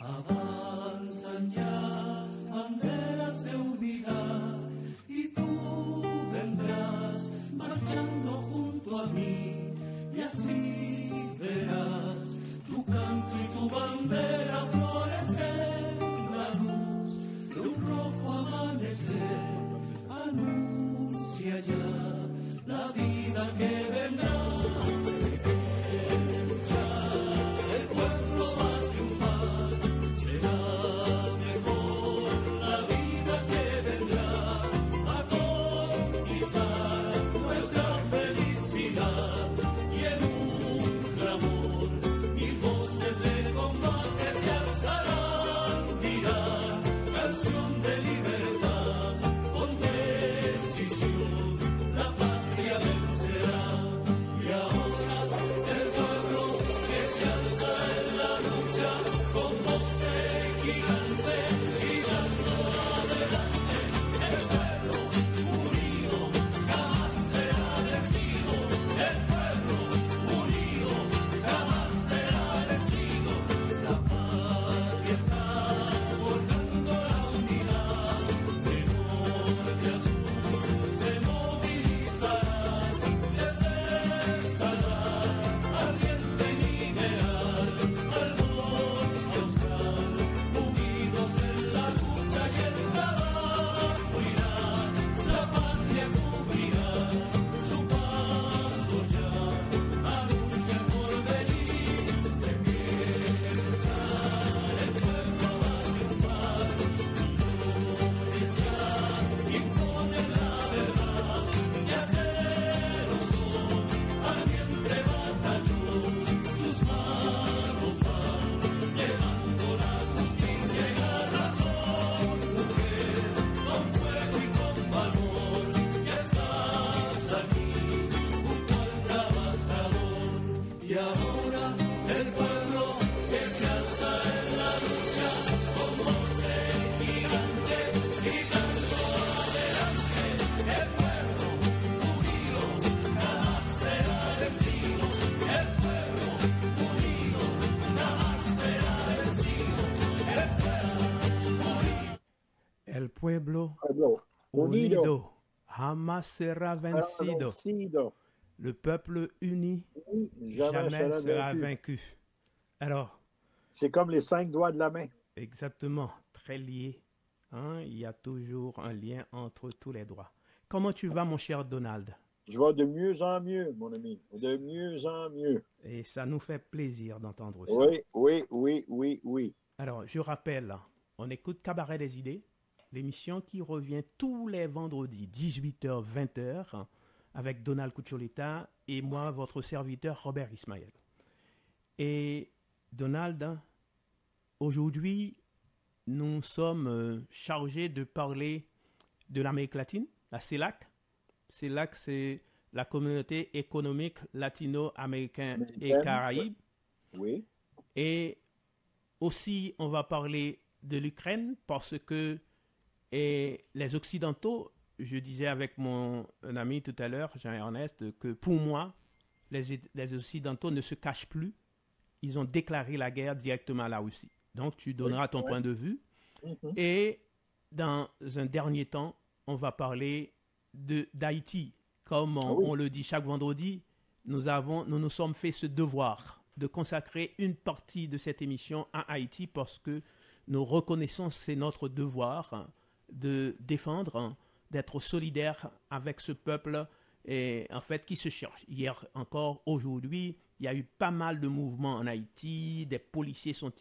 Avanzan ya banderas de unidad y tú vendrás marchando junto a mí y así verás tu canto y tu bandera florecer, la luz de un rojo amanecer anuncia ya la vida que vendrá. El pueblo unido unido jamás sera vencido. Le peuple uni jamais sera vaincu. Alors, c'est comme les 5 doigts de la main. Exactement, très lié. Hein? Il y a toujours un lien entre tous les doigts. Comment tu vas, mon cher Donald? Je vais de mieux en mieux, mon ami. De mieux en mieux. Et ça nous fait plaisir d'entendre ça. Oui. Alors, je rappelle, on écoute Cabaret des idées, l'émission qui revient tous les vendredis, 18h, 20h, avec Donald Cuccioletta et moi, votre serviteur Robert Ismaël. Et Donald, aujourd'hui, nous sommes chargés de parler de l'Amérique latine, la CELAC. CELAC, c'est la communauté économique latino-américaine et Caraïbe. Oui. Et aussi, on va parler de l'Ukraine parce que les Occidentaux, je disais avec mon ami tout à l'heure, Jean-Ernest, que pour moi, les Occidentaux ne se cachent plus. Ils ont déclaré la guerre directement à la Russie. Donc, tu donneras ton point de vue. Mm-hmm. Et dans un dernier temps, on va parler d'Haïti. Comme on le dit chaque vendredi, nous nous sommes fait ce devoir de consacrer une partie de cette émission à Haïti parce que nous reconnaissons que c'est notre devoir de défendre, d'être solidaire avec ce peuple et en fait qui se cherche. Hier encore, aujourd'hui, il y a eu pas mal de mouvements en Haïti, des policiers sont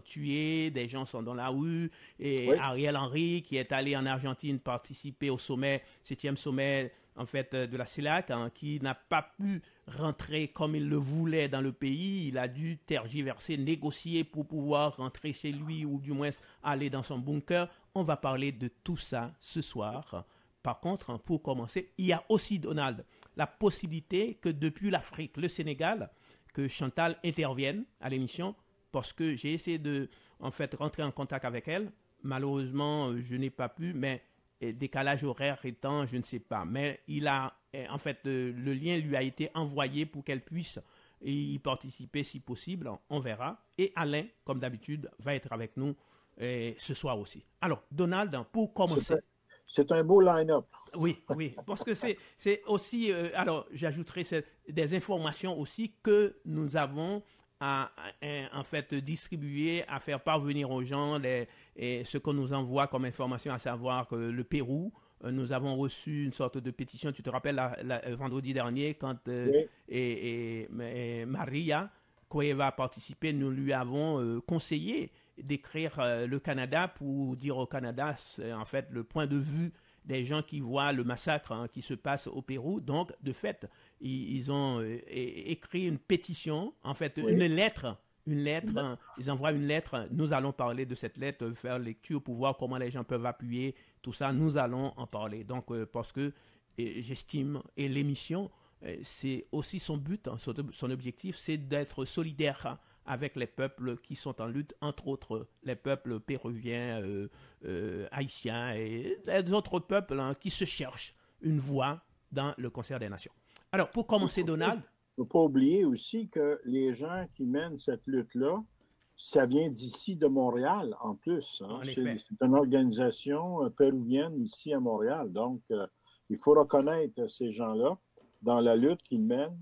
tués, des gens sont dans la rue, et Ariel Henry qui est allé en Argentine participer au sommet, 7e sommet en fait de la CELAC, qui n'a pas pu rentrer comme il le voulait dans le pays, il a dû tergiverser, négocier pour pouvoir rentrer chez lui ou du moins aller dans son bunker. On va parler de tout ça ce soir. Par contre, pour commencer, il y a aussi, Donald, la possibilité que depuis l'Afrique, le Sénégal, que Chantal intervienne à l'émission, parce que j'ai essayé de, en fait, rentrer en contact avec elle. Malheureusement, je n'ai pas pu, mais décalage horaire étant, je ne sais pas. Mais il a, en fait, le lien lui a été envoyé pour qu'elle puisse y participer si possible, on verra. Et Alain, comme d'habitude, va être avec nous ce soir aussi. Alors, Donald, pour commencer. C'est un beau line-up. Oui, oui, parce que c'est aussi, alors j'ajouterai des informations aussi que nous avons en fait distribuer, à faire parvenir aux gens ce qu'on nous envoie comme information, à savoir que le Pérou, nous avons reçu une sorte de pétition, tu te rappelles, vendredi dernier, quand Oui. Maria Cueva a participé, nous lui avons conseillé d'écrire le Canada pour dire au Canada, en fait, le point de vue des gens qui voient le massacre qui se passe au Pérou. Donc, de fait, ils ont écrit une pétition, en fait, Oui. une lettre. Ils envoient une lettre. Nous allons parler de cette lettre, faire lecture pour voir comment les gens peuvent appuyer tout ça. Nous allons en parler. Donc, parce que j'estime, et l'émission, c'est aussi son but, son objectif, c'est d'être solidaire avec les peuples qui sont en lutte, entre autres les peuples péruviens, haïtiens et les autres peuples qui se cherchent une voie dans le concert des nations. Alors, pour commencer, Donald. Il ne faut pas oublier aussi que les gens qui mènent cette lutte-là, ça vient d'ici de Montréal en plus. Hein. En effet. C'est une organisation péruvienne ici à Montréal. Donc, il faut reconnaître ces gens-là dans la lutte qu'ils mènent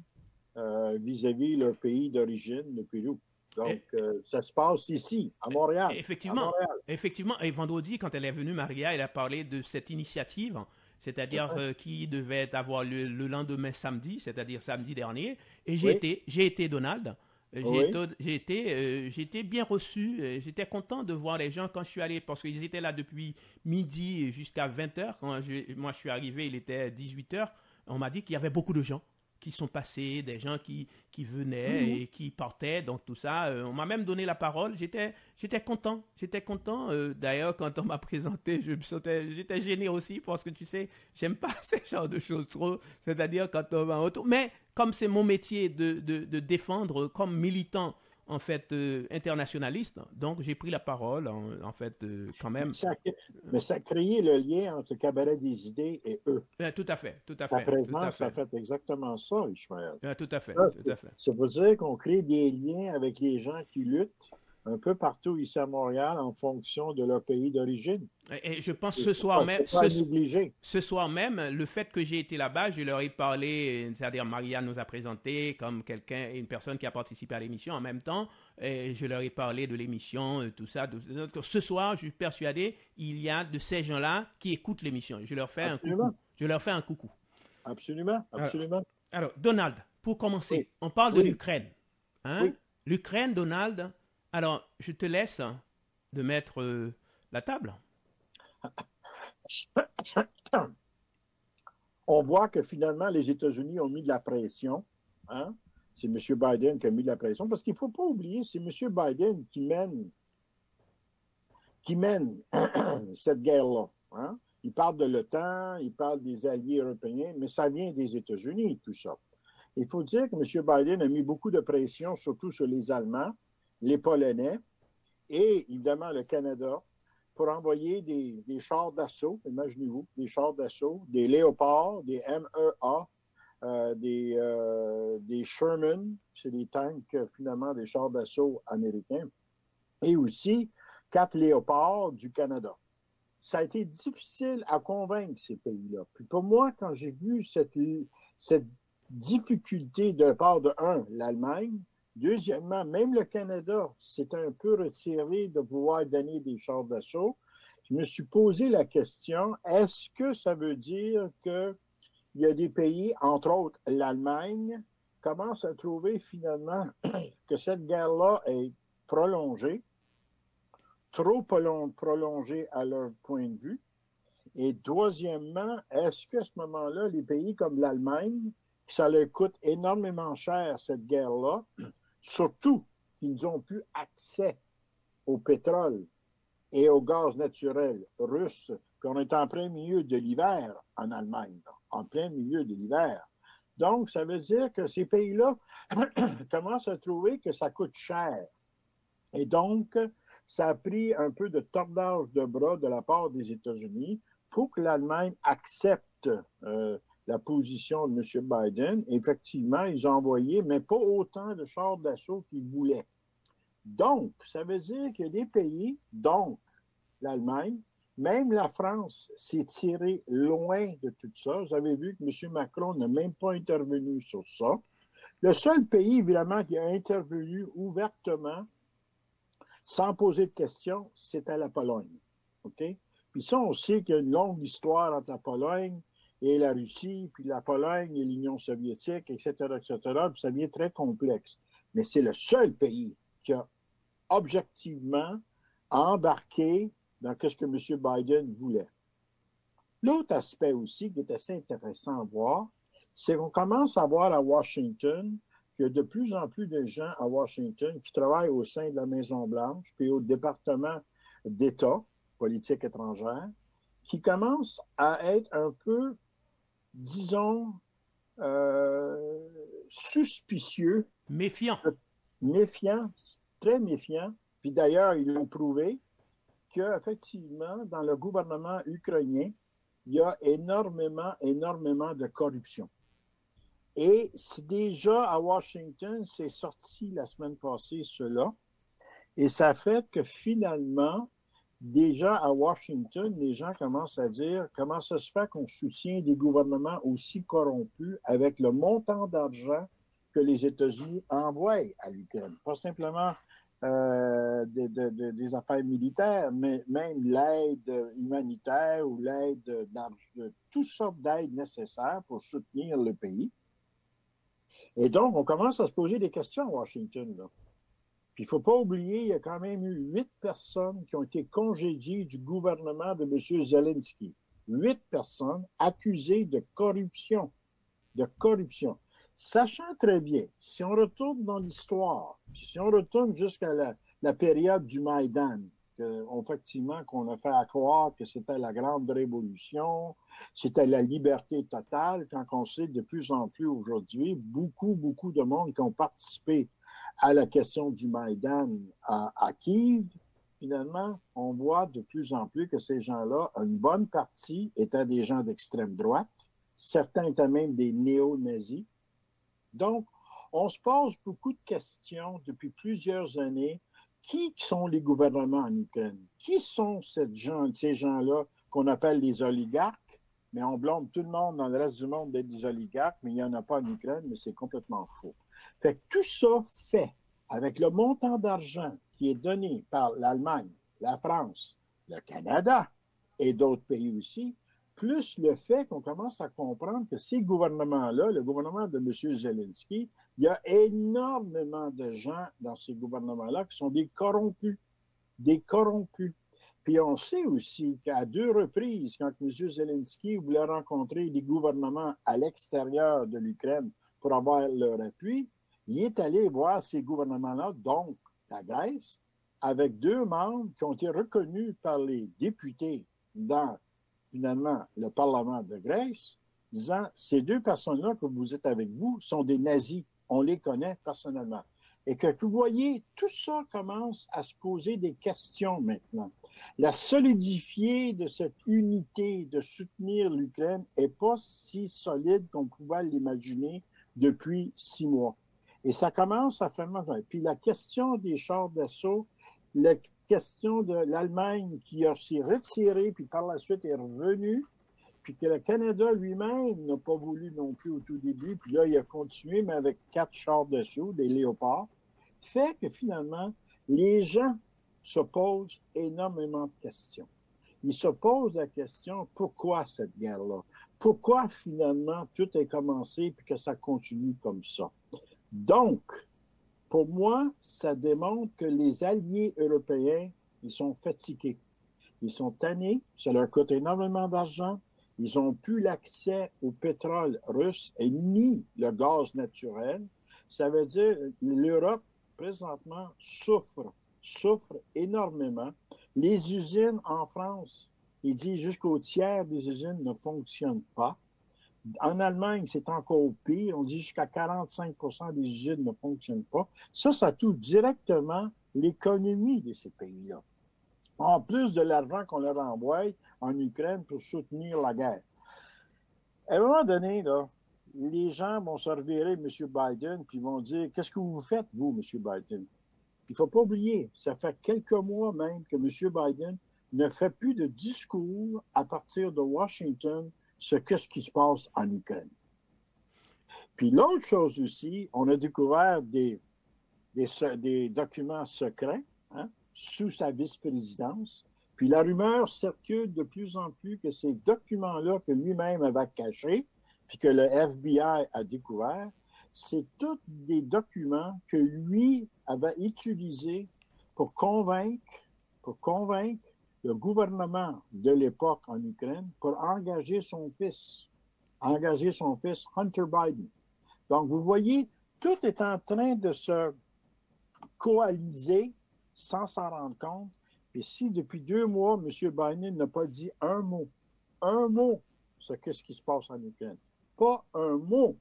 vis-à-vis leur pays d'origine, le Pérou. Donc, ça se passe ici, à Montréal. Effectivement. À Montréal. Effectivement. Et vendredi, quand elle est venue, Maria, elle a parlé de cette initiative, c'est-à-dire qui devait avoir le lendemain samedi, c'est-à-dire samedi dernier. Et j'ai été Donald. J'ai été bien reçu. J'étais content de voir les gens quand je suis allé, parce qu'ils étaient là depuis midi jusqu'à 20h. Quand moi, je suis arrivé, il était 18h. On m'a dit qu'il y avait beaucoup de gens qui sont passés, des gens qui venaient et qui partaient, donc tout ça. On m'a même donné la parole. J'étais content. D'ailleurs, quand on m'a présenté, j'étais gêné aussi parce que tu sais, j'aime pas ce genre de choses trop. C'est-à-dire quand on va autour. Mais comme c'est mon métier de défendre comme militant, en fait, internationaliste, donc j'ai pris la parole, en fait, quand même. Mais ça a créé le lien entre le cabaret des idées et eux. Tout à fait. À présent, ça fait exactement ça, Ishmael. Tout à fait. Ça veut dire qu'on crée des liens avec les gens qui luttent un peu partout ici à Montréal en fonction de leur pays d'origine. Et je pense ce soir même, le fait que j'ai été là-bas, je leur ai parlé, c'est-à-dire Maria nous a présenté comme une personne qui a participé à l'émission en même temps, et je leur ai parlé de l'émission, tout ça. Ce soir, je suis persuadé, il y a de ces gens-là qui écoutent l'émission. Je leur fais un coucou. Absolument. Alors, Donald, pour commencer, on parle de l'Ukraine. Hein? Oui. L'Ukraine, Donald, alors je te laisse de mettre la table. On voit que finalement, les États-Unis ont mis de la pression. Hein? C'est M. Biden qui a mis de la pression, parce qu'il ne faut pas oublier, c'est M. Biden qui mène cette guerre-là. Hein? Il parle de l'OTAN, il parle des alliés européens, mais ça vient des États-Unis, tout ça. Il faut dire que M. Biden a mis beaucoup de pression, surtout sur les Allemands, les Polonais et évidemment le Canada, pour envoyer des chars d'assaut, imaginez-vous, des chars d'assaut, des Léopards, des MEA, des Sherman, c'est des tanks finalement, des chars d'assaut américains, et aussi 4 Léopards du Canada. Ça a été difficile à convaincre ces pays-là. Puis pour moi, quand j'ai vu cette difficulté de part de l'Allemagne, deuxièmement, même le Canada s'est un peu retiré de vouloir donner des chars d'assaut. Je me suis posé la question, est-ce que ça veut dire qu'il y a des pays, entre autres l'Allemagne, commencent à trouver finalement que cette guerre-là est prolongée, trop prolongée à leur point de vue? Et troisièmement, est-ce qu'à ce moment-là, les pays comme l'Allemagne, ça leur coûte énormément cher, cette guerre-là, surtout qu'ils n'ont plus accès au pétrole et au gaz naturel russe, puis on est en plein milieu de l'hiver en Allemagne, en plein milieu de l'hiver. Donc, ça veut dire que ces pays-là commencent à trouver que ça coûte cher. Et donc, ça a pris un peu de tordage de bras de la part des États-Unis pour que l'Allemagne accepte la position de M. Biden. Effectivement, ils ont envoyé, mais pas autant de chars d'assaut qu'ils voulaient. Donc, ça veut dire que des pays, donc l'Allemagne, même la France s'est tirée loin de tout ça. Vous avez vu que M. Macron n'a même pas intervenu sur ça. Le seul pays, évidemment, qui a intervenu ouvertement, sans poser de questions, c'était la Pologne. OK? Puis ça, on sait qu'il y a une longue histoire entre la Pologne et la Russie, puis la Pologne et l'Union soviétique, etc., etc., puis ça devient très complexe. Mais c'est le seul pays qui a objectivement embarqué dans ce que M. Biden voulait. L'autre aspect aussi qui est assez intéressant à voir, c'est qu'on commence à voir à Washington qu'il y a de plus en plus de gens à Washington qui travaillent au sein de la Maison-Blanche puis au département d'État, politique étrangère, qui commencent à être un peu, disons, suspicieux. Méfiant. Méfiants, très méfiants. Puis d'ailleurs, ils l'ont prouvé qu'effectivement, dans le gouvernement ukrainien, il y a énormément de corruption. Et c'est déjà à Washington, c'est sorti la semaine passée, cela. Et ça fait que finalement, déjà à Washington, les gens commencent à dire comment ça se fait qu'on soutient des gouvernements aussi corrompus avec le montant d'argent que les États-Unis envoient à l'Ukraine. Pas simplement des affaires militaires, mais même l'aide humanitaire ou l'aide de toutes sortes d'aides nécessaires pour soutenir le pays. Et donc, on commence à se poser des questions à Washington, là. Puis, il ne faut pas oublier, il y a quand même eu 8 personnes qui ont été congédiées du gouvernement de M. Zelensky. 8 personnes accusées de corruption. De corruption. Sachant très bien, si on retourne dans l'histoire, si on retourne jusqu'à la période du Maïdan, effectivement, qu'on a fait à croire que c'était la grande révolution, c'était la liberté totale, quand on sait de plus en plus aujourd'hui, beaucoup de monde qui ont participé à la question du Maïdan à Kiev, finalement, on voit de plus en plus que ces gens-là, une bonne partie étaient des gens d'extrême droite, certains étaient même des néo-nazis. Donc, on se pose beaucoup de questions depuis plusieurs années. Qui sont les gouvernements en Ukraine? Qui sont ces gens-là qu'on appelle les oligarques? Mais on blâme tout le monde dans le reste du monde d'être des oligarques, mais il n'y en a pas en Ukraine, mais c'est complètement faux. Fait que tout ça fait, avec le montant d'argent qui est donné par l'Allemagne, la France, le Canada et d'autres pays aussi, plus le fait qu'on commence à comprendre que ces gouvernements-là, le gouvernement de M. Zelensky, il y a énormément de gens dans ces gouvernements-là qui sont des corrompus. Des corrompus. Puis on sait aussi qu'à 2 reprises, quand M. Zelensky voulait rencontrer des gouvernements à l'extérieur de l'Ukraine pour avoir leur appui, il est allé voir ces gouvernements-là, donc la Grèce, avec 2 membres qui ont été reconnus par les députés dans finalement le Parlement de Grèce, disant ces 2 personnes-là que vous êtes avec vous sont des nazis. On les connaît personnellement. Et que vous voyez, tout ça commence à se poser des questions maintenant. La solidifier de cette unité de soutenir l'Ukraine n'est pas si solide qu'on pouvait l'imaginer depuis 6 mois. Et ça commence à faire mal. Puis la question des chars d'assaut, la question de l'Allemagne qui s'est retirée, puis par la suite est revenue, puis que le Canada lui-même n'a pas voulu non plus au tout début, puis là, il a continué, mais avec 4 chars d'assaut, des léopards, fait que finalement, les gens se posent énormément de questions. Ils se posent la question, pourquoi cette guerre-là? Pourquoi finalement tout a commencé puis que ça continue comme ça? Donc, pour moi, ça démontre que les alliés européens, ils sont fatigués. Ils sont tannés, ça leur coûte énormément d'argent. Ils n'ont plus l'accès au pétrole russe et ni le gaz naturel. Ça veut dire que l'Europe, présentement, souffre énormément. Les usines en France, ils disent jusqu'au tiers des usines ne fonctionnent pas. En Allemagne, c'est encore pire. On dit jusqu'à 45% des usines ne fonctionnent pas. Ça touche directement l'économie de ces pays-là. En plus de l'argent qu'on leur envoie en Ukraine pour soutenir la guerre. À un moment donné, là, les gens vont se revirer M. Biden puis vont dire qu'est-ce que vous faites, vous, M. Biden? Il ne faut pas oublier, ça fait quelques mois même que M. Biden ne fait plus de discours à partir de Washington sur ce qui se passe en Ukraine. Puis l'autre chose aussi, on a découvert des documents secrets sous sa vice-présidence. Puis la rumeur circule de plus en plus que ces documents-là que lui-même avait cachés, puis que le FBI a découvert, c'est tous des documents que lui avait utilisés pour convaincre le gouvernement de l'époque en Ukraine pour engager son fils Hunter Biden. Donc, vous voyez, tout est en train de se coaliser sans s'en rendre compte. Et si depuis 2 mois, M. Biden n'a pas dit un mot sur ce qui se passe en Ukraine, pas un mot,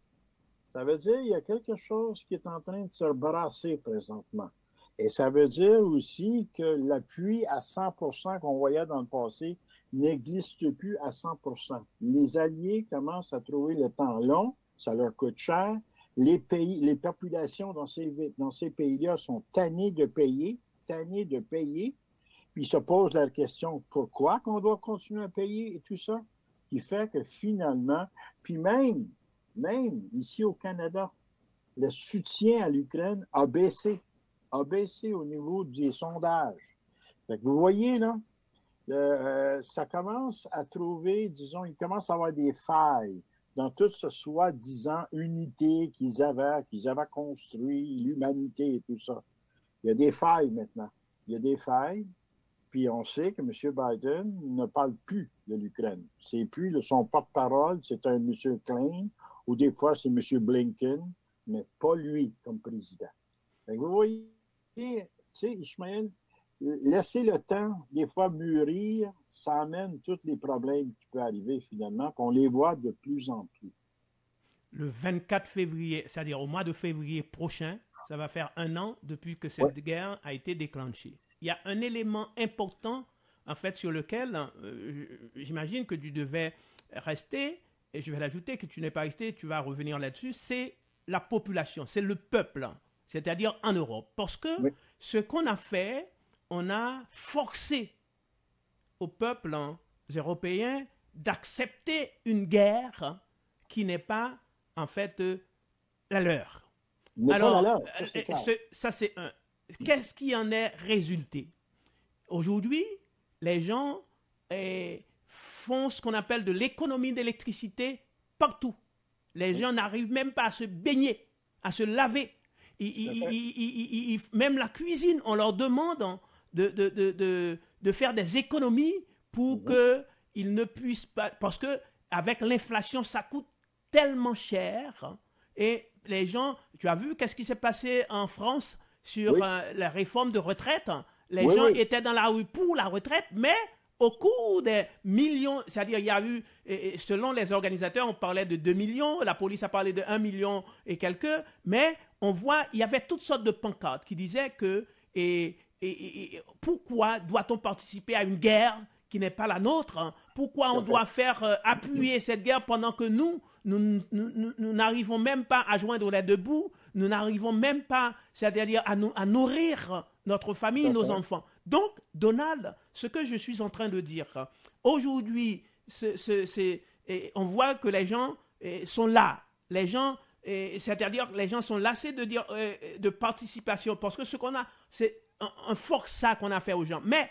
ça veut dire qu'il y a quelque chose qui est en train de se brasser présentement. Et ça veut dire aussi que l'appui à 100% qu'on voyait dans le passé n'existe plus à 100%. Les Alliés commencent à trouver le temps long, ça leur coûte cher. Les populations dans ces pays-là sont tannées de payer, puis ils se posent la question pourquoi qu'on doit continuer à payer et tout ça, qui fait que finalement, puis même ici au Canada, le soutien à l'Ukraine a baissé au niveau des sondages. Fait que vous voyez, là, ça commence à trouver, disons, il commence à avoir des failles dans toute ce soi-disant unité qu'ils avaient construit, l'humanité et tout ça. Il y a des failles maintenant. Il y a des failles, puis on sait que M. Biden ne parle plus de l'Ukraine. C'est plus son porte-parole, c'est un M. Klein, ou des fois c'est M. Blinken, mais pas lui comme président. Donc, vous voyez, tu sais, Ishmael, laisser le temps, des fois, mûrir, ça amène tous les problèmes qui peuvent arriver finalement, qu'on les voit de plus en plus. Le 24 février, c'est-à-dire au mois de février prochain, ça va faire 1 an depuis que cette guerre a été déclenchée. Il y a un élément important, en fait, sur lequel j'imagine que tu devais rester, et je vais l'ajouter que tu n'es pas resté, tu vas revenir là-dessus, c'est la population, c'est le peuple, c'est-à-dire en Europe. Parce que ce qu'on a fait, on a forcé au peuple européen d'accepter une guerre qui n'est pas, en fait, la leur. Alors, ça c'est un. Qu'est-ce qui en est résulté? Aujourd'hui, les gens font ce qu'on appelle de l'économie d'électricité partout. Les gens n'arrivent même pas à se baigner, à se laver. Même la cuisine, on leur demande de faire des économies pour qu'ils ne puissent pas... Parce qu'avec l'inflation, ça coûte tellement cher. Et les gens... Tu as vu qu'est-ce qui s'est passé en France sur la réforme de retraite? Les gens étaient dans la rue pour la retraite, mais au cours des millions... C'est-à-dire, il y a eu... selon les organisateurs, on parlait de 2 millions, la police a parlé de 1 million et quelques, mais on voit, il y avait toutes sortes de pancartes qui disaient que... pourquoi doit-on participer à une guerre qui n'est pas la nôtre? Pourquoi on doit faire appuyer cette guerre pendant que nous n'arrivons même pas à joindre les deux bouts, nous n'arrivons même pas, c'est-à-dire à nourrir notre famille, nos enfants. Donc, Donald, ce que je suis en train de dire, aujourd'hui, on voit que les gens sont là. Les gens, c'est-à-dire les gens sont lassés de dire de participation, parce que ce qu'on a, c'est un forçat qu'on a fait aux gens. Mais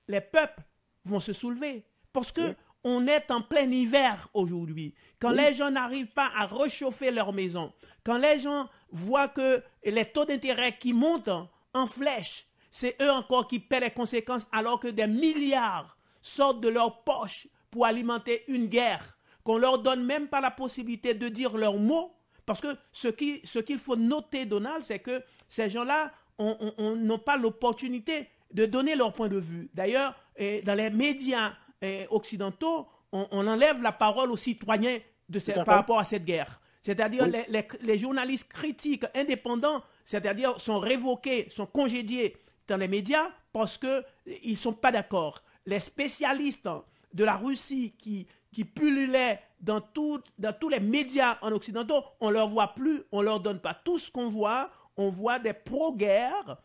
les peuples vont se soulever, parce que on est en plein hiver aujourd'hui. Quand les gens n'arrivent pas à réchauffer leur maison, quand les gens voient que les taux d'intérêt qui montent en flèche, c'est eux encore qui paient les conséquences, alors que des milliards sortent de leur poche pour alimenter une guerre, qu'on leur donne même pas la possibilité de dire leurs mots. Parce que ce qu'il faut noter, Donald, c'est que ces gens-là n'ont pas l'opportunité de donner leur point de vue. D'ailleurs, dans les médias occidentaux, on enlève la parole aux citoyens par rapport à cette guerre. C'est-à-dire les journalistes critiques indépendants, c'est-à-dire sont révoqués, sont congédiés dans les médias parce qu'ils ne sont pas d'accord. Les spécialistes de la Russie qui pullulaient dans tous les médias en occidentaux, on ne leur voit plus, on ne leur donne pas tout ce qu'on voit. On voit des pro-guerres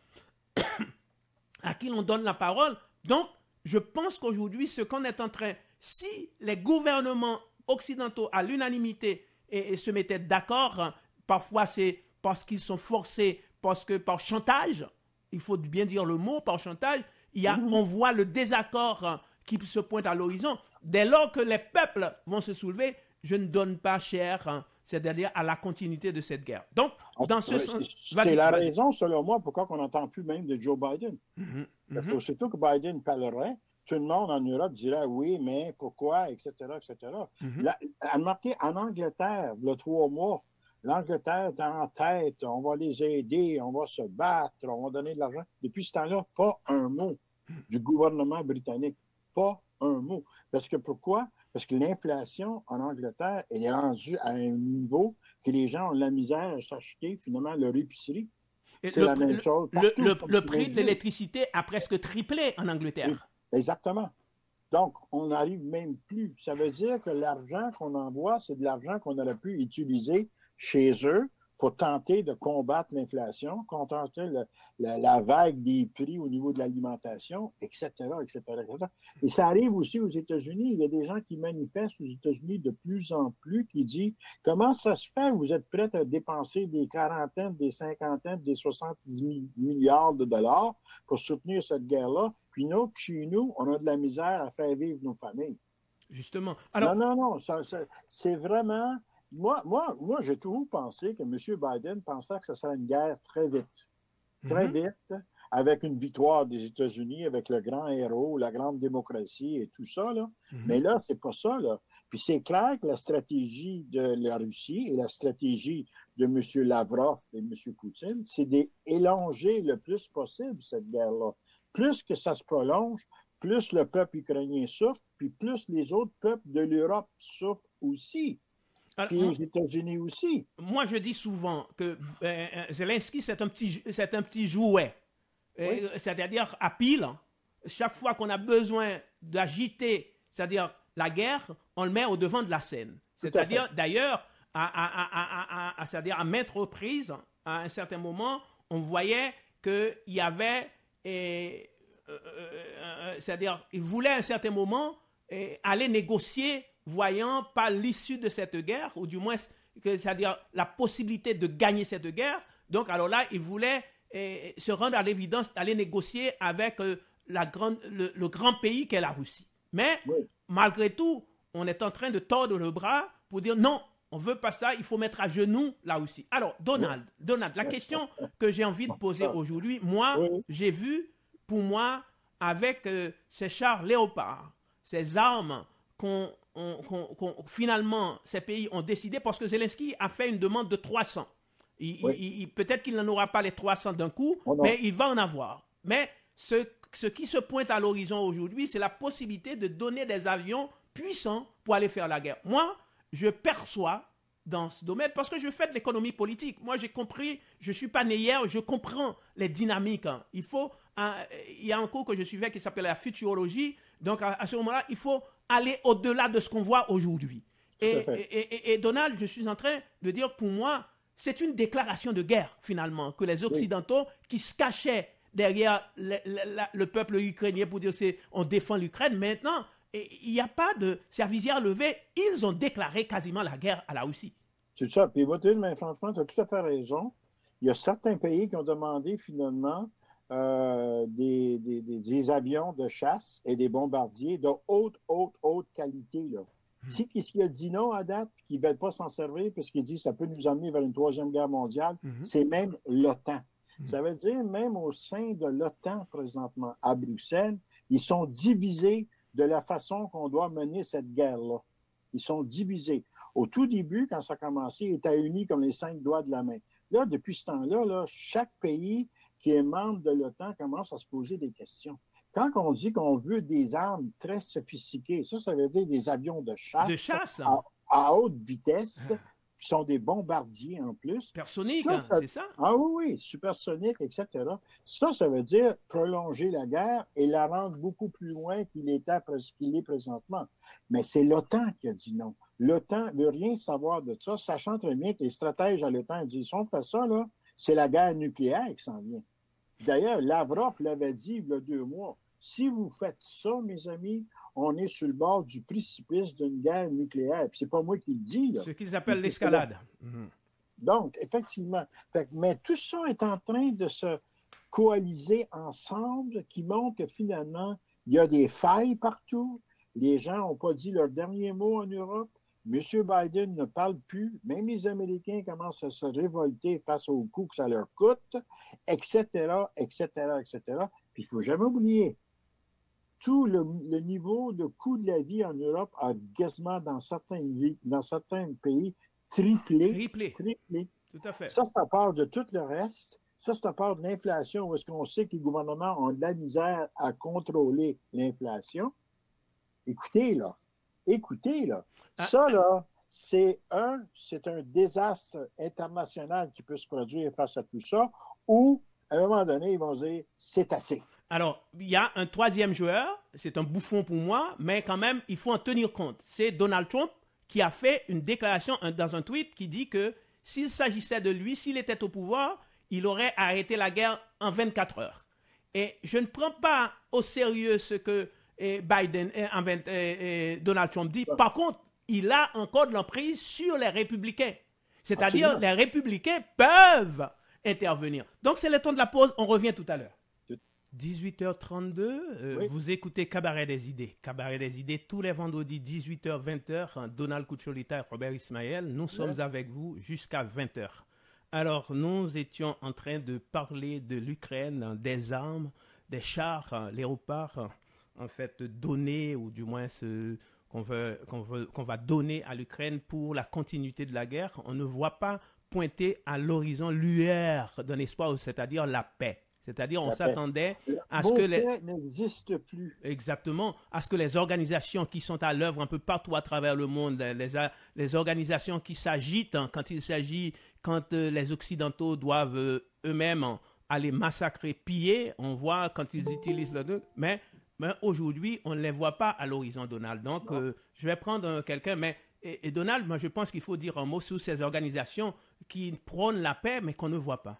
à qui l'on donne la parole. Donc, je pense qu'aujourd'hui, ce qu'on est en train, si les gouvernements occidentaux à l'unanimité et se mettaient d'accord, parfois c'est parce qu'ils sont forcés, parce que par chantage, il faut bien dire le mot, par chantage, on voit le désaccord qui se pointe à l'horizon. Dès lors que les peuples vont se soulever, je ne donne pas cher, c'est-à-dire à la continuité de cette guerre. Donc, dans ce sens... C'est la raison, selon moi, pourquoi on n'entend plus même de Joe Biden. Parce que surtout que Biden parlerait, tout le monde en Europe dirait oui, mais pourquoi, etc., etc. Remarquez, en Angleterre, il y a 3 mois, l'Angleterre est en tête, on va les aider, on va se battre, on va donner de l'argent. Depuis ce temps-là, pas un mot du gouvernement britannique. Pas un mot. Parce que pourquoi? Parce que l'inflation en Angleterre elle est rendue à un niveau que les gens ont de la misère à s'acheter finalement leur épicerie. C'est la même chose. Partout, le prix de l'électricité a presque triplé en Angleterre. Oui, exactement. Donc, on n'arrive même plus. Ça veut dire que l'argent qu'on envoie, c'est de l'argent qu'on aurait pu utiliser chez eux pour tenter de combattre l'inflation, contenter la vague des prix au niveau de l'alimentation, etc., etc., etc. Et ça arrive aussi aux États-Unis. Il y a des gens qui manifestent aux États-Unis de plus en plus, qui disent « Comment ça se fait? Vous êtes prêts à dépenser des quarantaines, des cinquantaines, des 70 milliards de dollars pour soutenir cette guerre-là, puis nous, chez nous, on a de la misère à faire vivre nos familles. » Justement. Alors, non, c'est vraiment... Moi, j'ai toujours pensé que M. Biden pensait que ce serait une guerre très vite. Très vite, avec une victoire des États-Unis, avec le grand héros, la grande démocratie et tout ça, là. Mais là, c'est pas ça, là. Puis c'est clair que la stratégie de la Russie et la stratégie de M. Lavrov et M. Poutine, c'est d'élonger le plus possible cette guerre-là. Plus que ça se prolonge, plus le peuple ukrainien souffre, puis plus les autres peuples de l'Europe souffrent aussi. Puis les États-Unis aussi. Moi, je dis souvent que Zelensky, c'est un petit jouet. Oui. C'est-à-dire à pile, chaque fois qu'on a besoin d'agiter, c'est-à-dire la guerre, on le met au devant de la scène. C'est-à-dire, d'ailleurs, c'est-à-dire à maintes reprises, à un certain moment, on voyait qu'il y avait, c'est-à-dire, il voulait à un certain moment aller négocier, voyant pas l'issue de cette guerre, ou du moins, c'est-à-dire la possibilité de gagner cette guerre. Donc, alors là, il voulait se rendre à l'évidence, aller négocier avec le grand pays qu'est la Russie. Mais, malgré tout, on est en train de tordre le bras pour dire non, on ne veut pas ça, il faut mettre à genoux la Russie. Alors, Donald, la question que j'ai envie de poser aujourd'hui, moi, j'ai vu, pour moi, avec ces chars léopards, ces armes finalement, ces pays ont décidé, parce que Zelensky a fait une demande de 300. Peut-être qu'il n'en aura pas les 300 d'un coup, mais il va en avoir. Mais ce qui se pointe à l'horizon aujourd'hui, c'est la possibilité de donner des avions puissants pour aller faire la guerre. Moi, je perçois dans ce domaine, parce que je fais de l'économie politique. Moi, j'ai compris, je ne suis pas né hier, je comprends les dynamiques. Il y a un cours que je suivais qui s'appelle la futurologie. Donc, à ce moment-là, il faut aller au-delà de ce qu'on voit aujourd'hui. Et Donald, je suis en train de dire, pour moi, c'est une déclaration de guerre, finalement, que les Occidentaux, qui se cachaient derrière le peuple ukrainien pour dire on défend l'Ukraine, maintenant, il n'y a pas de servicière levée. Ils ont déclaré quasiment la guerre à la Russie. C'est ça. Puis, mais franchement, tu as tout à fait raison. Il y a certains pays qui ont demandé, finalement, des avions de chasse et des bombardiers de haute qualité. Là. Qui a dit non à date et qui ne veulent pas s'en servir parce qu'ils disent que ça peut nous amener vers une troisième guerre mondiale, c'est même l'OTAN. Ça veut dire même au sein de l'OTAN présentement à Bruxelles, ils sont divisés de la façon qu'on doit mener cette guerre-là. Ils sont divisés. Au tout début, quand ça a commencé, ils étaient unis comme les 5 doigts de la main. Là, depuis ce temps-là, chaque pays qui est membre de l'OTAN commence à se poser des questions. Quand on dit qu'on veut des armes très sophistiquées, ça veut dire des avions de chasse, à haute vitesse, sont des bombardiers en plus. Supersonique, c'est ça? Ah oui, supersonique, etc. Ça veut dire prolonger la guerre et la rendre beaucoup plus loin qu'il est présentement. Mais c'est l'OTAN qui a dit non. L'OTAN ne veut rien savoir de ça, sachant très bien que les stratèges à l'OTAN disent, si on fait ça, là, c'est la guerre nucléaire qui s'en vient. D'ailleurs, Lavrov l'avait dit il y a 2 mois. Si vous faites ça, mes amis, on est sur le bord du précipice d'une guerre nucléaire. Puis c'est pas moi qui le dis. Là. Ce qu'ils appellent l'escalade. Donc, effectivement. Mais tout ça est en train de se coaliser ensemble, qui montre que finalement, il y a des failles partout. Les gens n'ont pas dit leur dernier mot en Europe. M. Biden ne parle plus. Même les Américains commencent à se révolter face au coût que ça leur coûte, etc., etc., etc. Puis il ne faut jamais oublier, tout le niveau de coût de la vie en Europe a quasiment, dans certains pays, triplé. Tout à fait. Ça part de tout le reste. Ça part de l'inflation, où est-ce qu'on sait que les gouvernements ont de la misère à contrôler l'inflation. Écoutez, là. Ça, là, c'est un désastre international qui peut se produire face à tout ça, ou, à un moment donné, ils vont dire, c'est assez. Alors, il y a un troisième joueur, c'est un bouffon pour moi, mais quand même, il faut en tenir compte. C'est Donald Trump qui a fait une déclaration dans un tweet qui dit que s'il s'agissait de lui, s'il était au pouvoir, il aurait arrêté la guerre en 24 heures. Et je ne prends pas au sérieux ce que Donald Trump dit. Par contre, il a encore de l'emprise sur les républicains. C'est-à-dire, les républicains peuvent intervenir. Donc, c'est le temps de la pause. On revient tout à l'heure. 18h32, oui. Vous écoutez Cabaret des idées. Cabaret des idées, tous les vendredis, 18h, 20h. Donald Cucciolita et Robert Ismaël, nous sommes avec vous jusqu'à 20h. Alors, nous étions en train de parler de l'Ukraine, des armes, des chars, léopards, en fait, donnés, ou du moins qu'on va donner à l'Ukraine pour la continuité de la guerre. On ne voit pas pointer à l'horizon lueur d'un espoir, c'est-à-dire la paix. C'est-à-dire, on s'attendait à ce que n'existe plus. Exactement, à ce que les organisations qui sont à l'œuvre un peu partout à travers le monde, les organisations qui s'agitent quand les Occidentaux doivent eux-mêmes aller massacrer, piller, on voit quand ils utilisent le truc, mais aujourd'hui, on ne les voit pas à l'horizon, Donald. Donc, je vais prendre quelqu'un, et Donald, moi, je pense qu'il faut dire un mot sur ces organisations qui prônent la paix, mais qu'on ne voit pas.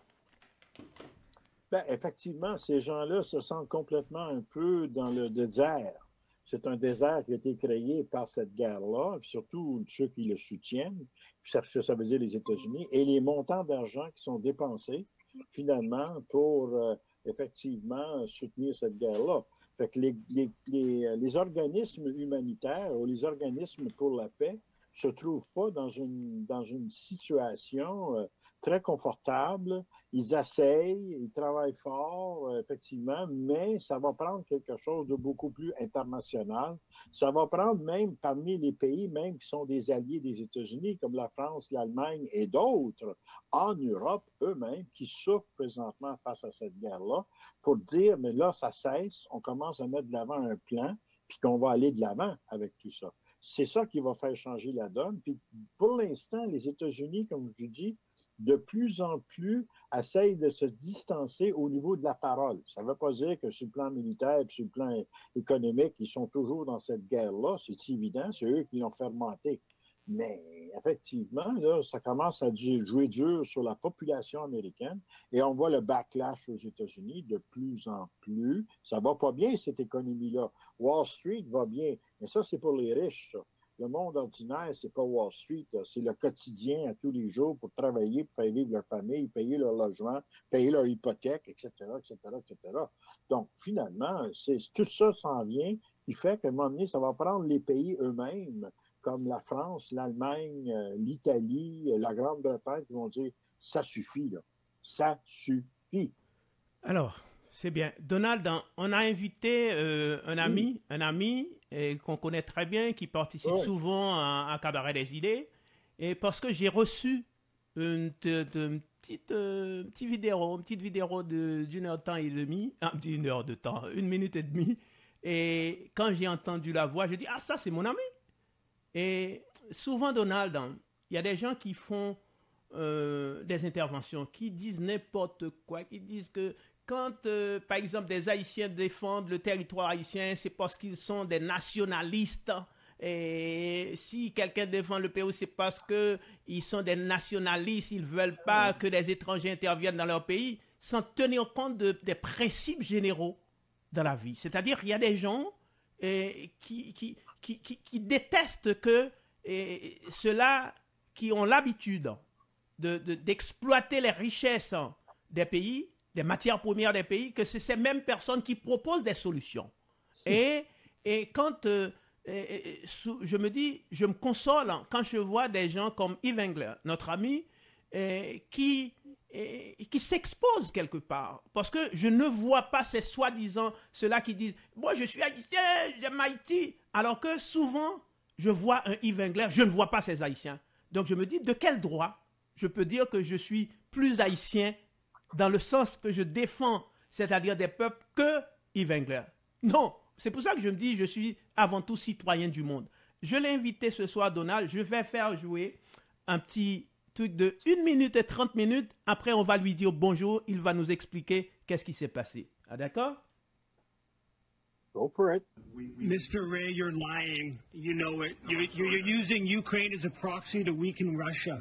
Effectivement, ces gens-là se sentent complètement un peu dans le désert. C'est un désert qui a été créé par cette guerre-là, surtout ceux qui le soutiennent, ça veut dire les États-Unis, et les montants d'argent qui sont dépensés, finalement, pour effectivement soutenir cette guerre-là. Fait que les organismes humanitaires ou les organismes pour la paix ne se trouvent pas dans une situation très confortable. Ils essayent, ils travaillent fort, effectivement, mais ça va prendre quelque chose de beaucoup plus international. Ça va prendre même parmi les pays même qui sont des alliés des États-Unis, comme la France, l'Allemagne et d'autres, en Europe eux-mêmes, qui souffrent présentement face à cette guerre-là, pour dire, mais là, ça cesse, on commence à mettre de l'avant un plan, puis qu'on va aller de l'avant avec tout ça. C'est ça qui va faire changer la donne. Puis pour l'instant, les États-Unis, comme je dis, de plus en plus essayent de se distancer au niveau de la parole. Ça ne veut pas dire que sur le plan militaire et sur le plan économique, ils sont toujours dans cette guerre-là. C'est évident, c'est eux qui l'ont fermenté. Mais effectivement, là, ça commence à jouer dur sur la population américaine et on voit le backlash aux États-Unis de plus en plus. Ça va pas bien, cette économie-là. Wall Street va bien, mais ça, c'est pour les riches, ça. Le monde ordinaire, c'est pas Wall Street, c'est le quotidien à tous les jours pour travailler, pour faire vivre leur famille, payer leur logement, payer leur hypothèque, etc., etc., etc. Donc, finalement, tout ça s'en vient, qui fait qu'à un moment donné, ça va prendre les pays eux-mêmes, comme la France, l'Allemagne, l'Italie, la Grande-Bretagne, qui vont dire « ça suffit, là. Ça suffit ». Alors, c'est bien. Donald, on a invité un ami qu'on connaît très bien, qui participe souvent à Cabaret des idées, et parce que j'ai reçu une petite vidéo d'une heure de temps et demie, une minute et demie, et quand j'ai entendu la voix, je dis « Ah, ça, c'est mon ami !» Et souvent, Donald, il y a des gens qui font des interventions, qui disent n'importe quoi, qui disent que quand, par exemple, des Haïtiens défendent le territoire haïtien, c'est parce qu'ils sont des nationalistes. Et si quelqu'un défend le pays, c'est parce qu'ils sont des nationalistes, ils ne veulent pas que les étrangers interviennent dans leur pays, sans tenir compte des principes généraux dans la vie. C'est-à-dire qu'il y a des gens qui détestent que ceux-là qui ont l'habitude d'exploiter les richesses des pays, des matières premières des pays, que c'est ces mêmes personnes qui proposent des solutions. Et quand je me dis, je me console quand je vois des gens comme Yves Engler, notre ami, qui s'exposent quelque part. Parce que je ne vois pas ces soi-disant, ceux-là qui disent « Moi, je suis haïtien, j'aime Haïti », alors que souvent, je vois un Yves Engler, je ne vois pas ces Haïtiens. Donc je me dis, de quel droit je peux dire que je suis plus haïtien dans le sens que je défends, c'est-à-dire des peuples, que Yves Engler? Non, c'est pour ça que je me dis, je suis avant tout citoyen du monde. Je l'ai invité ce soir, Donald, je vais faire jouer un petit truc de 1 minute et 30 minutes. Après, on va lui dire bonjour, il va nous expliquer qu'est-ce qui s'est passé. Ah, d'accord? Go for it. Mr. Ray, you're lying. You know it. You're using Ukraine as a proxy to weaken Russia.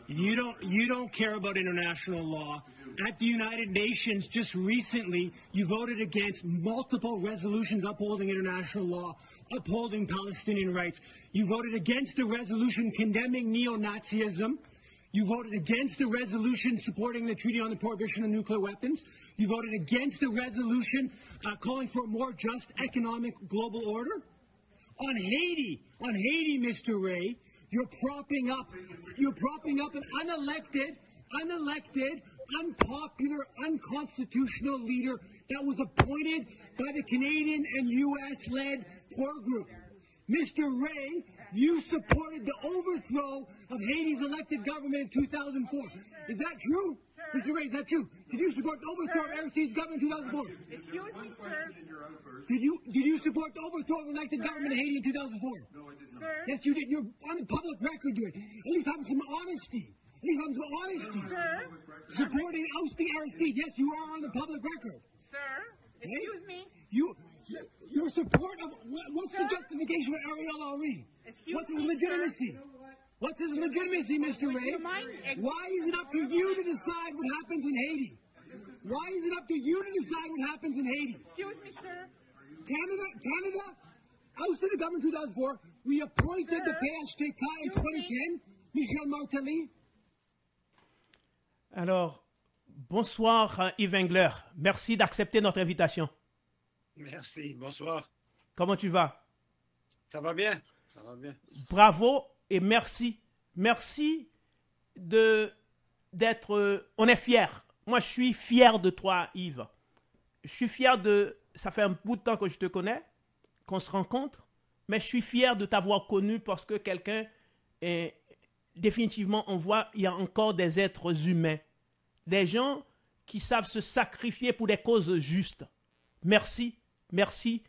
You don't care about international law. At the United Nations, just recently, you voted against multiple resolutions upholding international law, upholding Palestinian rights. You voted against a resolution condemning neo-Nazism. You voted against a resolution supporting the Treaty on the Prohibition of Nuclear Weapons. You voted against a resolution calling for a more just economic global order. On Haiti, Mr. Ray, you're propping up an unelected, unpopular, unconstitutional leader that was appointed by the Canadian and U.S.-led core group. Mr. Ray, you supported the overthrow of Haiti's elected government in 2004. Is that true? Mr. Ray, is that true? Did you support the overthrow of Aristide's government in 2004? Excuse me, sir. Did you support the overthrow of elected government in Haiti in 2004? No, I did not. Sir? Yes, you did. You're on the public record doing it. At least have some honesty. Sir? Supporting ousting Aristide. Yes, you are on the public record. Sir? Excuse me? Your support of what's the justification for Ariel Henry? What's his legitimacy? What's his legitimacy, Mr. Ray? Why is it up to you to decide what happens in Haiti? Why is it up to you to decide what happens in Haiti? Excuse me, sir. Canada ousted the government in 2004. We appointed the PHTK in 2010, Michel Martelly. Alors, bonsoir Yves Engler. Merci d'accepter notre invitation. Merci, bonsoir. Comment tu vas? Ça va bien, ça va bien. Bravo et merci. Merci d'être... on est fiers. Moi, je suis fier de toi, Yves. Je suis fier de... Ça fait un bout de temps que je te connais, qu'on se rencontre, mais je suis fier de t'avoir connu parce que quelqu'un est... Définitivement, on voit il y a encore des êtres humains, des gens qui savent se sacrifier pour des causes justes. Merci, merci.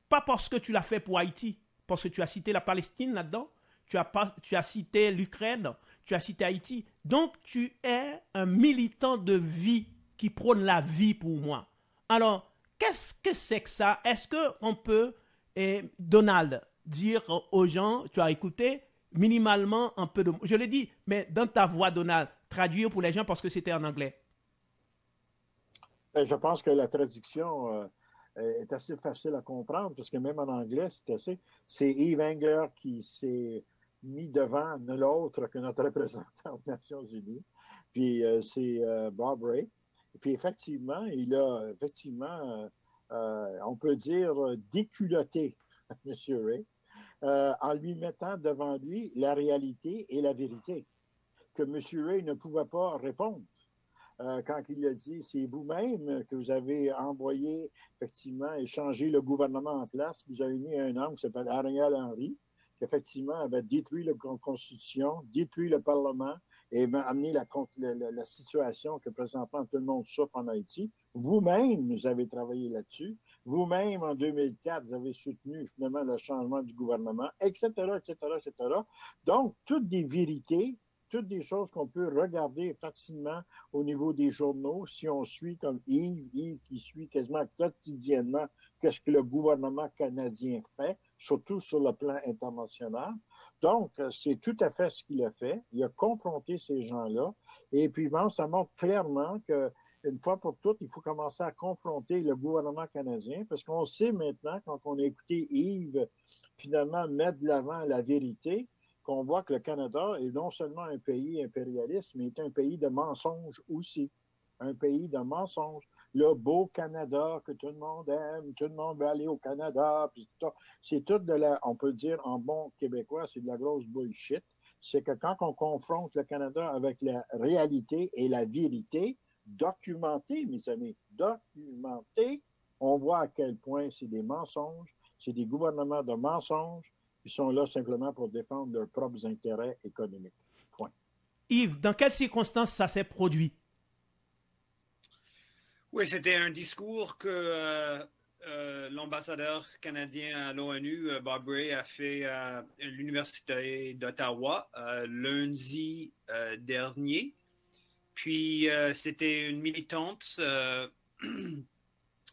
Pas parce que tu l'as fait pour Haïti, parce que tu as cité la Palestine là-dedans, tu as cité l'Ukraine, tu as cité Haïti. Donc, tu es un militant de vie qui prône la vie pour moi. Alors, qu'est-ce que c'est que ça? Est-ce qu'on peut, Donald, dire aux gens, tu as écouté, minimalement un peu de... Je l'ai dit, mais dans ta voix, Donald, traduire pour les gens parce que c'était en anglais. Je pense que la traduction est assez facile à comprendre parce que même en anglais, c'est Yves Engler qui s'est mis devant nul autre que notre représentant aux Nations Unies. Puis c'est Bob Ray. Et puis effectivement, il a on peut dire, déculotté M. Ray. En lui mettant devant lui la réalité et la vérité, que M. Ray ne pouvait pas répondre. Quand il a dit, c'est vous-même que vous avez envoyé, effectivement, et changé le gouvernement en place, vous avez mis un homme qui s'appelle Ariel Henry, qui effectivement avait détruit la Constitution, détruit le Parlement et amené la situation que présentement tout le monde souffre en Haïti. Vous-même, vous avez travaillé là-dessus. Vous-même, en 2004, vous avez soutenu finalement le changement du gouvernement, etc., etc., etc. Donc, toutes des vérités toutes des choses qu'on peut regarder facilement au niveau des journaux si on suit comme Yves qui suit quasiment quotidiennement qu'est-ce que le gouvernement canadien fait, surtout sur le plan international. Donc, c'est tout à fait ce qu'il a fait. Il a confronté ces gens-là. Et puis, bon, ça montre clairement que une fois pour toutes, il faut commencer à confronter le gouvernement canadien parce qu'on sait maintenant, quand on a écouté Yves finalement mettre de l'avant la vérité, qu'on voit que le Canada est non seulement un pays impérialiste, mais est un pays de mensonges aussi. Un pays de mensonges. Le beau Canada que tout le monde aime, tout le monde veut aller au Canada, puis tout ça. C'est tout de la, on peut dire en bon québécois, c'est de la grosse bullshit. C'est que quand on confronte le Canada avec la réalité et la vérité, documentée, mes amis, documentée, on voit à quel point c'est des mensonges, c'est des gouvernements de mensonges qui sont là simplement pour défendre leurs propres intérêts économiques. Point. Yves, dans quelles circonstances ça s'est produit? Oui, c'était un discours que l'ambassadeur canadien à l'ONU, Bob Ray, a fait à l'Université d'Ottawa lundi dernier. Puis, c'était une militante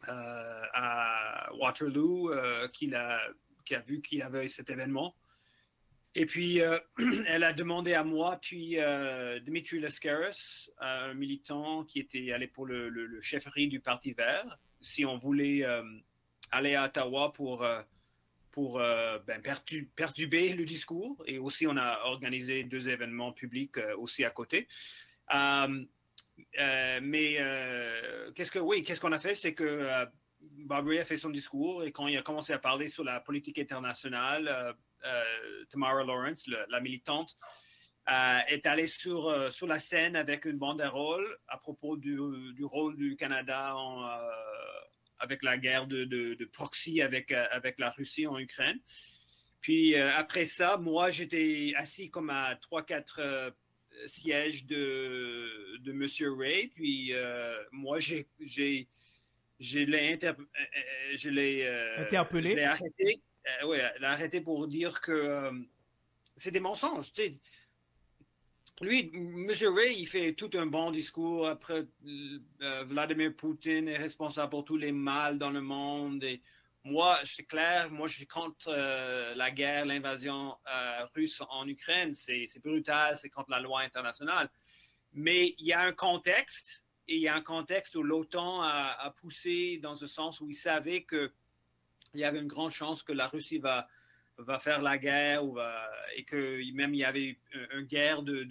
à Waterloo qui a vu qu'il y avait cet événement. Et puis, elle a demandé à moi, puis Dimitri Lascaris, un militant qui était allé pour le chefferie du Parti vert, si on voulait aller à Ottawa pour perturber le discours. Et aussi, on a organisé 2 événements publics aussi à côté. Qu'est-ce qu'on a fait, c'est que Bob Ray a fait son discours et quand il a commencé à parler sur la politique internationale, Tamara Lawrence, la militante, est allée sur la scène avec une banderole à propos du rôle du Canada avec la guerre de proxy avec la Russie en Ukraine. Puis après ça, moi, j'étais assis comme à 3-4 sièges de M. Ray. Puis moi, je l'ai interpellé. Je l'ai arrêté. Oui, arrêté pour dire que c'est des mensonges. Tu sais. Lui, M. Ray, il fait tout un bon discours après Vladimir Poutine est responsable pour tous les mals dans le monde. Et moi, c'est clair, moi, je suis contre la guerre, l'invasion russe en Ukraine. C'est brutal, c'est contre la loi internationale. Mais il y a un contexte, et il y a un contexte où l'OTAN a poussé dans un sens où il savait qu'il y avait une grande chance que la Russie va faire la guerre et que même il y avait une guerre de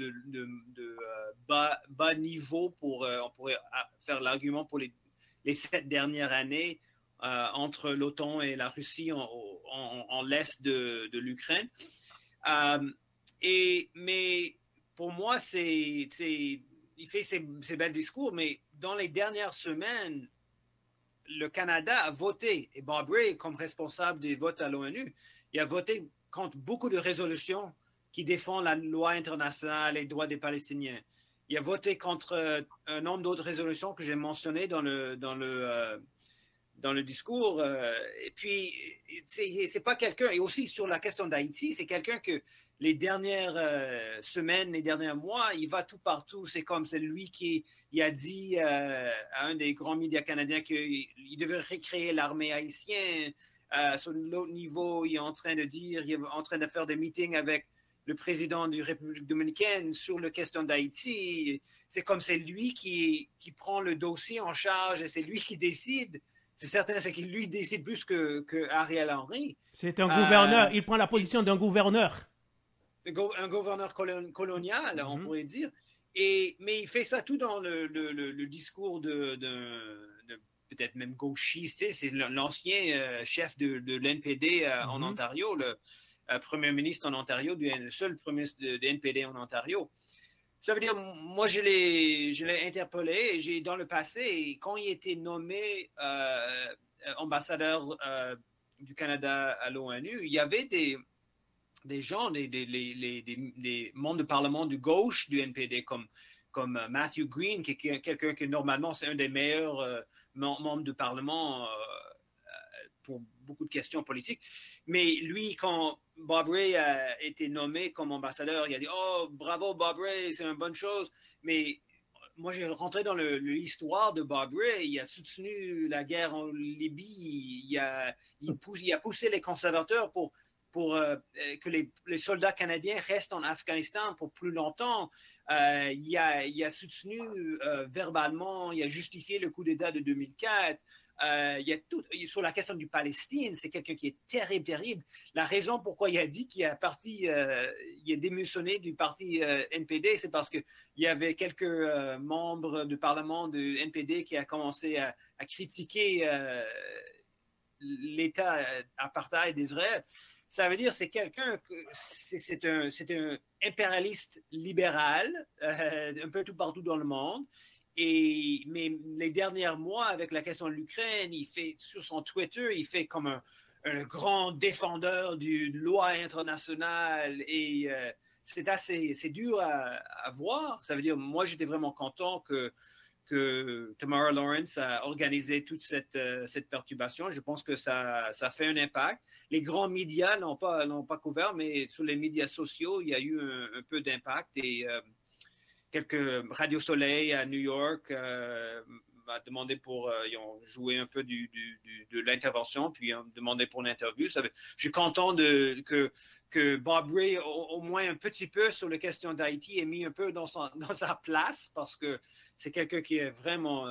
bas niveau on pourrait faire l'argument pour les 7 dernières années entre l'OTAN et la Russie en l'est de l'Ukraine. Mais pour moi, il fait ces belles discours, mais dans les dernières semaines, le Canada a voté, et Bob Ray, comme responsable des votes à l'ONU, il a voté contre beaucoup de résolutions qui défendent la loi internationale et les droits des Palestiniens. Il a voté contre un nombre d'autres résolutions que j'ai mentionnées dans le discours. Et puis, c'est pas quelqu'un, et aussi sur la question d'Haïti, c'est quelqu'un que les dernières semaines, les derniers mois, il va tout partout. C'est lui qui a dit à un des grands médias canadiens qu'il devait recréer l'armée haïtienne. Sur l'autre niveau, il est en train de dire, il est en train de faire des meetings avec le président de la République dominicaine sur la question d'Haïti. C'est lui qui prend le dossier en charge et c'est lui qui décide. C'est certain, c'est qu'il lui décide plus que Ariel Henry. C'est un gouverneur, il prend la position d'un gouverneur. Un gouverneur colonial, on pourrait dire. Mais il fait ça tout dans le discours de peut-être même gauchiste. C'est l'ancien chef de l'NPD en Ontario, le premier ministre en Ontario, le seul premier ministre de NPD en Ontario. Ça veut dire, moi, je l'ai interpellé et dans le passé, quand il était nommé ambassadeur du Canada à l'ONU, il y avait des gens, des membres de parlement de gauche du NPD, comme Matthew Green, qui est quelqu'un qui, normalement, c'est un des meilleurs membres de parlement pour beaucoup de questions politiques. Mais lui, quand Bob Rae a été nommé comme ambassadeur, il a dit « Oh, bravo Bob Rae, c'est une bonne chose ». Mais moi, j'ai rentré dans l'histoire de Bob Rae. Il a soutenu la guerre en Libye. Il a poussé les conservateurs pour que les soldats canadiens restent en Afghanistan pour plus longtemps. Il a soutenu verbalement, il a justifié le coup d'État de 2004. Il y a tout sur la question du Palestine. C'est quelqu'un qui est terrible, terrible. La raison pourquoi il a dit qu'il il a démissionné du parti NPD, c'est parce qu'il y avait quelques membres du Parlement de NPD qui a commencé à critiquer l'État apartheid d'Israël. Ça veut dire c'est quelqu'un c'est un impérialiste libéral un peu tout partout dans le monde. Mais les derniers mois, avec la question de l'Ukraine, il fait sur son Twitter, il fait comme un grand défendeur d'une loi internationale et c'est dur à voir. Ça veut dire, moi, j'étais vraiment content que Tamara Lawrence a organisé toute cette perturbation. Je pense que ça fait un impact. Les grands médias l'ont pas couvert, mais sur les médias sociaux, il y a eu un peu d'impact et quelques Radio Soleil à New York m'a demandé ils ont joué un peu de l'intervention, puis ils ont demandé pour l'interview. Je suis content que Bob Rae, au moins un petit peu sur la question d'Haïti, ait mis un peu dans sa place, parce que c'est quelqu'un qui est vraiment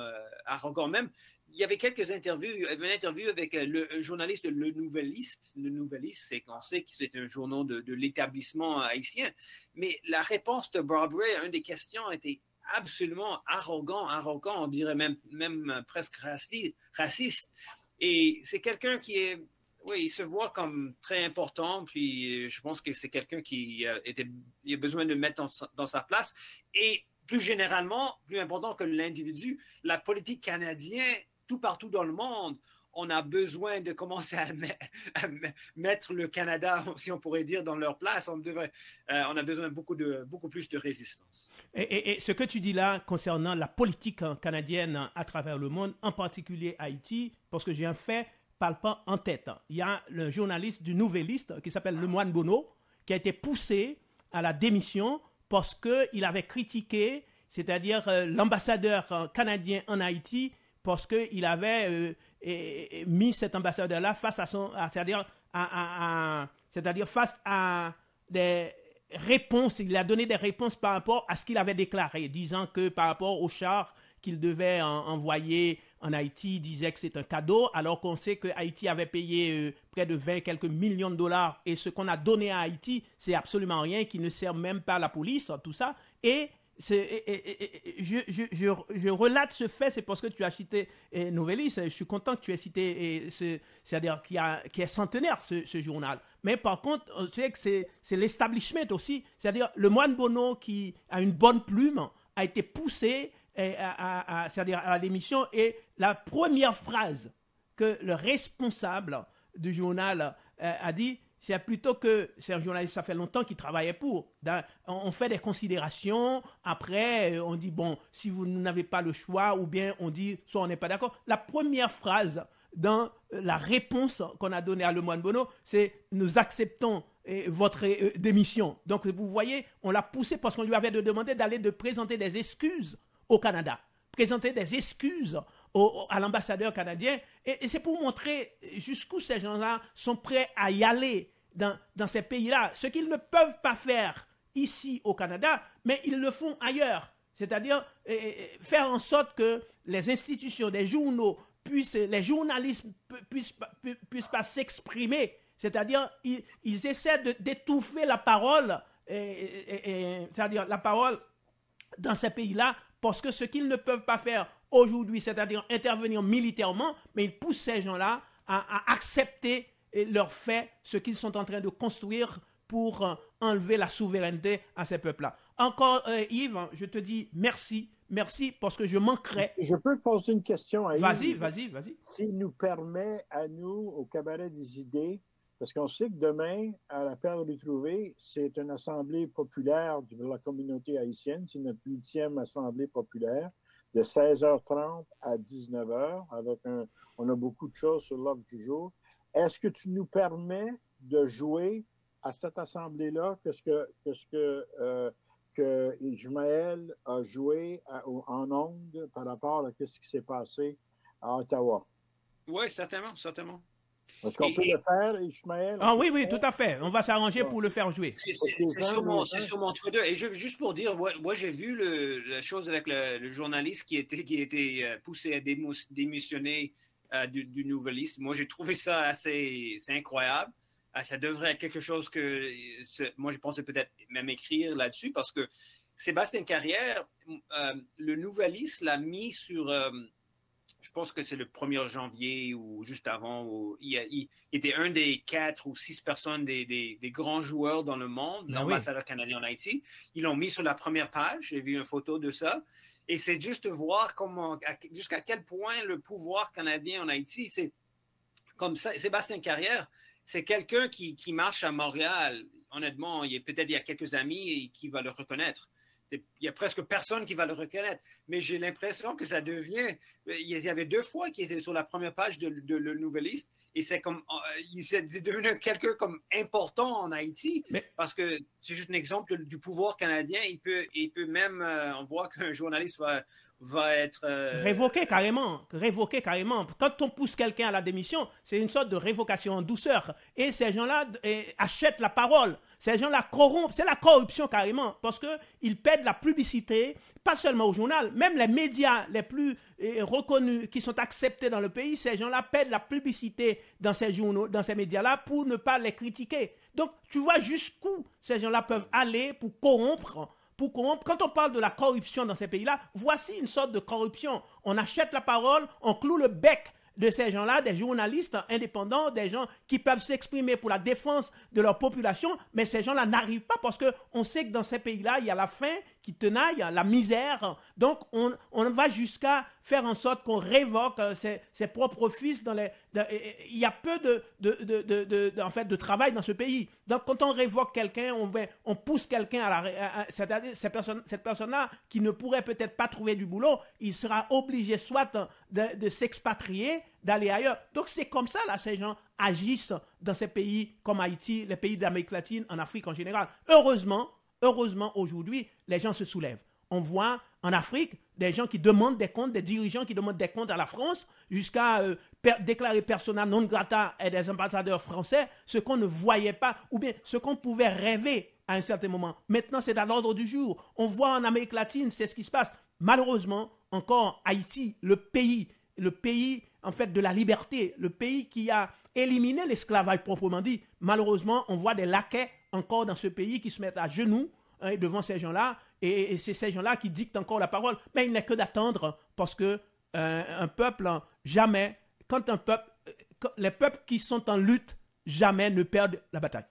arrogant. Même, il y avait quelques interviews. Il y avait une interview avec le journaliste de Le Nouvelliste. Le Nouvelliste, c'est qu'on sait que c'est un journal de l'établissement haïtien. Mais la réponse de Bob Rae à une des questions était absolument arrogant, on dirait même presque raciste. Et c'est quelqu'un qui est, oui, il se voit comme très important, puis je pense que c'est quelqu'un qui a besoin de le mettre dans sa place. Et plus généralement, plus important que l'individu, la politique canadienne, tout partout dans le monde, on a besoin de commencer à mettre le Canada, si on pourrait dire, dans leur place. On a besoin de beaucoup plus de résistance. Et ce que tu dis là concernant la politique canadienne à travers le monde, en particulier Haïti, parce que j'ai un fait palpant en tête. Il y a le journaliste du Nouvelliste qui s'appelle Lemoine Bonneau, qui a été poussé à la démission parce qu'il avait critiqué, c'est-à-dire l'ambassadeur canadien en Haïti, parce qu'il avait mis cet ambassadeur-là face c'est-à-dire face à des réponses. Il a donné des réponses par rapport à ce qu'il avait déclaré, disant que par rapport aux chars qu'il devait envoyer en Haïti, il disait que c'est un cadeau, alors qu'on sait que Haïti avait payé près de 20 quelques millions de dollars, et ce qu'on a donné à Haïti, c'est absolument rien, qui ne sert même pas à la police, tout ça. Et je relate ce fait, c'est parce que tu as cité Nouvelliste. Je suis content que tu aies cité, c'est-à-dire qui est centenaire ce journal. Mais par contre, on sait que c'est l'establishment aussi, c'est-à-dire le Moine Bonneau qui a une bonne plume a été poussé c'est-à-dire à l'émission, et la première phrase que le responsable du journal a dit, c'est plutôt que c'est un journaliste, ça fait longtemps qu'il travaillait pour. On fait des considérations, après on dit, bon, si vous n'avez pas le choix, ou bien on dit, soit on n'est pas d'accord. La première phrase dans la réponse qu'on a donnée à Lemoine Bonneau, c'est « Nous acceptons votre démission ». Donc vous voyez, on l'a poussé parce qu'on lui avait demandé de présenter des excuses au Canada, présenter des excuses à l'ambassadeur canadien, et c'est pour montrer jusqu'où ces gens-là sont prêts à y aller dans ces pays-là, ce qu'ils ne peuvent pas faire ici au Canada, mais ils le font ailleurs, c'est-à-dire faire en sorte que les institutions, les journaux, les journalistes puissent pas s'exprimer, c'est-à-dire ils essaient d'étouffer la parole, c'est-à-dire la parole dans ces pays-là, parce que ce qu'ils ne peuvent pas faire aujourd'hui, c'est-à-dire intervenir militairement, mais ils poussent ces gens-là à accepter leurs faits, ce qu'ils sont en train de construire pour enlever la souveraineté à ces peuples-là. Encore, Yves, je te dis merci parce que je manquerais. Je peux poser une question à Yves? Vas-y. S'il nous permet à nous, au Cabaret des idées, parce qu'on sait que demain, à la Perle retrouvée, c'est une assemblée populaire de la communauté haïtienne. C'est notre 8e assemblée populaire, de 16h30 à 19h. On a beaucoup de choses sur l'ordre du jour. est-ce que tu nous permets de jouer à cette assemblée-là que Ismaël a joué en ondes par rapport à ce qui s'est passé à Ottawa? Oui, certainement, certainement. Est-ce qu'on peut le faire, Ismaël? Ah oui, oui, tout à fait. On va s'arranger pour le faire jouer. C'est sur mon Twitter. Et juste pour dire, moi j'ai vu la chose avec le journaliste qui était poussé à démissionner du Nouvelliste. Moi, j'ai trouvé ça c'est incroyable. Ça devrait être quelque chose que moi, je pensais peut-être même écrire là-dessus parce que Sébastien Carrière, le Nouvelliste l'a mis sur... je pense que c'est le 1er janvier ou juste avant, où il était un des 4 ou 6 personnes des grands joueurs dans le monde, l'ambassadeur canadien en Haïti. Ils l'ont mis sur la première page. J'ai vu une photo de ça. Et c'est juste de voir jusqu'à quel point le pouvoir canadien en Haïti, c'est comme ça. Sébastien Carrière, c'est quelqu'un qui marche à Montréal. Honnêtement, peut-être il y a quelques amis qui vont le reconnaître. Il y a presque personne qui va le reconnaître. Mais j'ai l'impression que ça devient... Il y avait 2 fois qu'il était sur la première page de le Nouvelliste. Et c'est comme... Il s'est devenu quelqu'un comme important en Haïti. Parce que c'est juste un exemple du pouvoir canadien. Il peut même... on voit qu'un journaliste va être... Révoqué carrément. Quand on pousse quelqu'un à la démission, c'est une sorte de révocation en douceur. Et ces gens-là achètent la parole. Ces gens-là corrompent. C'est la corruption carrément. Parce qu'ils paient de la publicité, pas seulement au journal, même les médias les plus reconnus qui sont acceptés dans le pays, ces gens-là paient de la publicité dans ces journaux, dans ces médias-là pour ne pas les critiquer. Donc, tu vois jusqu'où ces gens-là peuvent aller pour corrompre. Quand on parle de la corruption dans ces pays-là, voici une sorte de corruption. On achète la parole, on cloue le bec de ces gens-là, des journalistes indépendants, des gens qui peuvent s'exprimer pour la défense de leur population, mais ces gens-là n'arrivent pas parce qu'on sait que dans ces pays-là, il y a la faim qui tenaille, la misère. Donc, on va jusqu'à faire en sorte qu'on révoque ses propres fils. Il y a peu de travail dans ce pays. Donc, quand on révoque quelqu'un, on pousse quelqu'un c'est-à-dire cette personne-là qui ne pourrait peut-être pas trouver du boulot, il sera obligé soit de s'expatrier, d'aller ailleurs. Donc, c'est comme ça, là, ces gens agissent dans ces pays comme Haïti, les pays d'Amérique latine, en Afrique en général. Heureusement, aujourd'hui, les gens se soulèvent. On voit en Afrique des gens qui demandent des comptes, des dirigeants qui demandent des comptes à la France, jusqu'à déclarer persona non grata et des ambassadeurs français, ce qu'on ne voyait pas, ou bien ce qu'on pouvait rêver à un certain moment. Maintenant, c'est à l'ordre du jour. On voit en Amérique latine, c'est ce qui se passe. Malheureusement, encore Haïti, le pays en fait de la liberté, le pays qui a éliminé l'esclavage proprement dit. Malheureusement, on voit des laquais encore dans ce pays qui se mettent à genoux devant ces gens-là, et c'est ces gens-là qui dictent encore la parole. Mais il n'est que d'attendre, parce que un peuple, jamais, les peuples qui sont en lutte, jamais ne perdent la bataille.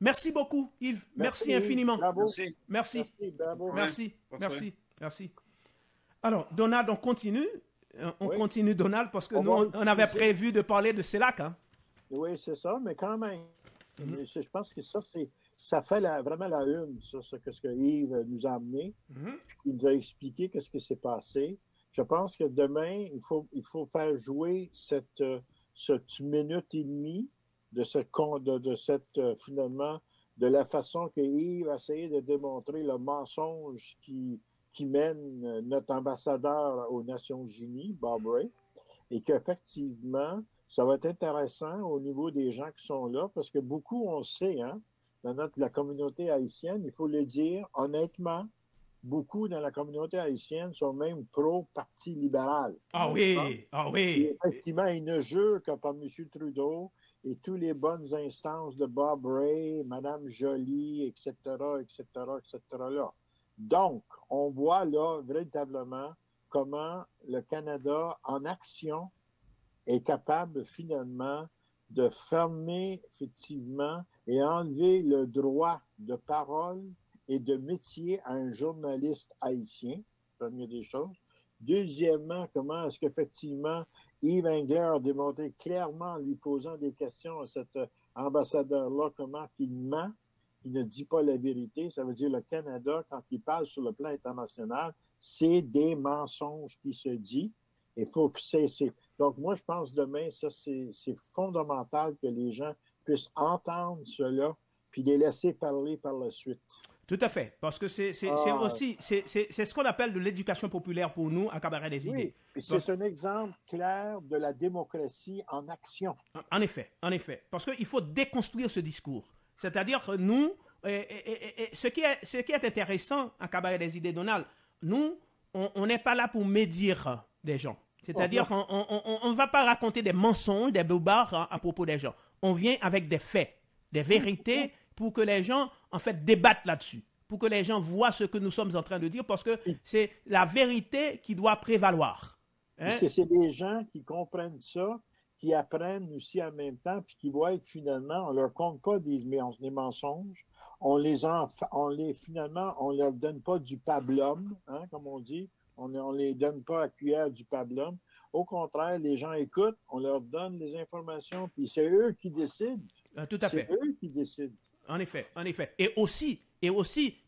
Merci beaucoup, Yves. Merci infiniment. Bravo. Merci. Merci. Alors, Donald, on continue. Oui. Continue, Donald, parce que nous, on avait prévu de parler de CELAC. Hein? Oui, c'est ça, mais quand même, je pense que ça fait vraiment la une, ce que Yves nous a amené. Il nous a expliqué qu'est-ce qui s'est passé. Je pense que demain, il faut faire jouer cette minute et demie finalement, de la façon que Yves a essayé de démontrer le mensonge qui mène notre ambassadeur aux Nations Unies, Bob Ray, et qu'effectivement, ça va être intéressant au niveau des gens qui sont là, parce que beaucoup, on le sait, dans la communauté haïtienne, il faut le dire honnêtement, beaucoup dans la communauté haïtienne sont même pro-parti libéral. Ah oui. Et effectivement, ils ne jurent que par M. Trudeau et toutes les bonnes instances de Bob Ray, Mme Joly, etc., là. Donc, on voit là véritablement comment le Canada, en action, est capable finalement de fermer effectivement et enlever le droit de parole et de métier à un journaliste haïtien, première des choses. Deuxièmement, comment est-ce qu'effectivement Yves Engler a démontré clairement en lui posant des questions à cet ambassadeur-là comment il ment. Il ne dit pas la vérité. Ça veut dire le Canada, quand il parle sur le plan international, c'est des mensonges qui se dit. Il faut Donc, moi, je pense demain, ça, c'est fondamental que les gens puissent entendre cela puis les laisser parler par la suite. Tout à fait, parce que c'est aussi, c'est ce qu'on appelle de l'éducation populaire pour nous à Cabaret des idées. Oui, puis c'est un exemple clair de la démocratie en action. En effet, parce qu'il faut déconstruire ce discours. C'est-à-dire que nous, ce qui est intéressant à Cabaret des idées, Donald, nous, on n'est pas là pour médire des gens. C'est-à-dire qu'on ne va pas raconter des mensonges, des bobards à propos des gens. On vient avec des faits, des vérités, pour que les gens, en fait, débattent là-dessus, pour que les gens voient ce que nous sommes en train de dire, parce que c'est la vérité qui doit prévaloir. Hein? C'est des gens qui comprennent ça, qui apprennent aussi en même temps, puis qui voient que finalement, on ne leur compte pas des mensonges, on leur donne pas du pablum, hein, comme on dit, on les donne pas à cuillère du pablum. Au contraire, les gens écoutent, on leur donne les informations, puis c'est eux qui décident. Tout à fait. C'est eux qui décident. En effet. Et aussi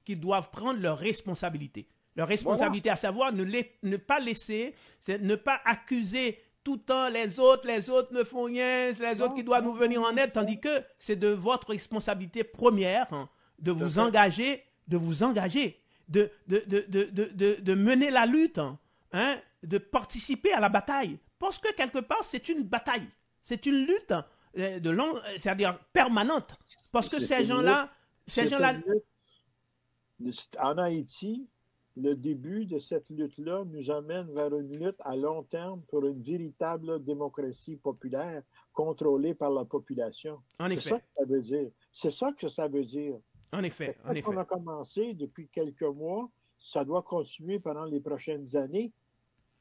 qu'ils doivent prendre leurs responsabilités. Leur responsabilité, à savoir ne pas laisser, ne pas accuser tout le temps les autres ne font rien, les autres qui doivent nous venir en aide, tandis que c'est de votre responsabilité première, hein, de vous engager, de mener la lutte, hein, de participer à la bataille. Parce que quelque part, c'est une bataille. C'est une lutte c'est-à-dire permanente. Parce que ces gens-là... En Haïti, le début de cette lutte-là nous amène vers une lutte à long terme pour une véritable démocratie populaire contrôlée par la population. En effet. C'est ça que ça veut dire. C'est ça que ça veut dire. En effet. On a commencé depuis quelques mois, ça doit continuer pendant les prochaines années.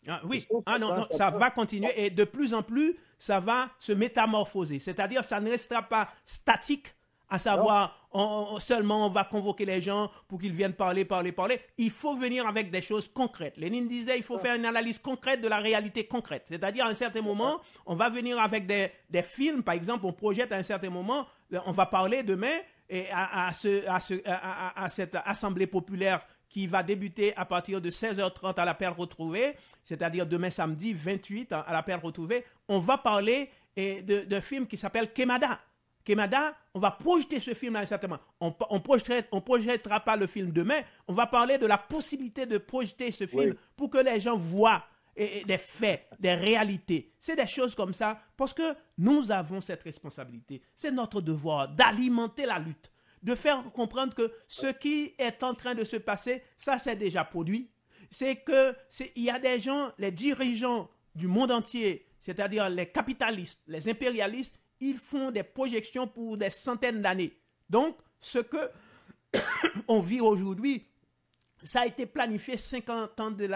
Ah, oui, non, ça va continuer et de plus en plus, ça va se métamorphoser. C'est-à-dire, ça ne restera pas statique, à savoir, seulement on va convoquer les gens pour qu'ils viennent parler. Il faut venir avec des choses concrètes. Lénine disait, il faut faire une analyse concrète de la réalité concrète. C'est-à-dire, à un certain moment, on va venir avec des films, par exemple, on projette à un certain moment, on va parler demain et à cette assemblée populaire qui va débuter à partir de 16h30 à la Perle Retrouvée, c'est-à-dire demain samedi 28 à la Perle Retrouvée, on va parler d'un film qui s'appelle Quemada. Quemada, on va projeter ce film à un certain moment. On projettera pas le film demain, on va parler de la possibilité de projeter ce film pour que les gens voient des faits, des réalités. C'est des choses comme ça parce que nous avons cette responsabilité. C'est notre devoir d'alimenter la lutte, de faire comprendre que ce qui est en train de se passer, ça c'est déjà produit. Il y a des gens, les dirigeants du monde entier, c'est-à-dire les capitalistes, les impérialistes, ils font des projections pour des centaines d'années. Donc, ce que on vit aujourd'hui, ça a été planifié 50 ans de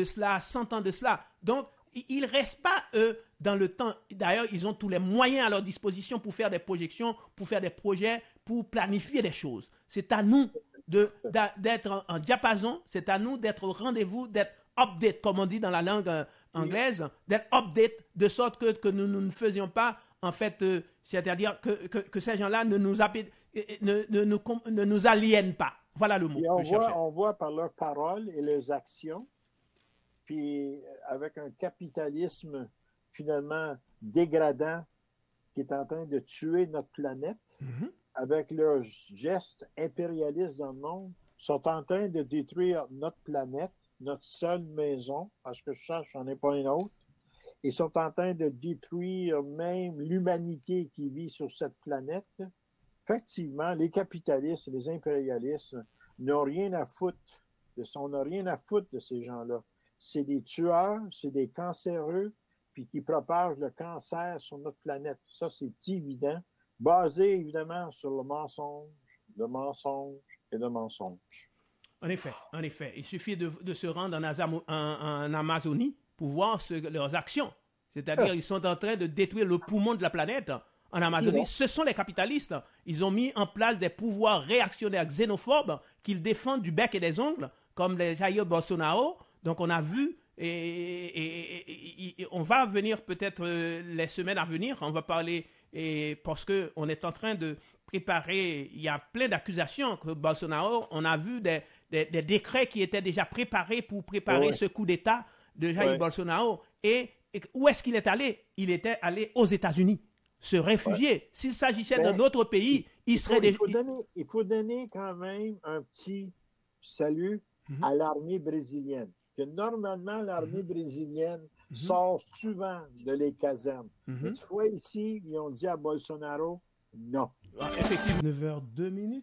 cela, 100 ans de cela. Donc, ils ne restent pas, eux, dans le temps. D'ailleurs, ils ont tous les moyens à leur disposition pour faire des projections, pour faire des projets, pour planifier des choses. C'est à nous d'être en diapason, c'est à nous d'être au rendez-vous, d'être update, comme on dit dans la langue anglaise, d'être update, de sorte que nous ne faisions pas, en fait, c'est-à-dire que ces gens-là ne nous aliènent pas. Voilà le mot que je cherchais. On voit par leurs paroles et leurs actions, puis avec un capitalisme finalement dégradant qui est en train de tuer notre planète, avec leurs gestes impérialistes dans le monde, sont en train de détruire notre planète, notre seule maison, parce que je cherche, j'en ai pas une autre. Ils sont en train de détruire même l'humanité qui vit sur cette planète. Effectivement, les capitalistes et les impérialistes n'ont rien à foutre. On n'a rien à foutre de ces gens-là. C'est des tueurs, c'est des cancéreux, puis qui propagent le cancer sur notre planète. Ça, c'est évident. Basé, évidemment, sur le mensonge et le mensonge. En effet. Il suffit de se rendre en Amazonie pour voir leurs actions. C'est-à-dire ils sont en train de détruire le poumon de la planète en Amazonie. Ce sont les capitalistes. Ils ont mis en place des pouvoirs réactionnaires xénophobes qu'ils défendent du bec et des ongles, comme les Jair Bolsonaro. Donc on a vu, et on va venir peut-être les semaines à venir, on va parler, parce qu'on est en train de préparer, il y a plein d'accusations que Bolsonaro, on a vu des décrets qui étaient déjà préparés pour préparer ce coup d'État de Jair Bolsonaro. Et où est-ce qu'il est allé? Il était allé aux États-Unis, se réfugier. S'il s'agissait d'un autre pays, il serait déjà... Il faut donner quand même un petit salut à l'armée brésilienne. Que normalement, l'armée brésilienne sort souvent de les casernes. Mais tu vois ici, ils ont dit à Bolsonaro, non. Effectivement, 9h02.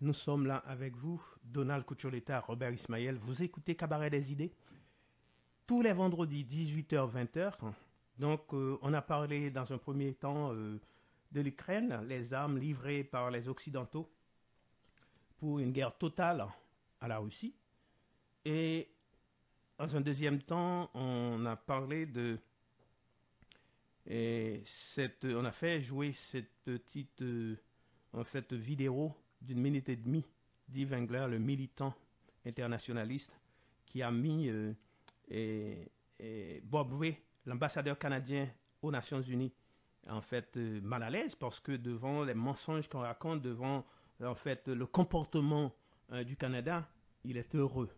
Nous sommes là avec vous, Donald Couture-Letta, Robert Ismaël. Vous écoutez Cabaret des idées tous les vendredis, 18h-20h. Donc, on a parlé dans un premier temps de l'Ukraine, les armes livrées par les Occidentaux pour une guerre totale à la Russie. Et dans un deuxième temps, on a parlé de... on a fait jouer cette petite vidéo d'une minute et demie d'Yves Engler, le militant internationaliste, qui a mis Bob Ray, l'ambassadeur canadien aux Nations Unies, mal à l'aise parce que devant les mensonges qu'on raconte, devant le comportement du Canada, il est heureux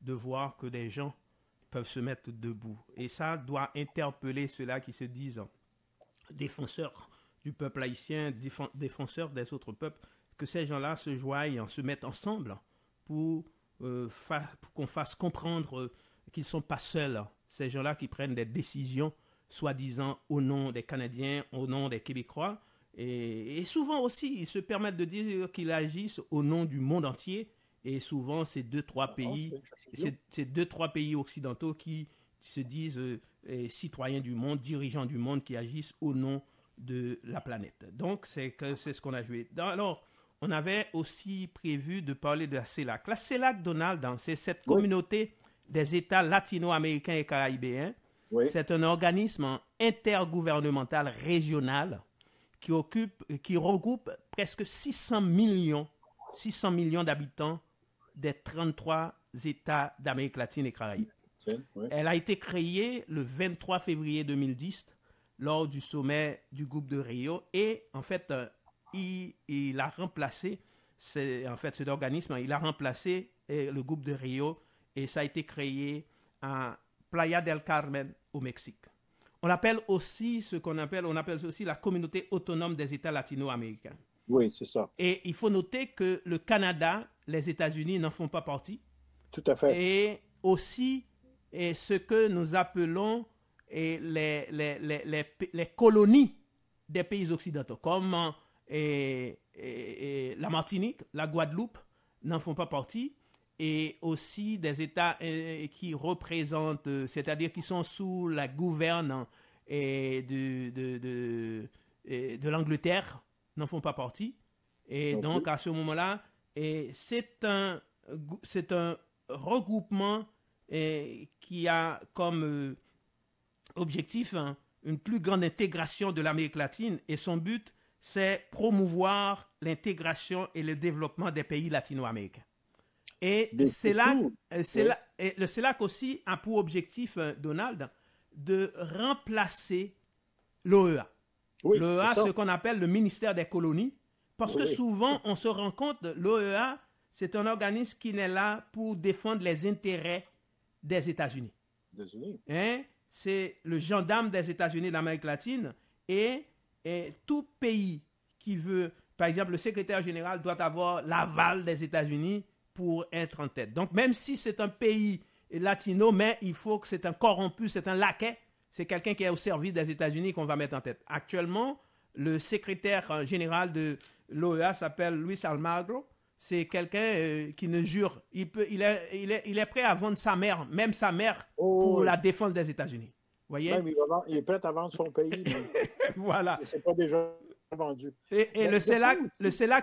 de voir que des gens peuvent se mettre debout. Et ça doit interpeller ceux-là qui se disent défenseurs du peuple haïtien, défenseurs des autres peuples, que ces gens-là se joignent, se mettent ensemble pour qu'on fasse comprendre qu'ils ne sont pas seuls. Ces gens-là qui prennent des décisions, soi-disant au nom des Canadiens, au nom des Québécois. Et souvent aussi, ils se permettent de dire qu'ils agissent au nom du monde entier. Et souvent, c'est deux, trois pays occidentaux qui se disent citoyens du monde, dirigeants du monde, qui agissent au nom de la planète. Donc, c'est ce qu'on a joué. Alors, on avait aussi prévu de parler de la CELAC. La CELAC, Donald, c'est cette communauté des États latino-américains et caribéens. Oui. C'est un organisme intergouvernemental régional qui regroupe presque 600 millions d'habitants des 33 États d'Amérique latine et Caraïbes. Oui. Elle a été créée le 23 février 2010 lors du sommet du groupe de Rio et en fait, il a remplacé cet organisme, il a remplacé le groupe de Rio et ça a été créé à Playa del Carmen au Mexique. On appelle aussi la communauté autonome des États latino-américains. Oui, c'est ça. Et il faut noter que le Canada, les États-Unis n'en font pas partie. Tout à fait. Et aussi ce que nous appelons les colonies des pays occidentaux, comme la Martinique, la Guadeloupe, n'en font pas partie. Et aussi des États qui représentent, c'est-à-dire qui sont sous la gouverne de l'Angleterre, n'en font pas partie. Et donc, à ce moment-là, c'est un regroupement qui a comme objectif une plus grande intégration de l'Amérique latine. Et son but, c'est promouvoir l'intégration et le développement des pays latino-américains. Et le CELAC aussi a pour objectif, Donald, de remplacer l'OEA. Oui, L'OEA, ce qu'on appelle le ministère des colonies, parce que souvent, on se rend compte, l'OEA, c'est un organisme qui n'est là pour défendre les intérêts des États-Unis. C'est le gendarme des États-Unis d'Amérique latine et tout pays qui veut, par exemple, le secrétaire général doit avoir l'aval des États-Unis pour être en tête. Donc, même si c'est un pays latino, mais il faut que c'est un corrompu, c'est un laquais, c'est quelqu'un qui est au service des États-Unis qu'on va mettre en tête. Actuellement, le secrétaire général de l'OEA s'appelle Luis Almagro. C'est quelqu'un qui ne jure. Il est prêt à vendre sa mère, même sa mère, pour la défense des États-Unis. Voyez? Même il est prêt à vendre son pays. Voilà. C'est pas déjà vendu. Et le CELAC,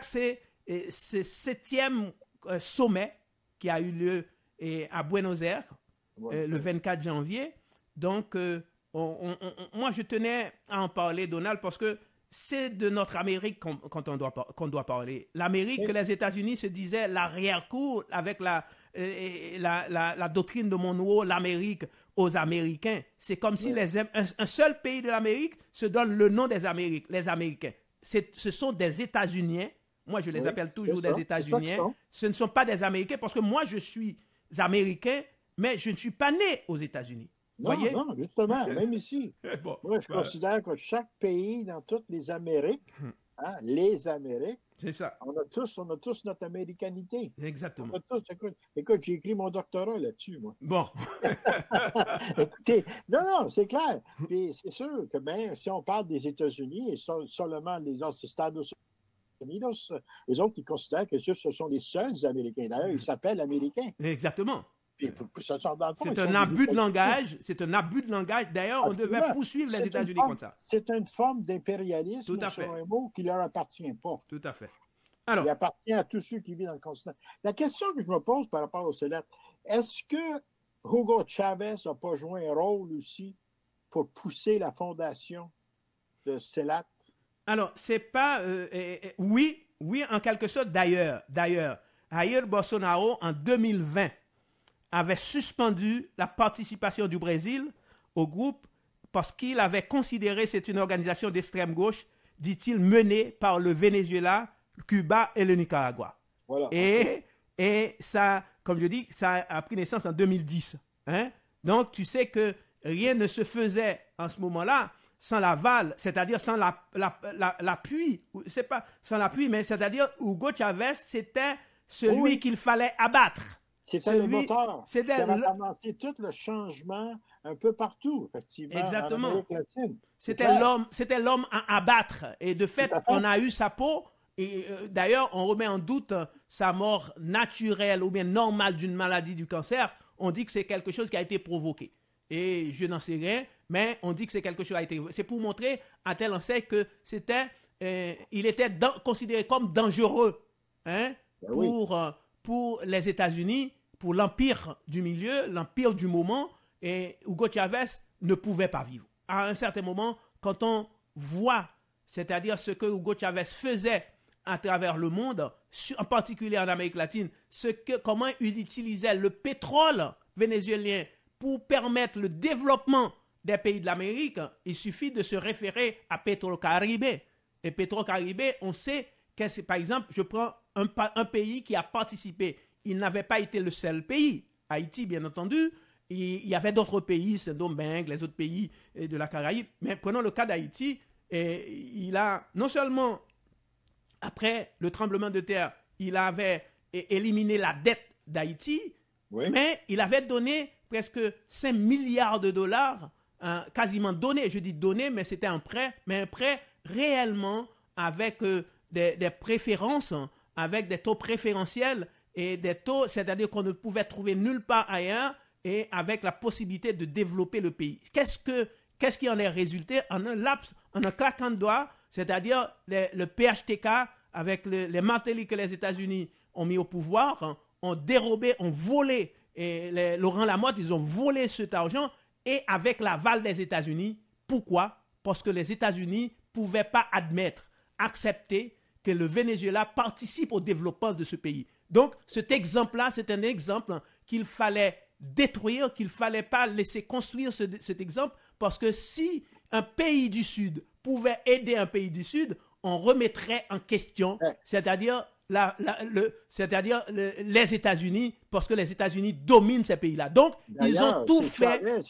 c'est le 7e sommet qui a eu lieu à Buenos Aires le 24 janvier. Donc, moi, je tenais à en parler, Donald, parce que c'est de notre Amérique qu'on doit parler. L'Amérique, les États-Unis se disaient l'arrière-cour avec la doctrine de Monroe, l'Amérique aux Américains. C'est comme si un seul pays de l'Amérique se donne le nom des Amériques, les Américains. Ce sont des États-Uniens. Moi, je les appelle toujours des États-Uniens. Ce ne sont pas des Américains parce que moi, je suis Américain, mais je ne suis pas né aux États-Unis. Non, Voyez? non, justement, même ici. Bon, Moi, je voilà. considère que chaque pays dans toutes les Amériques, les Amériques, C'est ça. on a tous notre américanité. Exactement. On a tous, écoute, j'ai écrit mon doctorat là-dessus, moi. Bon, Écoutez, non, c'est clair. Puis c'est sûr que ben, si on parle des États-Unis et seulement les Estados Unidos, les autres, ils considèrent que ce sont les seuls Américains. D'ailleurs, ils s'appellent Américains. exactement. Puis, dans le fond, C'est ils un sont abus des de États-Unis. langage. C'est un abus de langage. D'ailleurs, on devait Absolument. poursuivre les C'est une États-Unis forme- contre ça. C'est une forme d'impérialisme Tout à fait. sur un mot qui ne leur appartient pas. Tout à fait. Alors, Il appartient à tous ceux qui vivent dans le continent. La question que je me pose par rapport au CELAT, est-ce que Hugo Chavez n'a pas joué un rôle aussi pour pousser la fondation de CELAT? alors, c'est pas... oui, en quelque sorte, d'ailleurs, Jair Bolsonaro, en 2020, avait suspendu la participation du Brésil au groupe parce qu'il avait considéré que c'est une organisation d'extrême gauche, dit-il, menée par le Venezuela, Cuba et le Nicaragua. Voilà. Et ça, comme je dis, ça a pris naissance en 2010. Hein? Donc, tu sais que rien ne se faisait en ce moment-là sans l'aval, c'est-à-dire sans l'appui. C'est pas sans l'appui, mais c'est-à-dire Hugo Chavez, c'était celui Oui. qu'il fallait abattre. C'était le Celui- moteur qui c'était avait le- avancé tout le changement un peu partout, effectivement, Exactement. en Amérique latine. C'est C'était clair. l'homme à abattre. Et de fait, Tout à fait. on a eu sa peau. Et d'ailleurs, on remet en doute sa mort naturelle ou bien normale d'une maladie du cancer. On dit que c'est quelque chose qui a été provoqué. Et je n'en sais rien, mais on dit que c'est quelque chose qui a été... C'est pour montrer à tel enseigne que il était considéré comme dangereux, hein, Ben oui. pour les États-Unis, pour l'empire du milieu, l'empire du moment. Et Hugo Chavez ne pouvait pas vivre. À un certain moment, quand on voit, c'est-à-dire ce que Hugo Chavez faisait à travers le monde, en particulier en Amérique latine, comment il utilisait le pétrole vénézuélien pour permettre le développement des pays de l'Amérique, il suffit de se référer à Petrocaribe. Et Petrocaribe, on sait que c'est, par exemple, je prends un pays qui a participé. Il n'avait pas été le seul pays. Haïti, bien entendu. Il y avait d'autres pays, Saint-Domingue, les autres pays de la Caraïbe. Mais prenons le cas d'Haïti. Il a non seulement, après le tremblement de terre, il avait éliminé la dette d'Haïti, Oui. mais il avait donné presque 5 milliards de dollars, quasiment donné, je dis donné, mais c'était un prêt réellement avec des préférences, avec des taux préférentiels et des taux, c'est-à-dire qu'on ne pouvait trouver nulle part ailleurs et avec la possibilité de développer le pays. Qu'est-ce qui en est résulté en un claquant de doigts, c'est-à-dire le PHTK avec les martellis que les États-Unis ont mis au pouvoir, ont dérobé, ont volé, et Laurent Lamotte, ils ont volé cet argent et avec l'aval des États-Unis. Pourquoi? Parce que les États-Unis ne pouvaient pas accepter que le Venezuela participe au développement de ce pays. Donc, cet exemple-là, c'est un exemple qu'il fallait détruire, qu'il ne fallait pas laisser construire cet exemple, parce que si un pays du Sud pouvait aider un pays du Sud, on remettrait en question, c'est-à-dire les États-Unis, parce que les États-Unis dominent ces pays-là. Donc, ils ont tout fait. Chavez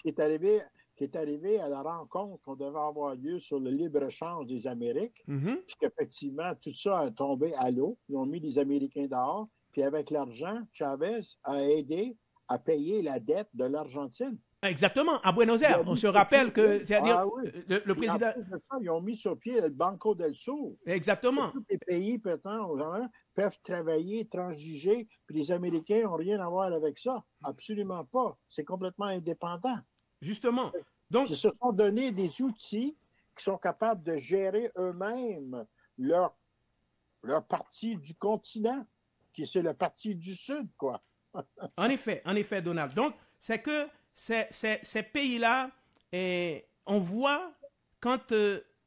qui est arrivé à la rencontre qu'on devait avoir lieu sur le libre-échange des Amériques, puis qu'effectivement, tout ça a tombé à l'eau. Ils ont mis les Américains dehors, puis avec l'argent, Chavez a aidé à payer la dette de l'Argentine. Exactement, à Buenos Aires. On se rappelle que, c'est-à-dire, le Puis président... en plus de ça, ils ont mis sur pied le Banco del Sur. Exactement. Tous les pays peuvent travailler, transiger, puis les Américains n'ont rien à voir avec ça. Absolument pas. C'est complètement indépendant. Justement. Donc, Ils se sont donné des outils qui sont capables de gérer eux-mêmes leur partie du continent, qui c'est le parti du Sud, quoi. en effet, Donald. Donc, c'est que ces pays-là, on voit quand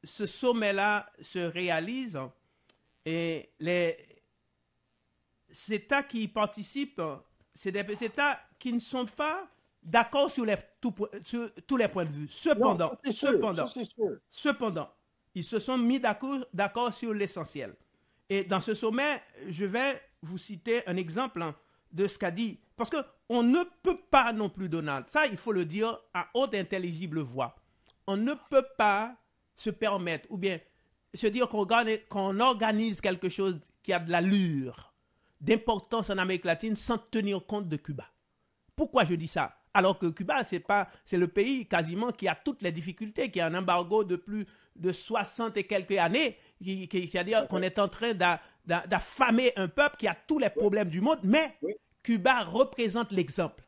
ce sommet-là se réalise, et les États qui y participent, c'est des États qui ne sont pas d'accord sur tous les points de vue. Cependant, Non, ça, c'est sûr. Cependant, ils se sont mis d'accord sur l'essentiel. Et dans ce sommet, je vais vous citer un exemple de ce qu'a dit. Parce qu'on ne peut pas non plus, Donald, ça il faut le dire à haute intelligible voix, on ne peut pas se permettre, ou bien se dire qu'on organise quelque chose qui a de l'allure, d'importance en Amérique latine sans tenir compte de Cuba. Pourquoi je dis ça? Alors que Cuba, c'est le pays quasiment qui a toutes les difficultés, qui a un embargo de plus de 60 et quelques années, c'est-à-dire qu'on est en train d'affamer un peuple qui a tous les problèmes du monde, mais Cuba représente l'exemple.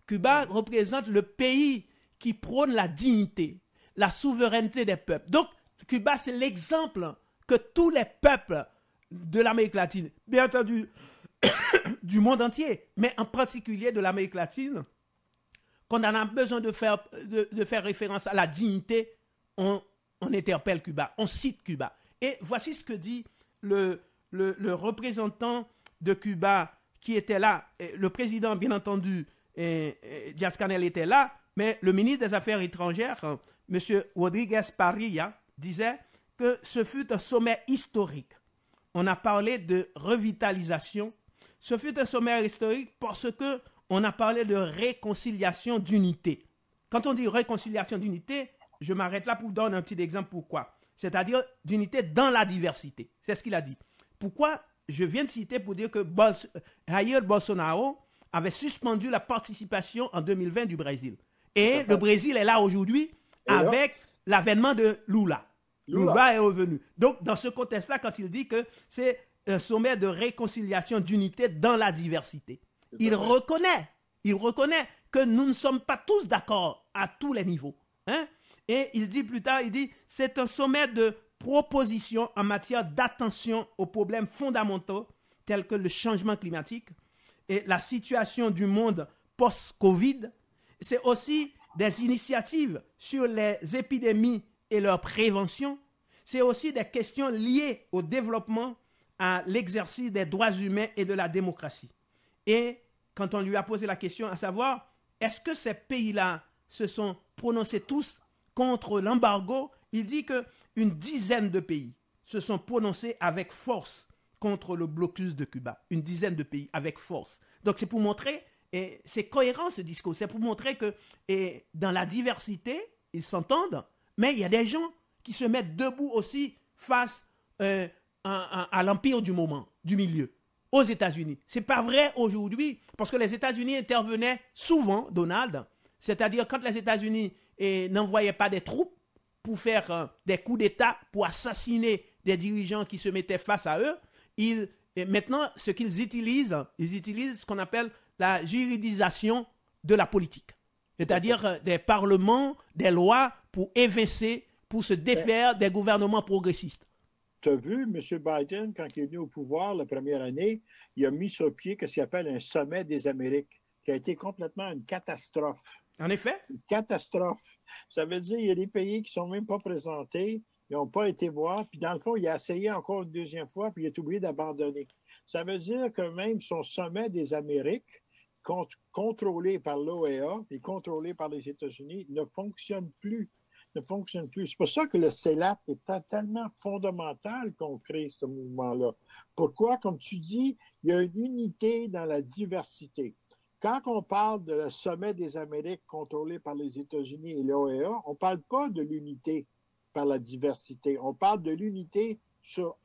Cuba représente le pays qui prône la dignité, la souveraineté des peuples. Donc, Cuba, c'est l'exemple que tous les peuples de l'Amérique latine, bien entendu, du monde entier, mais en particulier de l'Amérique latine, quand on a besoin de faire référence à la dignité, on interpelle Cuba, on cite Cuba. Et voici ce que dit le représentant de Cuba qui était là. Le président, bien entendu, Díaz-Canel était là, mais le ministre des Affaires étrangères, M. Rodríguez Parilla, disait que ce fut un sommet historique. On a parlé de revitalisation. Ce fut un sommet historique parce qu'on a parlé de réconciliation d'unité. Quand on dit réconciliation d'unité, je m'arrête là pour vous donner un petit exemple pourquoi. C'est-à-dire d'unité dans la diversité. C'est ce qu'il a dit. Pourquoi je viens de citer pour dire que Jair Bolsonaro avait suspendu la participation en 2020 du Brésil. Et le Brésil est là aujourd'hui avec l'avènement de Lula. Lula est revenu. Donc, dans ce contexte-là, quand il dit que c'est un sommet de réconciliation d'unité dans la diversité, il reconnaît que nous ne sommes pas tous d'accord à tous les niveaux. Hein? Et il dit plus tard, c'est un sommet de propositions en matière d'attention aux problèmes fondamentaux tels que le changement climatique et la situation du monde post-Covid. C'est aussi des initiatives sur les épidémies et leur prévention. C'est aussi des questions liées au développement, à l'exercice des droits humains et de la démocratie. Et quand on lui a posé la question à savoir, est-ce que ces pays-là se sont prononcés tous contre l'embargo, il dit qu'une dizaine de pays se sont prononcés avec force contre le blocus de Cuba. Une dizaine de pays avec force. Donc c'est pour montrer, et c'est cohérent ce discours, c'est pour montrer que dans la diversité, ils s'entendent, mais il y a des gens qui se mettent debout aussi face à l'empire du moment, du milieu, aux États-Unis. Ce n'est pas vrai aujourd'hui, parce que les États-Unis intervenaient souvent, Donald, c'est-à-dire quand les États-Unis n'envoyaient pas des troupes pour faire des coups d'État, pour assassiner des dirigeants qui se mettaient face à eux, maintenant, ce qu'ils utilisent, ils utilisent ce qu'on appelle la juridisation de la politique. C'est-à-dire des parlements, des lois pour évincer, pour se défaire des gouvernements progressistes. Tu as vu, M. Biden, quand il est venu au pouvoir la première année, il a mis sur pied ce qu'il appelle un sommet des Amériques, qui a été complètement une catastrophe. En effet. Une catastrophe. Ça veut dire qu'il y a des pays qui ne sont même pas présentés, ils n'ont pas été voir, puis dans le fond, il a essayé encore une deuxième fois, puis il est obligé d'abandonner. Ça veut dire que même son sommet des Amériques, contrôlé par l'OEA et contrôlé par les États-Unis, ne fonctionne plus. C'est pour ça que le CELAC est tellement fondamental qu'on crée ce mouvement-là. Pourquoi? Comme tu dis, il y a une unité dans la diversité. Quand on parle de le sommet des Amériques contrôlé par les États-Unis et l'OEA, on ne parle pas de l'unité par la diversité. On parle de l'unité sur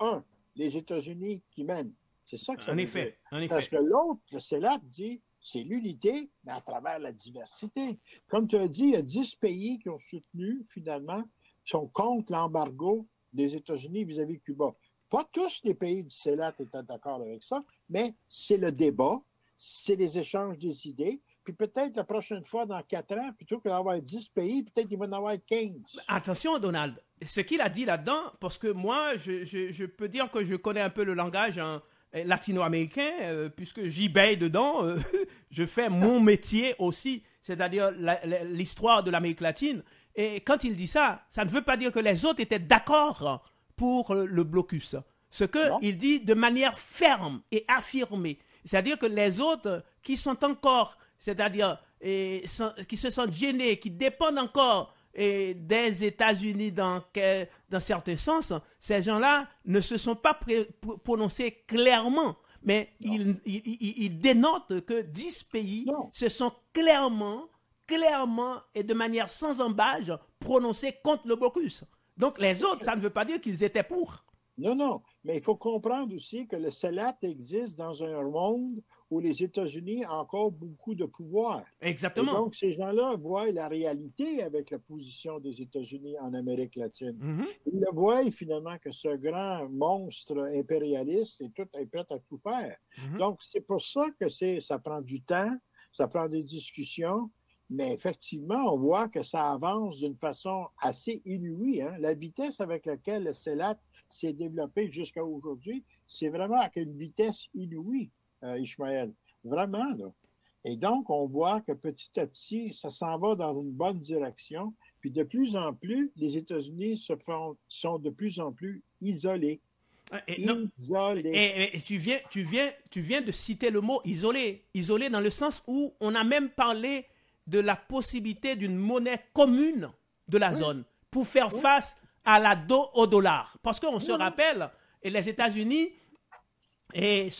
les États-Unis qui mènent. C'est ça que ça veut dire. En effet. Parce que l'autre, le CELAC, dit c'est l'unité, mais à travers la diversité. Comme tu as dit, il y a 10 pays qui ont soutenu, finalement, qui sont contre l'embargo des États-Unis vis-à-vis de Cuba. Pas tous les pays du CELAC étaient d'accord avec ça, mais c'est le débat, c'est les échanges des idées. Puis peut-être la prochaine fois, dans 4 ans, plutôt que d'avoir 10 pays, peut-être qu'il va en avoir 15. Attention, Donald. Ce qu'il a dit là-dedans, parce que moi, je peux dire que je connais un peu le langage latino-américain, puisque j'y baille dedans, je fais mon métier aussi, c'est-à-dire l'histoire de l'Amérique latine. Et quand il dit ça, ça ne veut pas dire que les autres étaient d'accord pour le blocus. Ce qu'il dit de manière ferme et affirmée. C'est-à-dire que les autres qui sont encore, c'est-à-dire qui se sentent gênés, qui dépendent encore des États-Unis dans certains sens, ces gens-là ne se sont pas prononcés clairement. mais il dénote que 10 pays Non. se sont clairement et de manière sans embâche prononcés contre le blocus. Donc les autres, ça ne veut pas dire qu'ils étaient pour. Non, non, mais il faut comprendre aussi que le CELAT existe dans un monde où les États-Unis ont encore beaucoup de pouvoir. Et Exactement. donc, ces gens-là voient la réalité avec la position des États-Unis en Amérique latine. Mhm. Ils le voient finalement que ce grand monstre impérialiste est prêt à tout faire. Mhm. Donc, c'est pour ça que ça prend du temps, ça prend des discussions, mais effectivement, on voit que ça avance d'une façon assez inouïe. Hein? La vitesse avec laquelle le CELAT s'est développé jusqu'à aujourd'hui, c'est vraiment à une vitesse inouïe, Ishmael. Vraiment, là. Et donc, on voit que petit à petit, ça s'en va dans une bonne direction. Puis de plus en plus, les États-Unis sont de plus en plus isolés. Isolés. Et tu viens de citer le mot isolé. Isolé dans le sens où on a même parlé de la possibilité d'une monnaie commune de la zone pour faire face au dollar. Parce qu'on se rappelle, et les États-Unis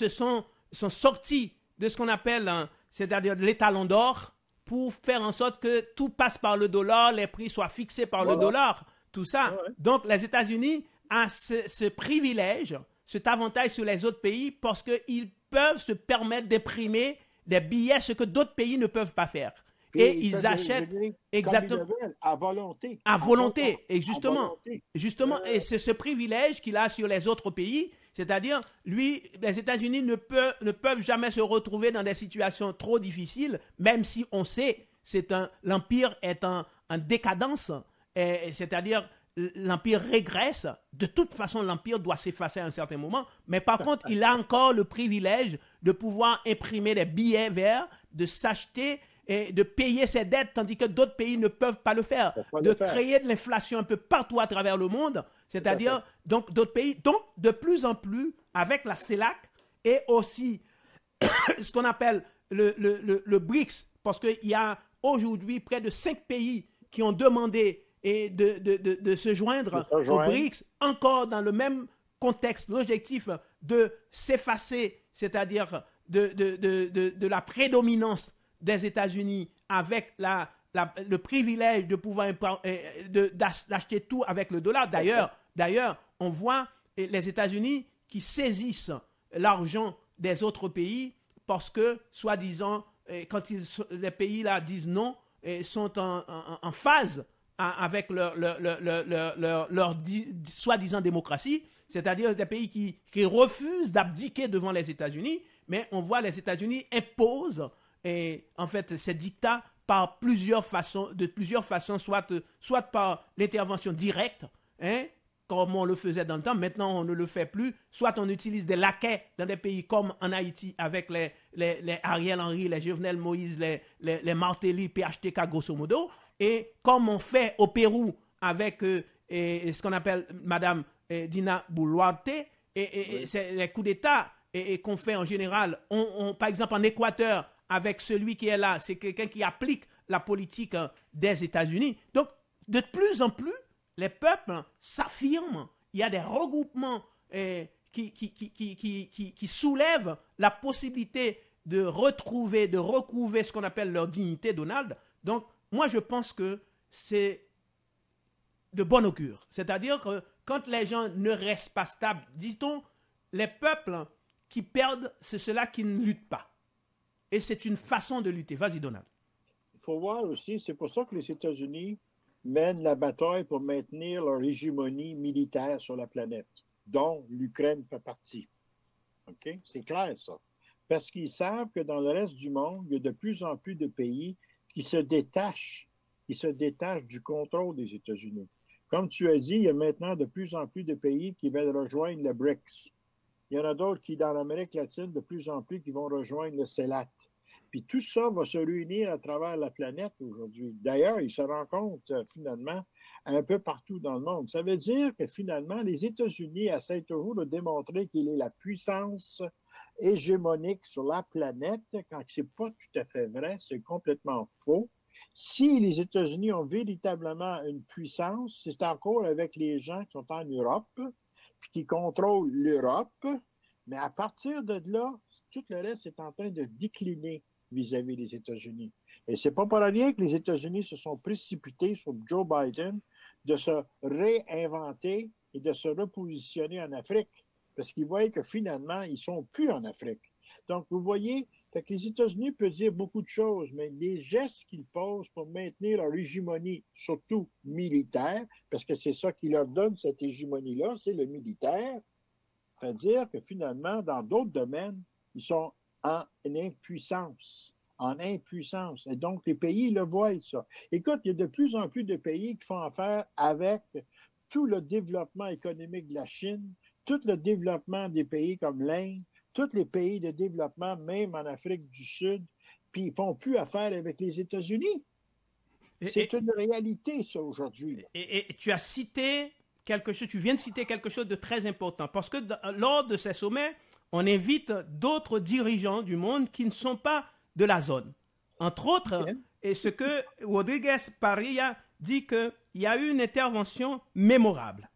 sont sortis de ce qu'on appelle, c'est-à-dire l'étalon d'or, pour faire en sorte que tout passe par le dollar, les prix soient fixés par le dollar, tout ça. Donc les États-Unis ont ce privilège, cet avantage sur les autres pays parce qu'ils peuvent se permettre d'imprimer des billets, ce que d'autres pays ne peuvent pas faire. Et ils achètent exactement à volonté. À volonté. Et justement, et c'est ce privilège qu'il a sur les autres pays. C'est-à-dire, les États-Unis ne peuvent jamais se retrouver dans des situations trop difficiles, même si on sait l'Empire est en décadence. C'est-à-dire, l'Empire régresse. De toute façon, l'Empire doit s'effacer à un certain moment. Mais par contre, il a encore le privilège de pouvoir imprimer des billets verts, de s'acheter et de payer ses dettes, tandis que d'autres pays ne peuvent pas le faire, créer de l'inflation un peu partout à travers le monde, c'est-à-dire donc d'autres pays. Donc, de plus en plus, avec la CELAC et aussi ce qu'on appelle le BRICS, parce qu'il y a aujourd'hui près de 5 pays qui ont demandé de se joindre au BRICS, encore dans le même contexte, l'objectif de s'effacer, c'est-à-dire de la prédominance des États-Unis avec le privilège de pouvoir d'acheter tout avec le dollar. D'ailleurs, on voit les États-Unis qui saisissent l'argent des autres pays parce que, soi-disant, quand les pays-là disent non, sont en phase avec leur soi-disant démocratie, c'est-à-dire des pays qui refusent d'abdiquer devant les États-Unis, mais on voit les États-Unis imposent en fait ces dictats par plusieurs façons, soit par l'intervention directe, comme on le faisait dans le temps, maintenant on ne le fait plus, soit on utilise des laquais dans des pays comme en Haïti avec les Ariel Henry, les Jovenel Moïse, les Martelly, PHTK grosso modo, et comme on fait au Pérou avec ce qu'on appelle Madame Dina Boluarte, c'est les coups d'État qu'on fait en général, par exemple en Équateur, avec celui qui est là, c'est quelqu'un qui applique la politique des États-Unis. Donc, de plus en plus, les peuples s'affirment. Il y a des regroupements qui soulèvent la possibilité de recouvrer ce qu'on appelle leur dignité, Donald. Donc, moi, je pense que c'est de bon augure. C'est-à-dire que quand les gens ne restent pas stables, dit-on, les peuples qui perdent, c'est ceux-là qui ne luttent pas. Et c'est une façon de lutter. Vas-y, Donald. Il faut voir aussi, c'est pour ça que les États-Unis mènent la bataille pour maintenir leur hégémonie militaire sur la planète, dont l'Ukraine fait partie. OK? C'est clair, ça. Parce qu'ils savent que dans le reste du monde, il y a de plus en plus de pays qui se détachent du contrôle des États-Unis. Comme tu as dit, il y a maintenant de plus en plus de pays qui veulent rejoindre le BRICS. Il y en a d'autres qui, dans l'Amérique latine, de plus en plus, qui vont rejoindre le CELAT. Puis tout ça va se réunir à travers la planète aujourd'hui. D'ailleurs, ils se rencontrent finalement un peu partout dans le monde. Ça veut dire que finalement, les États-Unis essaient toujours de démontrer qu'il est la puissance hégémonique sur la planète, quand ce n'est pas tout à fait vrai, c'est complètement faux. Si les États-Unis ont véritablement une puissance, c'est encore avec les gens qui sont en Europe, puis qui contrôlent l'Europe, Mais à partir de là, tout le reste est en train de décliner vis-à-vis des États-Unis. Et c'est pas pour rien que les États-Unis se sont précipités sur Joe Biden de se réinventer et de se repositionner en Afrique, parce qu'ils voient que finalement, ils ne sont plus en Afrique. Donc, vous voyez, fait que les États-Unis peuvent dire beaucoup de choses, mais les gestes qu'ils posent pour maintenir leur hégémonie, surtout militaire, parce que c'est ça qui leur donne cette hégémonie-là, c'est le militaire, fait dire que finalement, dans d'autres domaines, ils sont en impuissance. En impuissance. Et donc, les pays le voient, ça. Écoute, il y a de plus en plus de pays qui font affaire avec tout le développement économique de la Chine, tout le développement des pays comme l'Inde, tous les pays de développement, même en Afrique du Sud, puis ils ne font plus affaire avec les États-Unis. C'est une réalité, ça, aujourd'hui. Et tu as cité quelque chose, tu viens de citer quelque chose de très important, parce que lors de ces sommets, on invite d'autres dirigeants du monde qui ne sont pas de la zone. Entre autres, et ce que Rodriguez Parrilla dit qu'il y a eu une intervention mémorable.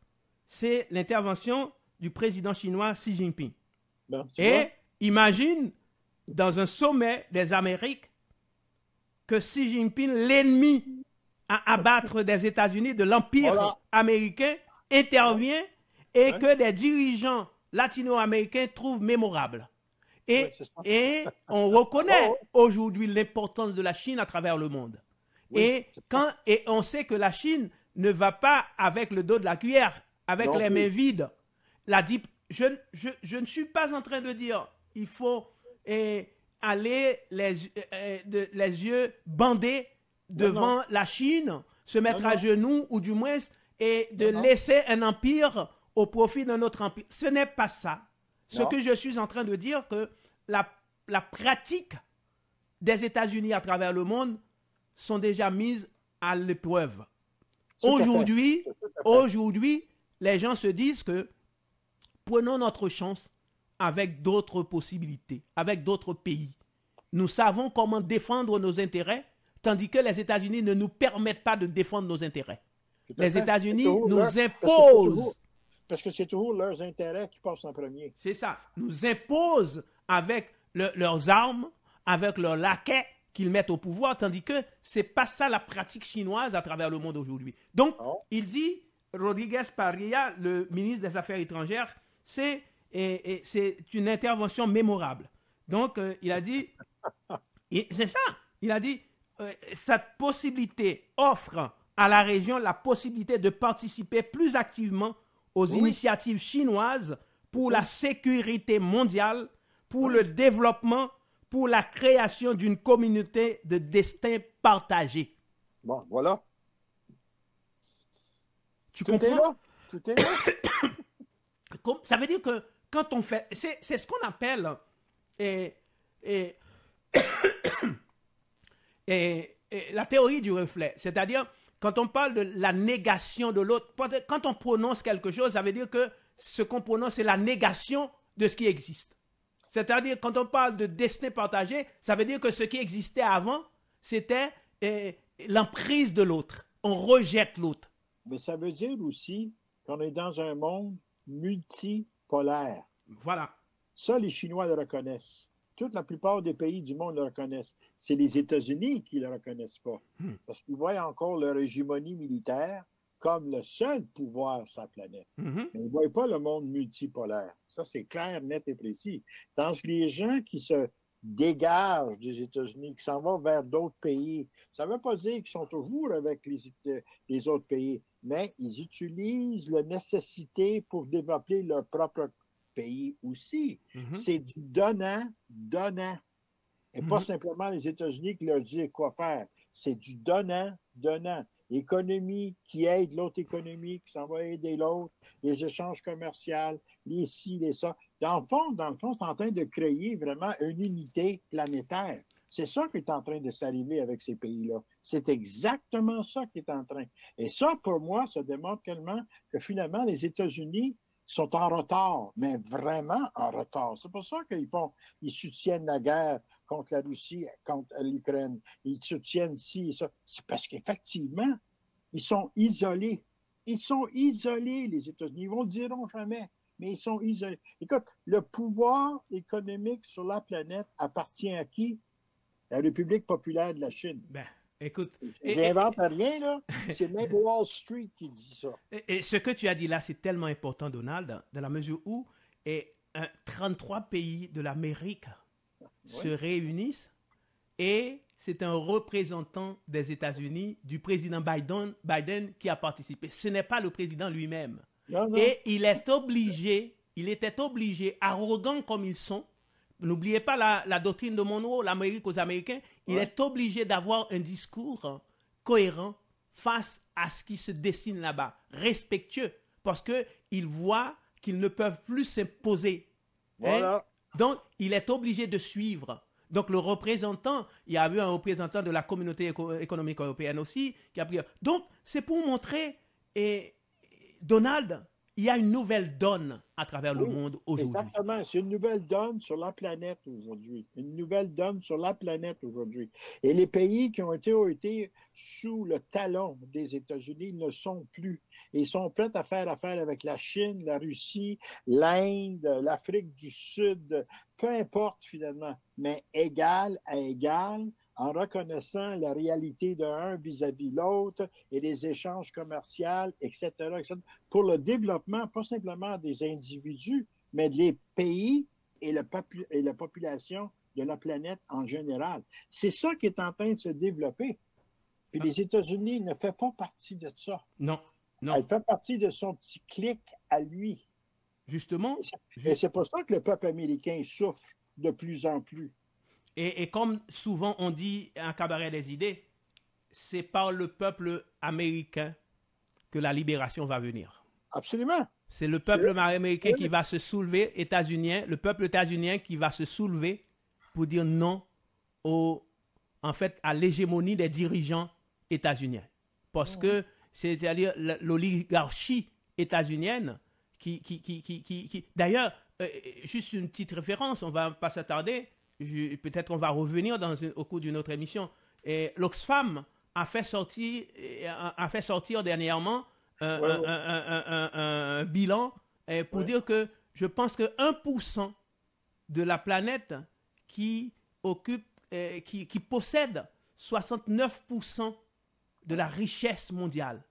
C'est l'intervention du président chinois Xi Jinping. Ben, et imagine, dans un sommet des Amériques, que Xi Jinping, l'ennemi à abattre des États-Unis, de l'Empire américain, intervient et que des dirigeants latino-américains trouvent mémorable. Et on reconnaît aujourd'hui l'importance de la Chine à travers le monde. Et on sait que la Chine ne va pas avec le dos de la cuillère, avec les mains vides. Je ne suis pas en train de dire il faut aller les yeux bandés devant la Chine, se mettre à genoux ou du moins laisser un empire au profit d'un autre empire. Ce n'est pas ça. Ce que je suis en train de dire, que la pratique des États-Unis à travers le monde sont déjà mises à l'épreuve. Aujourd'hui, les gens se disent que prenons notre chance avec d'autres possibilités, avec d'autres pays. Nous savons comment défendre nos intérêts, tandis que les États-Unis ne nous permettent pas de défendre nos intérêts. Les États-Unis nous imposent. Parce que c'est toujours leurs intérêts qui passent en premier. C'est ça. Nous imposent avec leurs armes, avec leurs laquais qu'ils mettent au pouvoir, tandis que ce n'est pas ça la pratique chinoise à travers le monde aujourd'hui. Donc, il dit, Rodriguez Parrilla, le ministre des Affaires étrangères, c'est une intervention mémorable. Donc, il a dit, c'est ça, il a dit, cette possibilité offre à la région la possibilité de participer plus activement aux initiatives chinoises pour la sécurité mondiale, pour le développement, pour la création d'une communauté de destin partagé. Bon, voilà. Tu comprends? Tout est là. Ça veut dire que quand on fait... C'est ce qu'on appelle... la théorie du reflet. C'est-à-dire, quand on parle de la négation de l'autre, quand on prononce quelque chose, ça veut dire que ce qu'on prononce, c'est la négation de ce qui existe. C'est-à-dire, quand on parle de destin partagé, ça veut dire que ce qui existait avant, c'était l'emprise de l'autre. On rejette l'autre. Mais ça veut dire aussi qu'on est dans un monde multipolaire. Voilà. Ça, les Chinois le reconnaissent. Toute la plupart des pays du monde le reconnaissent. C'est les États-Unis qui ne le reconnaissent pas. Parce qu'ils voient encore leur hégémonie militaire comme le seul pouvoir sur la planète. Mais ils ne voient pas le monde multipolaire. Ça, c'est clair, net et précis. Tandis que les gens qui se dégagent des États-Unis, qui s'en vont vers d'autres pays, ça ne veut pas dire qu'ils sont toujours avec les autres pays, mais ils utilisent la nécessité pour développer leur propre pays aussi. C'est du donnant. Et pas simplement les États-Unis qui leur disent quoi faire. C'est du donnant. Économie qui aide l'autre économie, qui s'en va aider l'autre, les échanges commerciaux, les ci, les ça. Dans le fond, c'est en train de créer vraiment une unité planétaire. C'est ça qui est en train de s'arriver avec ces pays-là. C'est exactement ça qui est en train. Et ça, pour moi, ça démontre tellement que finalement, les États-Unis sont en retard, mais vraiment en retard. C'est pour ça qu'ils soutiennent la guerre contre la Russie, contre l'Ukraine. Ils soutiennent ci et ça. C'est parce qu'effectivement, ils sont isolés. Ils sont isolés, les États-Unis. Ils ne le diront jamais. mais ils sont isolés. Écoute, le pouvoir économique sur la planète appartient à qui? La République populaire de la Chine. Ben, écoute, J'invente rien, là. C'est même Wall Street qui dit ça. et ce que tu as dit là, c'est tellement important, Donald, dans la mesure où 33 pays de l'Amérique se réunissent et c'est un représentant des États-Unis, du président Biden qui a participé. Ce n'est pas le président lui-même. Non, non. Et il était obligé, arrogant comme ils sont, n'oubliez pas la doctrine de Monroe, l'Amérique aux Américains, il est obligé d'avoir un discours cohérent face à ce qui se dessine là-bas, respectueux, parce qu'ils voient qu'ils ne peuvent plus s'imposer. Voilà. Hein? Donc, il est obligé de suivre. Donc, le représentant, il y a eu un représentant de la communauté économique européenne aussi qui a pris. Donc, c'est pour montrer, Donald, il y a une nouvelle donne à travers le monde aujourd'hui. Exactement. C'est une nouvelle donne sur la planète aujourd'hui. Une nouvelle donne sur la planète aujourd'hui. Et les pays qui ont été sous le talon des États-Unis ne sont plus. Ils sont prêts à faire affaire avec la Chine, la Russie, l'Inde, l'Afrique du Sud, peu importe finalement, mais égal à égal, en reconnaissant la réalité d'un vis-à-vis l'autre et les échanges commerciaux, etc., pour le développement, pas simplement des individus, mais des pays et la population de la planète en général. C'est ça qui est en train de se développer. Puis les États-Unis ne font pas partie de ça. Non, non. Elle fait partie de son petit clic à lui. Justement. Et c'est pour ça que le peuple américain souffre de plus en plus. Et comme souvent on dit en cabaret des idées, c'est par le peuple américain que la libération va venir. Absolument. C'est le peuple américain qui va se soulever, le peuple états-unien qui va se soulever pour dire non à l'hégémonie des dirigeants états-uniens. Parce que c'est-à-dire l'oligarchie états-unienne qui d'ailleurs, juste une petite référence, on ne va pas s'attarder, peut-être qu'on va revenir au cours d'une autre émission. L'Oxfam a fait sortir dernièrement un bilan pour dire que je pense que 1% de la planète qui possède 69% de la richesse mondiale.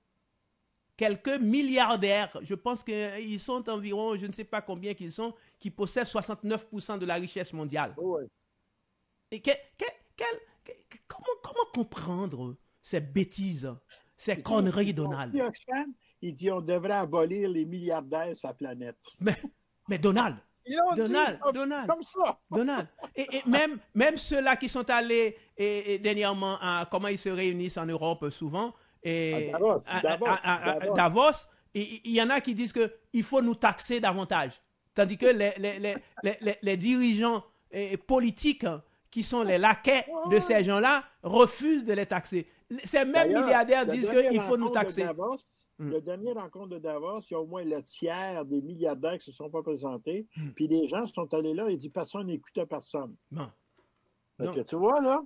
Quelques milliardaires, je pense qu'ils sont environ, je ne sais pas combien qu'ils sont, qui possèdent 69% de la richesse mondiale. Ouais. Et comment comprendre ces bêtises, ces conneries, Donald? Il dit on devrait abolir les milliardaires sur la planète. Mais Donald, comme ça. Donald. Et même ceux-là qui sont allés dernièrement, comment ils se réunissent en Europe souvent, à Davos, il y en a qui disent qu'il faut nous taxer davantage. Tandis que les dirigeants politiques qui sont les laquais de ces gens-là refusent de les taxer. Ces mêmes milliardaires disent qu'il faut nous taxer. Le dernier rencontre de Davos, il y a au moins le tiers des milliardaires qui ne se sont pas présentés. Puis les gens sont allés là et disent personne n'écoutait personne. Donc, tu vois, là?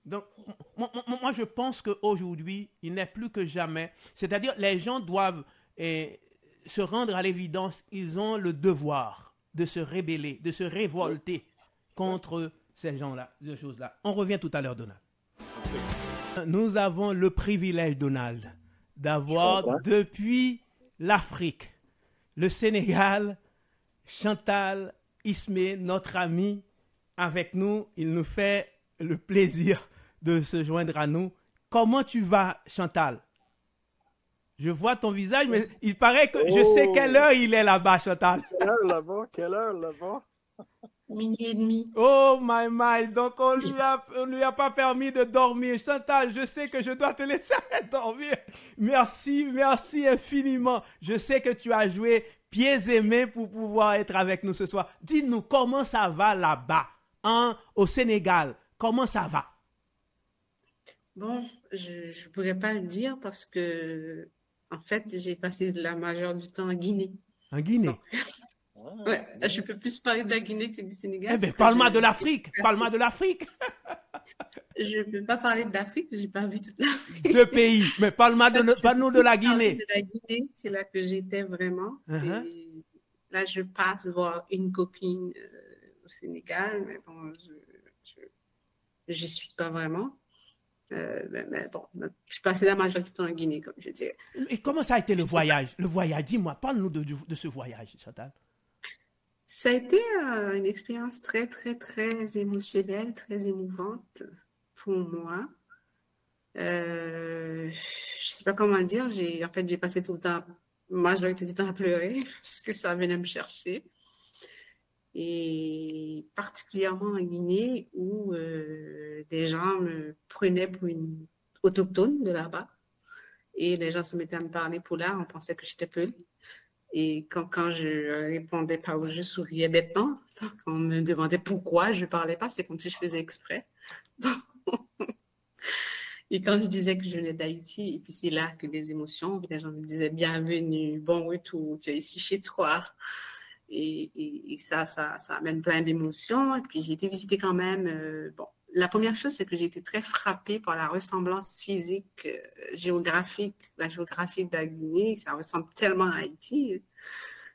Donc, moi, je pense qu'aujourd'hui, il n'est plus que jamais. C'est-à-dire, les gens doivent se rendre à l'évidence. Ils ont le devoir de se rébeller, de se révolter contre ces gens-là, ces choses-là. On revient tout à l'heure, Donald. Nous avons le privilège, Donald, d'avoir depuis l'Afrique, le Sénégal, Chantal Ismé, notre ami, avec nous. Il nous fait le plaisir de se joindre à nous. Comment tu vas, Chantal? Je vois ton visage, mais il paraît que je sais quelle heure il est là-bas, Chantal. Quelle heure là-bas? Minuit et demi. Oh my, donc on lui a pas permis de dormir. Chantal, je sais que je dois te laisser dormir. Merci infiniment. Je sais que tu as joué pieds et mains pour pouvoir être avec nous ce soir. Dis-nous comment ça va là-bas, au Sénégal. Comment ça va? Bon, je ne pourrais pas le dire parce que, en fait, j'ai passé la majeure du temps en Guinée. En Guinée? Ouais, je peux plus parler de la Guinée que du Sénégal. Eh bien, parle-moi de l'Afrique. Parle-moi de l'Afrique. Je ne peux pas parler de l'Afrique, je n'ai pas vu toute l'Afrique. Deux pays, mais parle-nous de la Guinée. De la Guinée, c'est là que j'étais vraiment. Là, je passe voir une copine au Sénégal, mais bon, je suis pas vraiment. Mais bon, je suis passée la majorité du temps en Guinée, comme je disais. Et comment ça a été le voyage? Le voyage, dis-moi, parle-nous de ce voyage, Chantal. Ça a été une expérience très, très, très émotionnelle, très émouvante pour moi. Je sais pas comment dire. En fait, j'ai passé tout le temps, majorité du temps à pleurer parce que ça venait me chercher. Et particulièrement en Guinée où des gens me prenaient pour une autochtone de là-bas. Et les gens se mettaient à me parler poulard, on pensait que j'étais Peul. Et quand je répondais pas, je souriais bêtement. On me demandait pourquoi je parlais pas, c'est comme si je faisais exprès. Et quand je disais que je venais d'Haïti, et puis c'est là que des émotions, les gens me disaient bienvenue, bon retour, tu es ici chez toi. Et ça amène plein d'émotions. Et puis j'ai été visiter quand même. Bon, la première chose, c'est que j'ai été très frappée par la ressemblance physique, géographique, la géographie de la Guinée. Ça ressemble tellement à Haïti.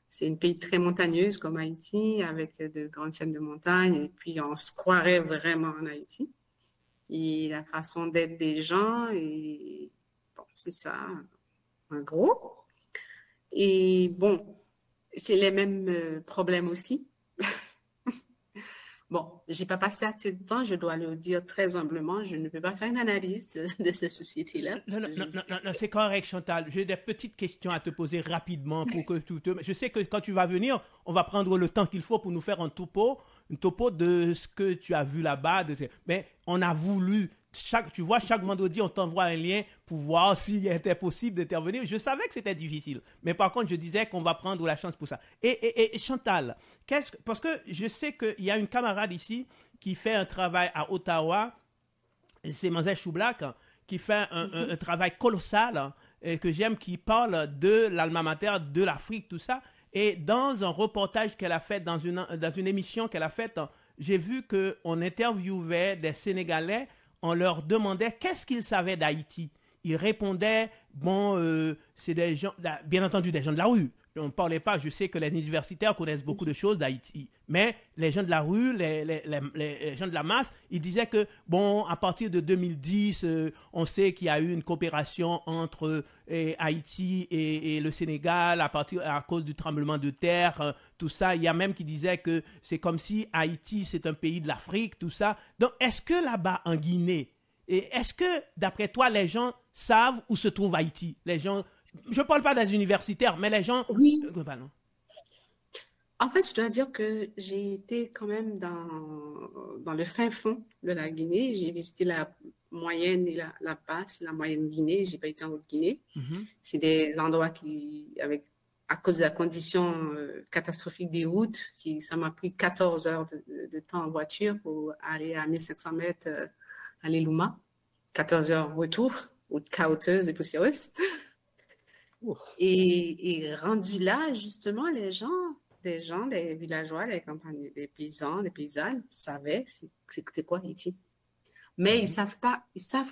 C'est un pays très montagneuse comme Haïti, avec de grandes chaînes de montagnes. Et puis on se croirait vraiment en Haïti. Et la façon d'être des gens, et bon, c'est ça, en gros. Et bon, c'est les mêmes problèmes aussi. Bon, j'ai pas passé assez de temps, je dois le dire très humblement, je ne peux pas faire une analyse de ces sociétés-là. Non, c'est correct, Chantal. J'ai des petites questions à te poser rapidement pour que tu te... Je sais que quand tu vas venir, on va prendre le temps qu'il faut pour nous faire un topo de ce que tu as vu là-bas. Mais on a voulu... chaque vendredi, on t'envoie un lien pour voir s'il était possible d'intervenir. Je savais que c'était difficile. Mais par contre, je disais qu'on va prendre la chance pour ça. Et Chantal, parce que je sais qu'il y a une camarade ici qui fait un travail à Ottawa, c'est Mazel Choublak, qui fait un travail colossal, que j'aime, qui parle de l'alma mater, de l'Afrique, tout ça. Et dans un reportage qu'elle a fait, dans une émission qu'elle a faite, j'ai vu qu'on interviewait des Sénégalais. On leur demandait qu'est-ce qu'ils savaient d'Haïti. Ils répondaient, bon, c'est des gens, bien entendu, des gens de la rue. On ne parlait pas, je sais que les universitaires connaissent beaucoup de choses d'Haïti. Mais les gens de la rue, les gens de la masse, ils disaient que, bon, à partir de 2010, on sait qu'il y a eu une coopération entre Haïti et le Sénégal à cause du tremblement de terre, tout ça. Il y a même qui disaient que c'est comme si Haïti, c'est un pays de l'Afrique, tout ça. Donc, est-ce que là-bas, en Guinée, est-ce que, d'après toi, les gens savent où se trouve Haïti? Les gens... Je ne parle pas des universitaires, mais les gens... Oui. En fait, je dois dire que j'ai été quand même dans le fin fond de la Guinée. J'ai visité la moyenne et la basse, la moyenne Guinée. Je n'ai pas été en Haute-Guinée. Mm-hmm. C'est des endroits à cause de la condition catastrophique des routes, ça m'a pris 14 heures de temps en voiture pour aller à 1500 mètres à l'Elouma. 14 heures retour, route chaoteuse et poussiéreuse. Et rendu là, justement, les villageois, les campagnes, des paysans, des paysannes savaient c'était quoi Haïti. Mais ils savent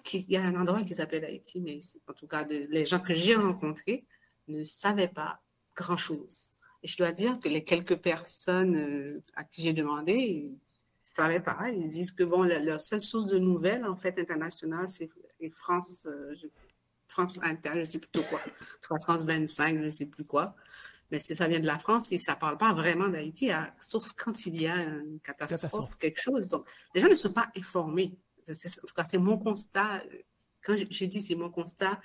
qu'il y a un endroit qui s'appelle Haïti, mais en tout cas, les gens que j'ai rencontrés ne savaient pas grand-chose. Et je dois dire que les quelques personnes à qui j'ai demandé, ils ne savaient pas. Ils disent que bon, leur seule source de nouvelles, en fait, internationale, c'est France Inter, je ne sais plus quoi, France 25, je ne sais plus quoi. Mais ça vient de la France et ça ne parle pas vraiment d'Haïti, sauf quand il y a une catastrophe, quelque chose. Donc, les gens ne sont pas informés. En tout cas, c'est mon constat. Quand je dis c'est mon constat,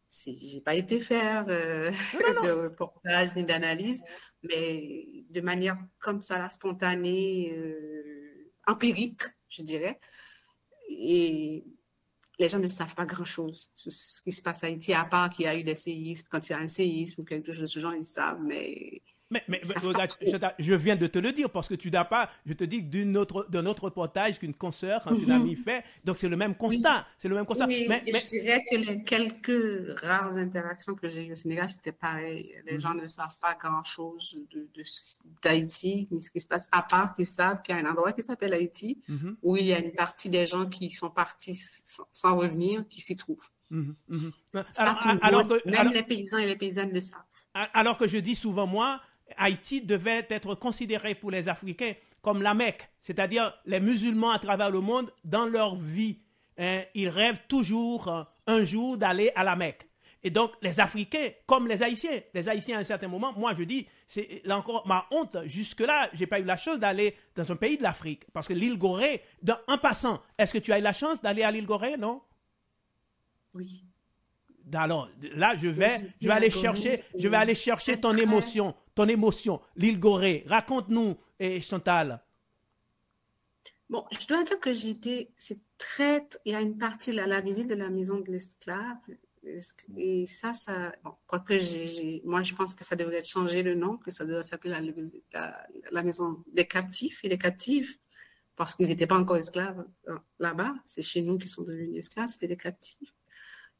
je n'ai pas été faire de reportage ni d'analyse, mais de manière comme ça, là, spontanée, empirique, je dirais. Et les gens ne savent pas grand-chose sur ce qui se passe à Haïti, à part qu'il y a eu des séismes. Quand il y a un séisme ou quelque chose de ce genre, ils savent, mais regarde, je viens de te le dire parce que tu n'as pas, je te dis d'un autre reportage qu'une consoeur, qu'une amie fait, donc c'est le même constat. Oui. C'est le même constat. Oui, mais je dirais que les quelques rares interactions que j'ai eues au Sénégal, c'était pareil. Les gens ne savent pas grand-chose d'Haïti, ni ce qui se passe, à part qu'ils savent qu'il y a un endroit qui s'appelle Haïti, où il y a une partie des gens qui sont partis sans revenir, qui s'y trouvent. Même les paysans et les paysannes le savent. Alors que je dis souvent, moi, Haïti devait être considéré pour les Africains comme la Mecque, c'est-à-dire les musulmans à travers le monde, dans leur vie, ils rêvent toujours un jour d'aller à la Mecque. Et donc, les Africains, comme les Haïtiens à un certain moment, moi je dis, c'est là encore ma honte, jusque-là, je n'ai pas eu la chance d'aller dans un pays de l'Afrique, parce que l'île Gorée, en passant, est-ce que tu as eu la chance d'aller à l'île Gorée, non? Oui. Alors, là, je vais aller chercher ton émotion, l'île Gorée. Raconte-nous, Chantal. Bon, je dois dire que il y a une partie là, la visite de la maison de l'esclave, et ça, bon, quoique moi je pense que ça devrait changer le nom, que ça devrait s'appeler la maison des captifs et des captives, parce qu'ils n'étaient pas encore esclaves là-bas, c'est chez nous qu'ils sont devenus esclaves, c'était des captifs.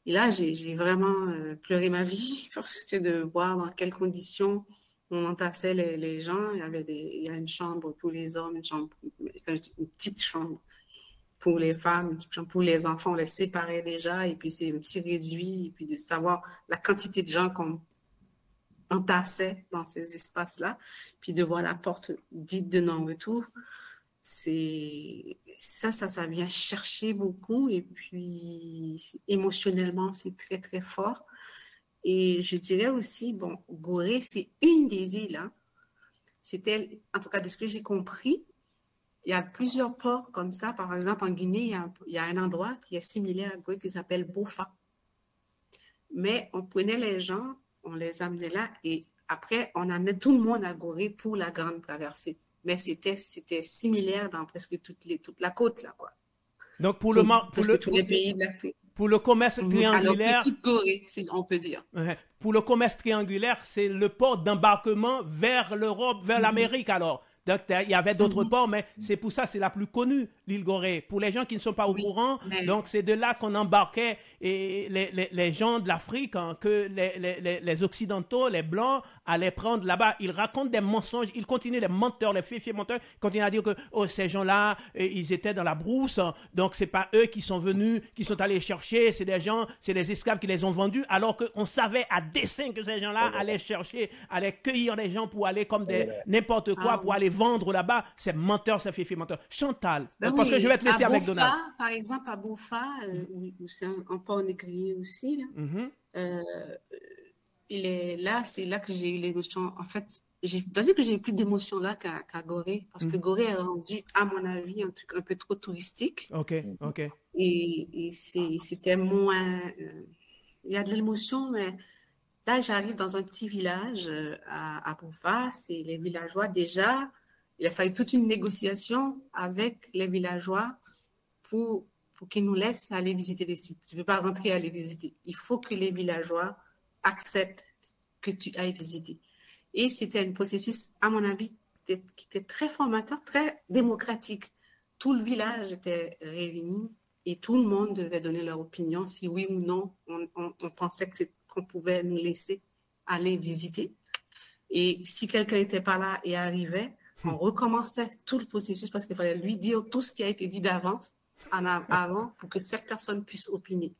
Et là, j'ai vraiment pleuré ma vie, parce que de voir dans quelles conditions on entassait les gens. Il y a une chambre pour les hommes, une petite chambre pour les femmes, une petite chambre pour les enfants. On les séparait déjà, et puis c'est un petit réduit, et puis de savoir la quantité de gens qu'on entassait dans ces espaces-là, puis de voir la porte dite de non-retour. Ça vient chercher beaucoup, et puis émotionnellement, c'est très, très fort. Et je dirais aussi, bon, Gorée, c'est une des îles, hein. C'était, en tout cas, de ce que j'ai compris, il y a plusieurs ports comme ça. Par exemple, en Guinée, il y a un endroit qui est similaire à Gorée qui s'appelle Bofa. Mais on prenait les gens, on les amenait là, et après, on amenait tout le monde à Gorée pour la grande traversée. Mais c'était similaire dans presque toute la côte, là, quoi. Donc, tous les pays de l'Afrique. Pour le commerce triangulaire, alors, petite Gorée, si on peut dire. Pour le commerce triangulaire, c'est le port d'embarquement vers l'Europe, vers l'Amérique alors. Donc, il y avait d'autres ports, mais c'est pour ça, c'est la plus connue, l'île Gorée. Pour les gens qui ne sont pas au courant, donc c'est de là qu'on embarquait les gens de l'Afrique, hein, que les Occidentaux, les Blancs, allaient prendre là-bas. Ils racontent des mensonges, ils continuent, les menteurs, les fiers menteurs, ils continuent à dire que ces gens-là, ils étaient dans la brousse, hein, donc c'est pas eux qui sont venus, qui sont allés chercher, c'est des gens, c'est des esclaves qui les ont vendus, alors qu'on savait à dessein que ces gens-là allaient chercher, allaient cueillir les gens pour aller comme n'importe quoi, pour aller vendre là-bas. C'est menteur, c'est fifi menteur. Chantal, parce que je vais te laisser avec Donald. Par exemple, à Bofa, où c'est un port négrier aussi, là, c'est là que j'ai eu l'émotion. En fait, je dois dire que j'ai eu plus d'émotion là qu'à Gorée, parce que Gorée est rendu, à mon avis, un truc un peu trop touristique. OK. Et c'était moins... il y a de l'émotion, mais là, j'arrive dans un petit village à Bofa, c'est les villageois déjà. Il a fallu toute une négociation avec les villageois pour qu'ils nous laissent aller visiter les sites. Tu ne peux pas rentrer et aller visiter. Il faut que les villageois acceptent que tu ailles visiter. Et c'était un processus, à mon avis, qui était très formateur, très démocratique. Tout le village était réuni et tout le monde devait donner leur opinion, si oui ou non, on pensait qu'on pouvait nous laisser aller visiter. Et si quelqu'un n'était pas là et arrivait, on recommençait tout le processus parce qu'il fallait lui dire tout ce qui a été dit d'avance, avant, pour que cette personne puisse opiner.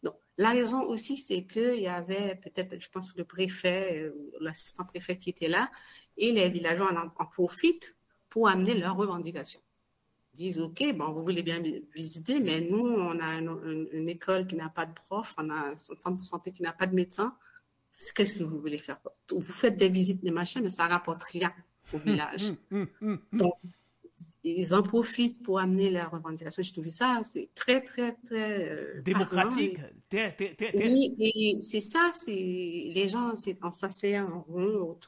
Donc, la raison aussi, c'est qu'il y avait peut-être, je pense, le préfet, l'assistant préfet qui était là, et les villageois en profitent pour amener leurs revendications. Ils disent, OK, bon, vous voulez bien visiter, mais nous, on a une école qui n'a pas de prof, on a un centre de santé qui n'a pas de médecin. Qu'est-ce que vous voulez faire? Vous faites des visites, des machins, mais ça ne rapporte rien au village. Donc, ils en profitent pour amener leurs revendications. Je trouve ça, c'est très, très, très... démocratique. Oui, et c'est ça, les gens, on s'asseyait en rond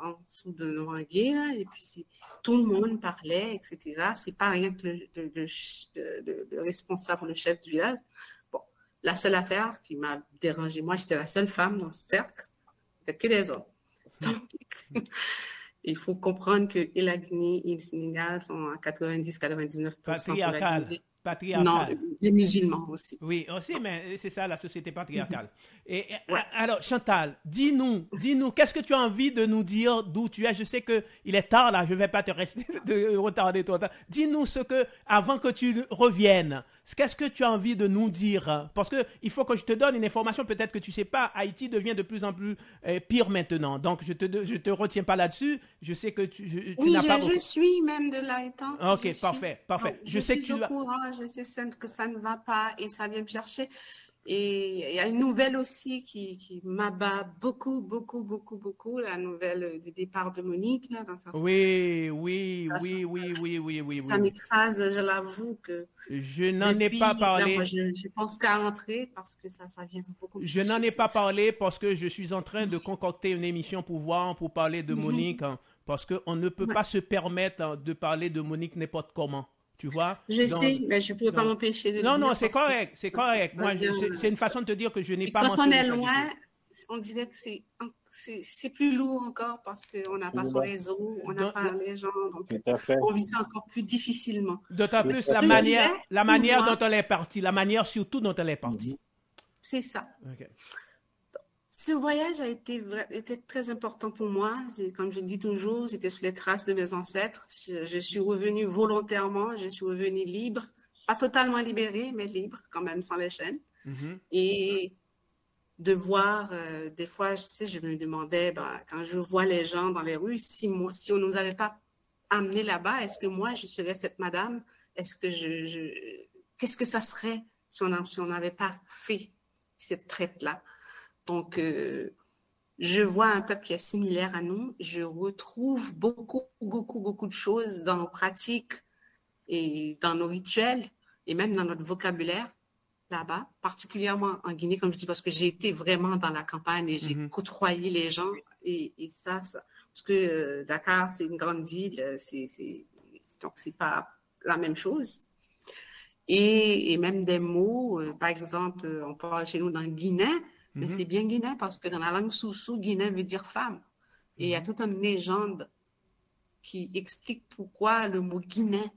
en dessous de l'oranger, là, et puis tout le monde parlait, etc. C'est pas rien que le responsable, le chef du village. Bon, la seule affaire qui m'a dérangée, moi, j'étais la seule femme dans ce cercle, c'était que des hommes. Donc, il faut comprendre que la Guinée et le Sénégal sont à 90-99% patriarcal. Non, des musulmans aussi. Oui, aussi, mais c'est ça la société patriarcale. Et alors, Chantal, dis-nous, qu'est-ce que tu as envie de nous dire d'où tu es? Je sais qu'il est tard là, je ne vais pas te rester de retarder toi. Dis-nous avant que tu reviennes, Qu'est-ce que tu as envie de nous dire? Parce qu'il faut que je te donne une information, peut-être que tu ne sais pas, Haïti devient de plus en plus pire maintenant. Donc, je te retiens pas là-dessus. Je sais que tu Oui, n'as pas beaucoup... je suis même de là étant. Ok, parfait. Donc, Je sais que suis tu au vas... courant, je sais que ça ne va pas et ça vient me chercher. Et il y a une nouvelle aussi qui m'abat beaucoup, la nouvelle du départ de Monique. Là, Oui. Ça m'écrase, je l'avoue que Je n'en ai depuis, pas là, moi, parlé. je pense qu'à rentrer parce que ça vient beaucoup me Je n'en chercher ai aussi. pas parlé parce que je suis en train de concocter une émission pour parler de Monique, parce qu'on ne peut Ouais. pas se permettre de parler de Monique n'importe comment. Tu vois? Je sais, mais je ne peux pas donc- m'empêcher de le Non, dire. non, c'est parce que correct, c'est correct. Moi, c'est une façon de te dire que je n'ai Et pas quand on mentionné est ça du loin, tout. on dirait que c'est plus lourd encore parce qu'on n'a pas son réseau, on n'a Donc, pas les gens, donc Tout à fait. on vit ça encore plus difficilement. d'autant Tout plus à la fait. manière, dirais, la pour manière moi- dont elle est partie, la manière surtout dont elle est partie. C'est ça. Ok. Ce voyage a été très important pour moi. Comme je le dis toujours, j'étais sur les traces de mes ancêtres. Je suis revenue volontairement, je suis revenue libre, pas totalement libérée, mais libre quand même, sans les chaînes. Mhm. Et de voir, des fois, je me demandais, quand je vois les gens dans les rues, si on ne nous avait pas amené là-bas, est-ce que moi, je serais cette madame? Est-ce que qu'est-ce que ça serait si on n'avait pas fait cette traite-là? Donc, je vois un peuple qui est similaire à nous. Je retrouve beaucoup de choses dans nos pratiques et dans nos rituels et même dans notre vocabulaire là-bas, particulièrement en Guinée, comme je dis, parce que j'ai été vraiment dans la campagne et j'ai côtoyé les gens et ça, parce que Dakar, c'est une grande ville, donc c'est pas la même chose. Et même des mots, par exemple, on parle chez nous dans guinéen, mais c'est bien guinéen parce que dans la langue soussou, guinéen veut dire femme. Et il y a toute une légende qui explique pourquoi le mot guinéen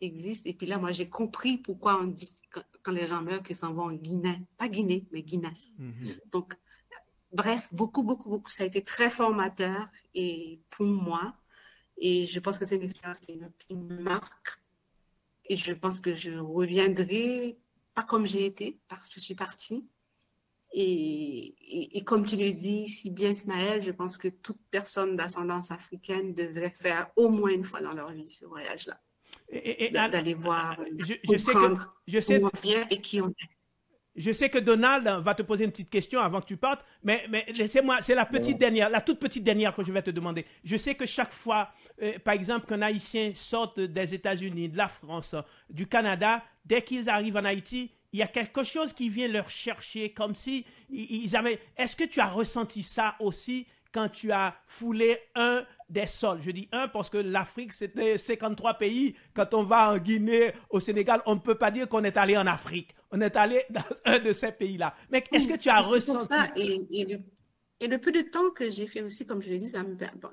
existe. Et puis là, moi, j'ai compris pourquoi on dit quand les gens meurent qu'ils s'en vont en Guinée. Pas Guinée, mais Guinée. Donc, bref, beaucoup. Ça a été très formateur et pour moi. Et je pense que c'est une expérience qui me marque. Et je pense que je reviendrai pas comme j'ai été, parce que je suis partie. Et comme tu le dis si bien, Ismaël, je pense que toute personne d'ascendance africaine devrait faire au moins une fois dans leur vie ce voyage-là. D'aller voir, comprendre je sais où on vient et qui on est. Je sais que Donald va te poser une petite question avant que tu partes, mais laissez-moi, c'est la toute petite dernière que je vais te demander. Je sais que chaque fois, par exemple, qu'un Haïtien sorte des États-Unis, de la France, du Canada, dès qu'ils arrivent en Haïti, il y a quelque chose qui vient leur chercher, comme si ils avaient... Est-ce que tu as ressenti ça aussi quand tu as foulé un des sols? Je dis un parce que l'Afrique, c'était 53 pays. Quand on va en Guinée, au Sénégal, on ne peut pas dire qu'on est allé en Afrique. On est allé dans un de ces pays-là. Mais est-ce que tu as ressenti... C'est pour ça, et le peu de temps que j'ai fait aussi, comme je l'ai dit,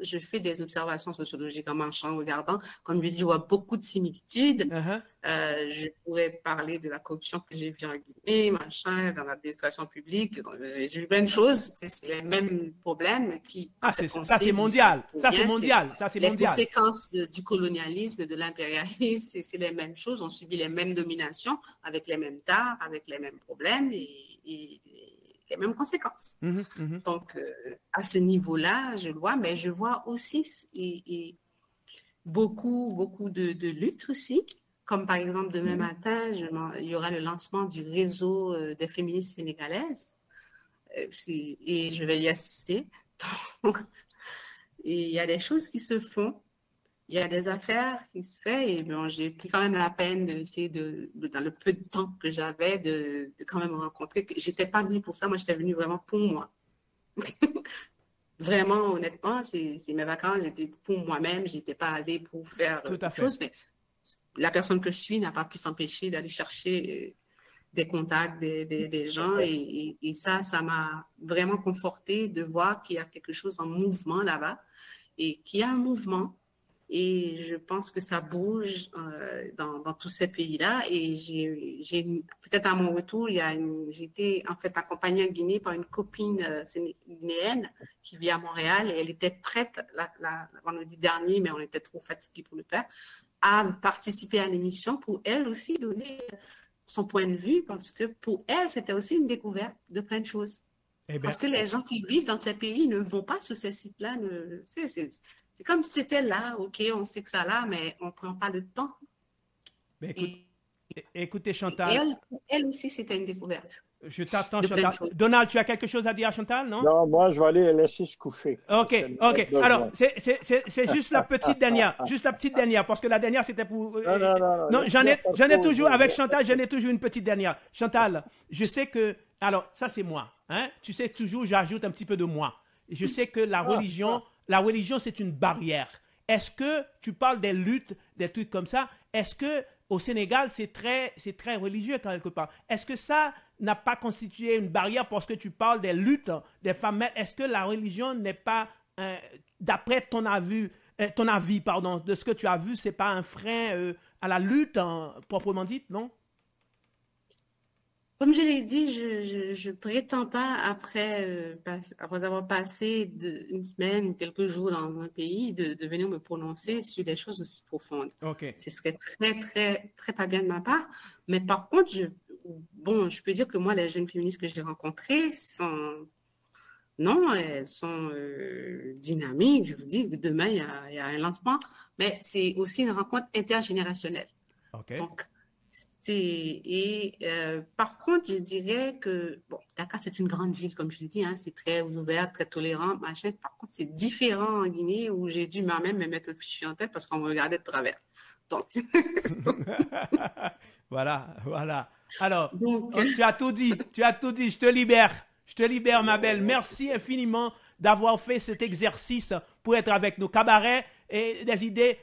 je fais des observations sociologiques en marchant, en regardant. Comme je dis, je vois beaucoup de similitudes. Je pourrais parler de la corruption que j'ai vue en Guinée, dans l'administration publique. J'ai vu plein de choses. C'est les mêmes problèmes qui... ça, c'est mondial. Ça, c'est mondial. Les conséquences du colonialisme, de l'impérialisme, c'est les mêmes choses. On subit les mêmes dominations, avec les mêmes tares, avec les mêmes problèmes et les mêmes conséquences. Donc, à ce niveau-là, je le vois, mais je vois aussi beaucoup de luttes aussi, comme par exemple demain matin, il y aura le lancement du réseau des féministes sénégalaises et je vais y assister. Donc, et il y a des choses qui se font, il y a des affaires qui se font et j'ai pris quand même la peine d'essayer dans le peu de temps que j'avais, de quand même rencontrer. J'étais pas venue pour ça, moi j'étais venue vraiment pour moi. Vraiment, honnêtement, c'est mes vacances, j'étais pour moi-même, j'étais pas allée pour faire quelque chose, mais la personne que je suis n'a pas pu s'empêcher d'aller chercher des contacts des gens et ça m'a vraiment confortée de voir qu'il y a quelque chose en mouvement là-bas et qu'il y a un mouvement. Et je pense que ça bouge dans tous ces pays-là. Et peut-être à mon retour, j'ai été en fait accompagnée en Guinée par une copine guinéenne qui vit à Montréal. Et elle était prête, vendredi dernier, mais on était trop fatigués pour le faire, à participer à l'émission pour elle aussi donner son point de vue parce que pour elle, c'était aussi une découverte de plein de choses. Eh bien, Parce que les gens qui vivent dans ces pays ne vont pas sur ces sites-là. C'est comme si c'était là, OK, on sait que ça là, mais on ne prend pas le temps. ben, écoutez, Et Chantal, elle aussi, c'était une découverte. je t'attends, de plein de Chantal. choses. Donald, tu as quelque chose à dire à Chantal, non? Non, moi, je vais aller la laisser se coucher. Ok, Parce qu'elle ok. a besoin. Alors, c'est juste la petite dernière, parce que la dernière, c'était pour... Non, j'en ai laisse-moi toujours, poser. avec Chantal, j'en ai toujours une petite dernière. Chantal, je sais que... Alors, ça, c'est moi. Hein? Tu sais, toujours, j'ajoute un petit peu de moi. Je sais que la religion, c'est une barrière. Est-ce que tu parles des luttes, des trucs comme ça? Est-ce que au Sénégal, c'est très religieux quelque part? Est-ce que ça n'a pas constitué une barrière parce que tu parles des luttes des femmes? Est-ce que la religion n'est pas, d'après ton avis, de ce que tu as vu, c'est pas un frein à la lutte proprement dite, non? Comme je l'ai dit, je prétends pas, après avoir passé une semaine ou quelques jours dans un pays, de venir me prononcer sur des choses aussi profondes. Ok. Ce serait très, très, très pas bien de ma part. Mais par contre, je peux dire que moi, les jeunes féministes que j'ai rencontrées elles sont dynamiques. Je vous dis que demain, il y a un lancement. Mais c'est aussi une rencontre intergénérationnelle. Ok. Donc, par contre, je dirais que Dakar, c'est une grande ville, comme je l'ai dit, hein, c'est très ouvert, très tolérant, machin. Par contre, c'est différent en Guinée où j'ai dû moi-même me mettre un fichier en tête parce qu'on me regardait de travers. Donc, Voilà. Alors, Donc, tu as tout dit. Je te libère, ma belle. Merci infiniment d'avoir fait cet exercice pour être avec nos cabarets et des idées.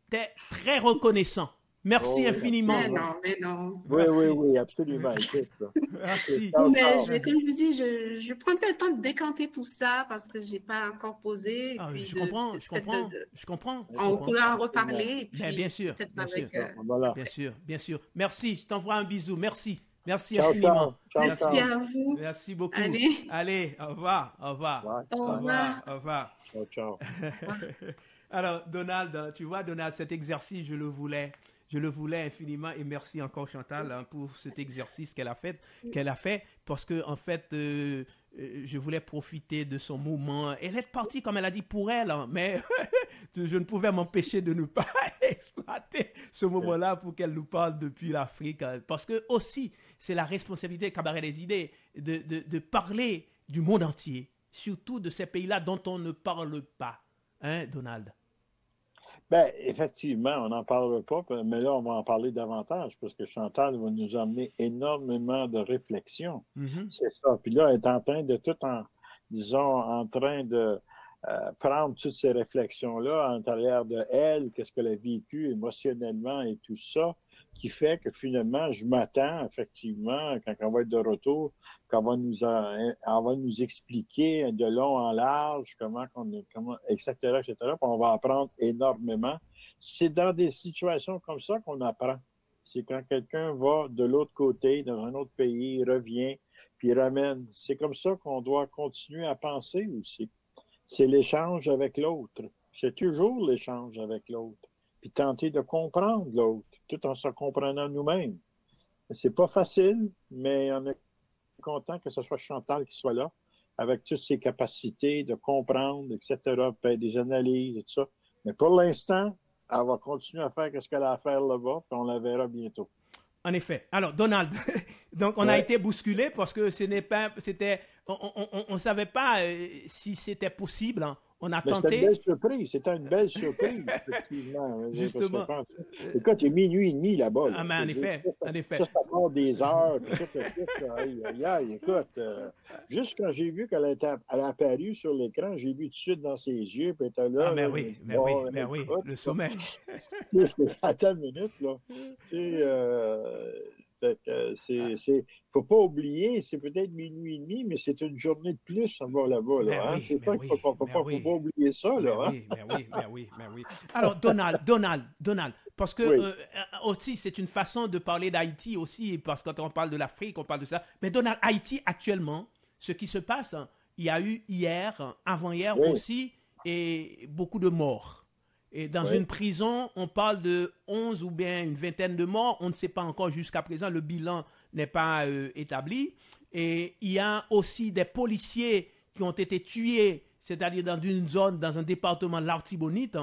T'es très reconnaissant. Merci infiniment. mais non. Oui, absolument. Écoute, là. Merci. Mais comme je vous dis, je prendrai le temps de décanter tout ça parce que je n'ai pas encore posé. Ah, puis je comprends. On pourra en reparler. Et puis, Ben, bien sûr. Voilà. Bien sûr. Merci. Je t'envoie un bisou. Merci Ciao, infiniment. ciao. Merci à vous. Merci beaucoup. Allez. Au revoir. Au revoir. Ciao. Alors, Donald, tu vois, cet exercice, je le voulais infiniment et merci encore Chantal pour cet exercice qu'elle a fait parce que en fait je voulais profiter de son moment. Elle est partie comme elle a dit pour elle, mais je ne pouvais m'empêcher de ne pas exploiter ce moment-là pour qu'elle nous parle depuis l'Afrique parce que aussi c'est la responsabilité de Cabaret des idées de parler du monde entier, surtout de ces pays-là dont on ne parle pas, hein, Donald? Ben, effectivement, on n'en parlera pas, mais là, on va en parler davantage parce que Chantal va nous emmener énormément de réflexions. Mm-hmm. C'est ça. Puis là, elle est en train de prendre toutes ces réflexions-là en arrière de elle, qu'est-ce qu'elle a vécu émotionnellement et tout ça, qui fait que finalement, je m'attends effectivement, quand on va être de retour, qu'on va nous expliquer de long en large comment etc., etc., puis on va apprendre énormément. C'est dans des situations comme ça qu'on apprend. C'est quand quelqu'un va de l'autre côté, dans un autre pays, revient, puis ramène. C'est comme ça qu'on doit continuer à penser aussi. C'est l'échange avec l'autre. C'est toujours l'échange avec l'autre. Puis tenter de comprendre l'autre, tout en se comprenant nous-mêmes. C'est pas facile, mais on est content que ce soit Chantal qui soit là, avec toutes ses capacités de comprendre, etc., faire des analyses et tout ça. Mais pour l'instant, elle va continuer à faire ce qu'elle a à faire là-bas, puis on la verra bientôt. En effet. Alors, Donald, donc on a été bousculé parce que on ne savait pas si c'était possible. Hein. On a tenté. C'était une belle surprise, effectivement. Justement. Écoute, il est minuit et demi là-bas. Là. Ah, mais en effet. Ça part des heures. Écoute, juste quand j'ai vu qu'elle a apparu sur l'écran, j'ai vu tout de suite dans ses yeux, puis elle était là. Ah, mais oui, le sommeil. Attends une minute, là. Faut pas oublier, c'est peut-être minuit et demi, mais c'est une journée de plus, ça va là-bas. Là, hein? C'est pas qu'il faut pas oublier ça. Là, oui. Alors, Donald, parce que aussi, c'est une façon de parler d'Haïti aussi, parce que quand on parle de l'Afrique, on parle de ça. Mais Donald, Haïti, actuellement, ce qui se passe, il y a eu hier, avant-hier aussi, et beaucoup de morts. Et dans une prison, on parle de 11 ou bien une vingtaine de morts. On ne sait pas encore jusqu'à présent. Le bilan n'est pas établi. Et il y a aussi des policiers qui ont été tués, c'est-à-dire dans une zone, dans un département de l'Artibonite,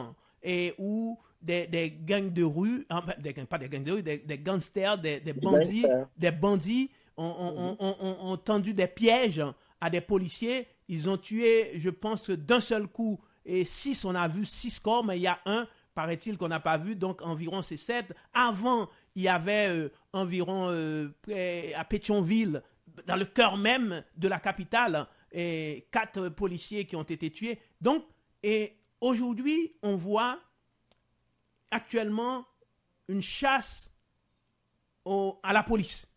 et où des gangs de rue, pas des gangs de rue, des gangsters, des bandits ont tendu des pièges à des policiers. Ils ont tué, je pense, d'un seul coup, et 6, on a vu 6 corps, mais il y a un, paraît-il, qu'on n'a pas vu, donc environ c'est 7. Avant, il y avait environ à Pétionville, dans le cœur même de la capitale, et 4 policiers qui ont été tués. Donc, et aujourd'hui, on voit actuellement une chasse à la police,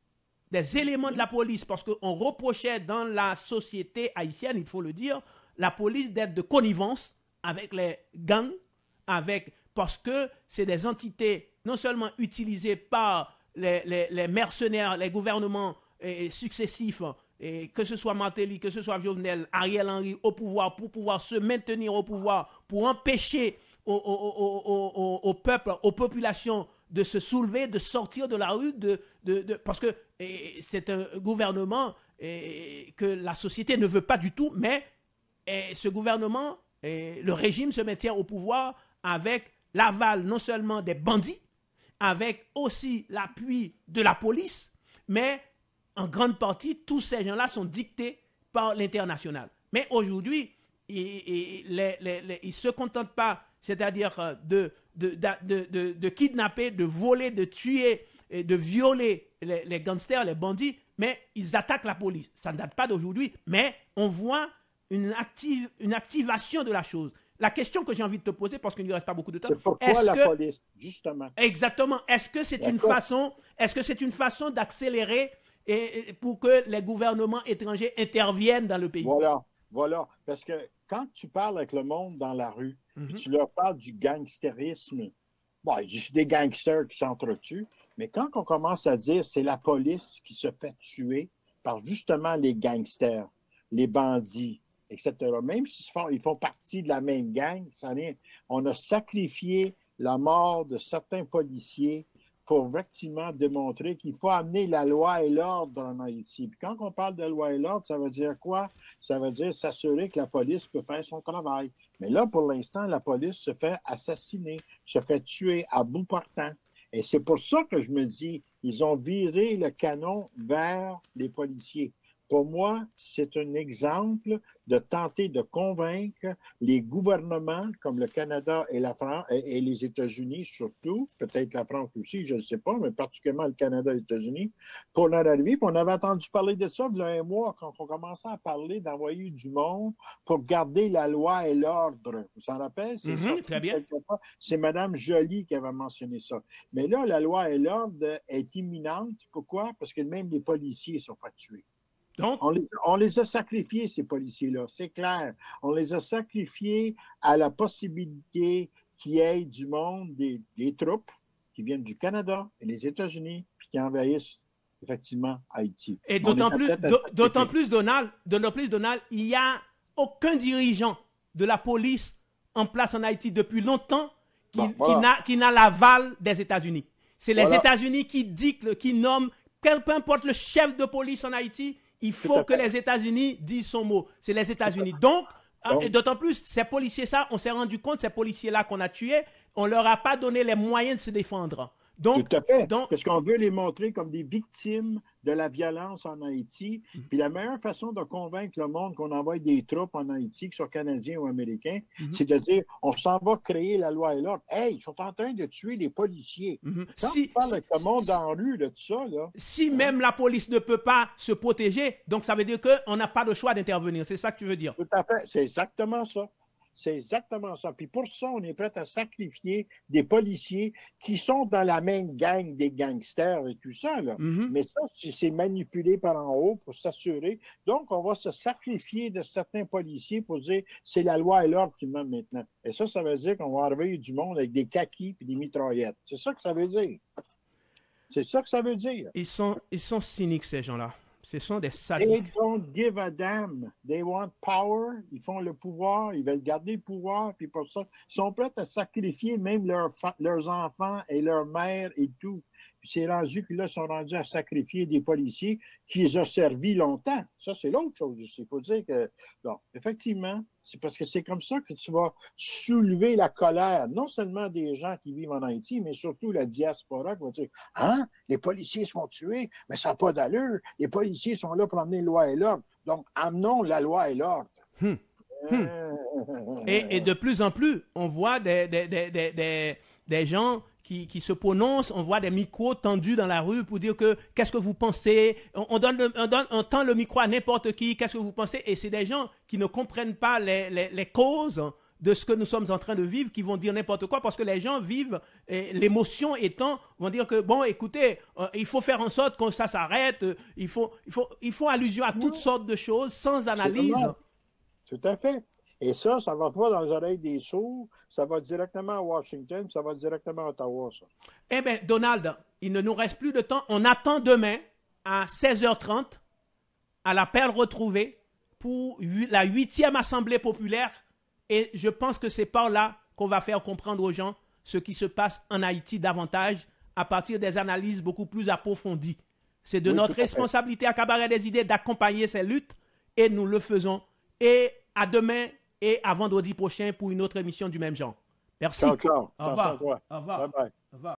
des éléments de la police, parce qu'on reprochait dans la société haïtienne, il faut le dire, la police d'être de connivence avec les gangs, parce que c'est des entités non seulement utilisées par les mercenaires, les gouvernements successifs, et que ce soit Martelly, que ce soit Jovenel, Ariel Henry au pouvoir, pour pouvoir se maintenir au pouvoir, pour empêcher au peuple, aux populations de se soulever, de sortir de la rue, parce que c'est un gouvernement que la société ne veut pas du tout, mais ce gouvernement, le régime se maintient au pouvoir avec l'aval non seulement des bandits, avec aussi l'appui de la police, mais en grande partie, tous ces gens-là sont dictés par l'international. Mais aujourd'hui, ils ne se contentent pas, c'est-à-dire de kidnapper, de voler, de tuer, et de violer les gangsters, les bandits, mais ils attaquent la police. Ça ne date pas d'aujourd'hui, mais on voit une activation de la chose. La question que j'ai envie de te poser, parce qu'il ne reste pas beaucoup de temps, c'est pourquoi la police, justement. Exactement. Est-ce que c'est une façon d'accélérer et pour que les gouvernements étrangers interviennent dans le pays? Voilà. Parce que quand tu parles avec le monde dans la rue, tu leur parles du gangstérisme. Bon, c'est des gangsters qui s'entretuent, mais quand on commence à dire c'est la police qui se fait tuer par justement les gangsters, les bandits, etc., même s'ils font partie de la même gang, on a sacrifié la mort de certains policiers pour effectivement démontrer qu'il faut amener la loi et l'ordre en Haïti. Puis quand on parle de loi et l'ordre, ça veut dire quoi? Ça veut dire s'assurer que la police peut faire son travail. Mais là, pour l'instant, la police se fait assassiner, se fait tuer à bout portant. Et c'est pour ça que je me dis, ils ont viré le canon vers les policiers. Pour moi, c'est un exemple de tenter de convaincre les gouvernements comme le Canada et la France et les États-Unis surtout, peut-être la France aussi, je ne sais pas, mais particulièrement le Canada et les États-Unis, pour en arriver. Puis on avait entendu parler de ça il y a un mois quand on commençait à parler d'envoyer du monde pour garder la loi et l'ordre. Vous s'en rappelez? Très bien. C'est Mme Joly qui avait mentionné ça. Mais là, la loi et l'ordre est imminente. Pourquoi? Parce que même les policiers sont fait tuer. Donc, on les a sacrifiés, ces policiers-là, c'est clair. On les a sacrifiés à la possibilité qu'il y ait du monde, des troupes qui viennent du Canada et des États-Unis, puis qui envahissent effectivement Haïti. Et d'autant plus, Donald, il n'y a aucun dirigeant de la police en place en Haïti depuis longtemps qui n'a l'aval des États-Unis. C'est les États-Unis qui dictent, qui nomment, peu importe le chef de police en Haïti, il faut que les États-Unis disent son mot. C'est les États-Unis. Donc, d'autant plus, ces policiers-là, on s'est rendu compte, ces policiers-là qu'on a tués, on ne leur a pas donné les moyens de se défendre. Donc, tout à fait. Parce qu'on veut les montrer comme des victimes de la violence en Haïti. Puis la meilleure façon de convaincre le monde qu'on envoie des troupes en Haïti, que ce soit canadiens ou américains, c'est de dire on s'en va créer la loi et l'ordre. Hey, ils sont en train de tuer les policiers. Quand on parle avec le monde dans la rue de tout ça, là. Si même la police ne peut pas se protéger, donc ça veut dire qu'on n'a pas le choix d'intervenir. C'est ça que tu veux dire? Tout à fait. C'est exactement ça. C'est exactement ça. Puis pour ça, on est prêt à sacrifier des policiers qui sont dans la même gang des gangsters et tout ça, là. Mais ça, c'est manipulé par en haut pour s'assurer. Donc, on va se sacrifier de certains policiers pour dire c'est la loi et l'ordre qui mène maintenant. Et ça veut dire qu'on va envahir du monde avec des kakis et des mitraillettes. C'est ça que ça veut dire. C'est ça que ça veut dire. Ils sont cyniques, ces gens-là. Ce sont des They sadiques. don't give a damn. They want power. Ils font le pouvoir. Ils veulent garder le pouvoir. Puis pour ça, ils sont prêts à sacrifier même leurs enfants et leurs mères et tout. Puis c'est rendu que là, ils sont rendus à sacrifier des policiers qui les ont servis longtemps. Ça, c'est l'autre chose aussi. Il faut dire que, bon, effectivement, c'est parce que c'est comme ça que tu vas soulever la colère, non seulement des gens qui vivent en Haïti, mais surtout la diaspora qui va dire « Hein? Les policiers se font tuer? Mais ça n'a pas d'allure. Les policiers sont là pour amener la loi et l'ordre. Donc, amenons la loi et l'ordre. Et de plus en plus, on voit des gens qui se prononcent, on voit des micros tendus dans la rue pour dire que qu'est-ce que vous pensez, on tend le micro à n'importe qui, qu'est-ce que vous pensez, et c'est des gens qui ne comprennent pas les causes de ce que nous sommes en train de vivre, qui vont dire n'importe quoi, parce que les gens vivent, l'émotion étant, vont dire que, bon, écoutez, il faut faire en sorte que ça s'arrête, il faut allusion à toutes sortes de choses, sans analyse. Tout à fait. Et ça va pas dans les oreilles des sourds, ça va directement à Washington, ça va directement à Ottawa, ça. Eh bien, Donald, il ne nous reste plus de temps. On attend demain à 16h30 à la Perle retrouvée pour la 8e Assemblée populaire. Et je pense que c'est par là qu'on va faire comprendre aux gens ce qui se passe en Haïti davantage à partir des analyses beaucoup plus approfondies. C'est de notre responsabilité à Cabaret des idées d'accompagner ces luttes et nous le faisons. Et à demain et à vendredi prochain pour une autre émission du même genre. Merci. Ciao, ciao. Au revoir. Au revoir. Au revoir. Bye bye.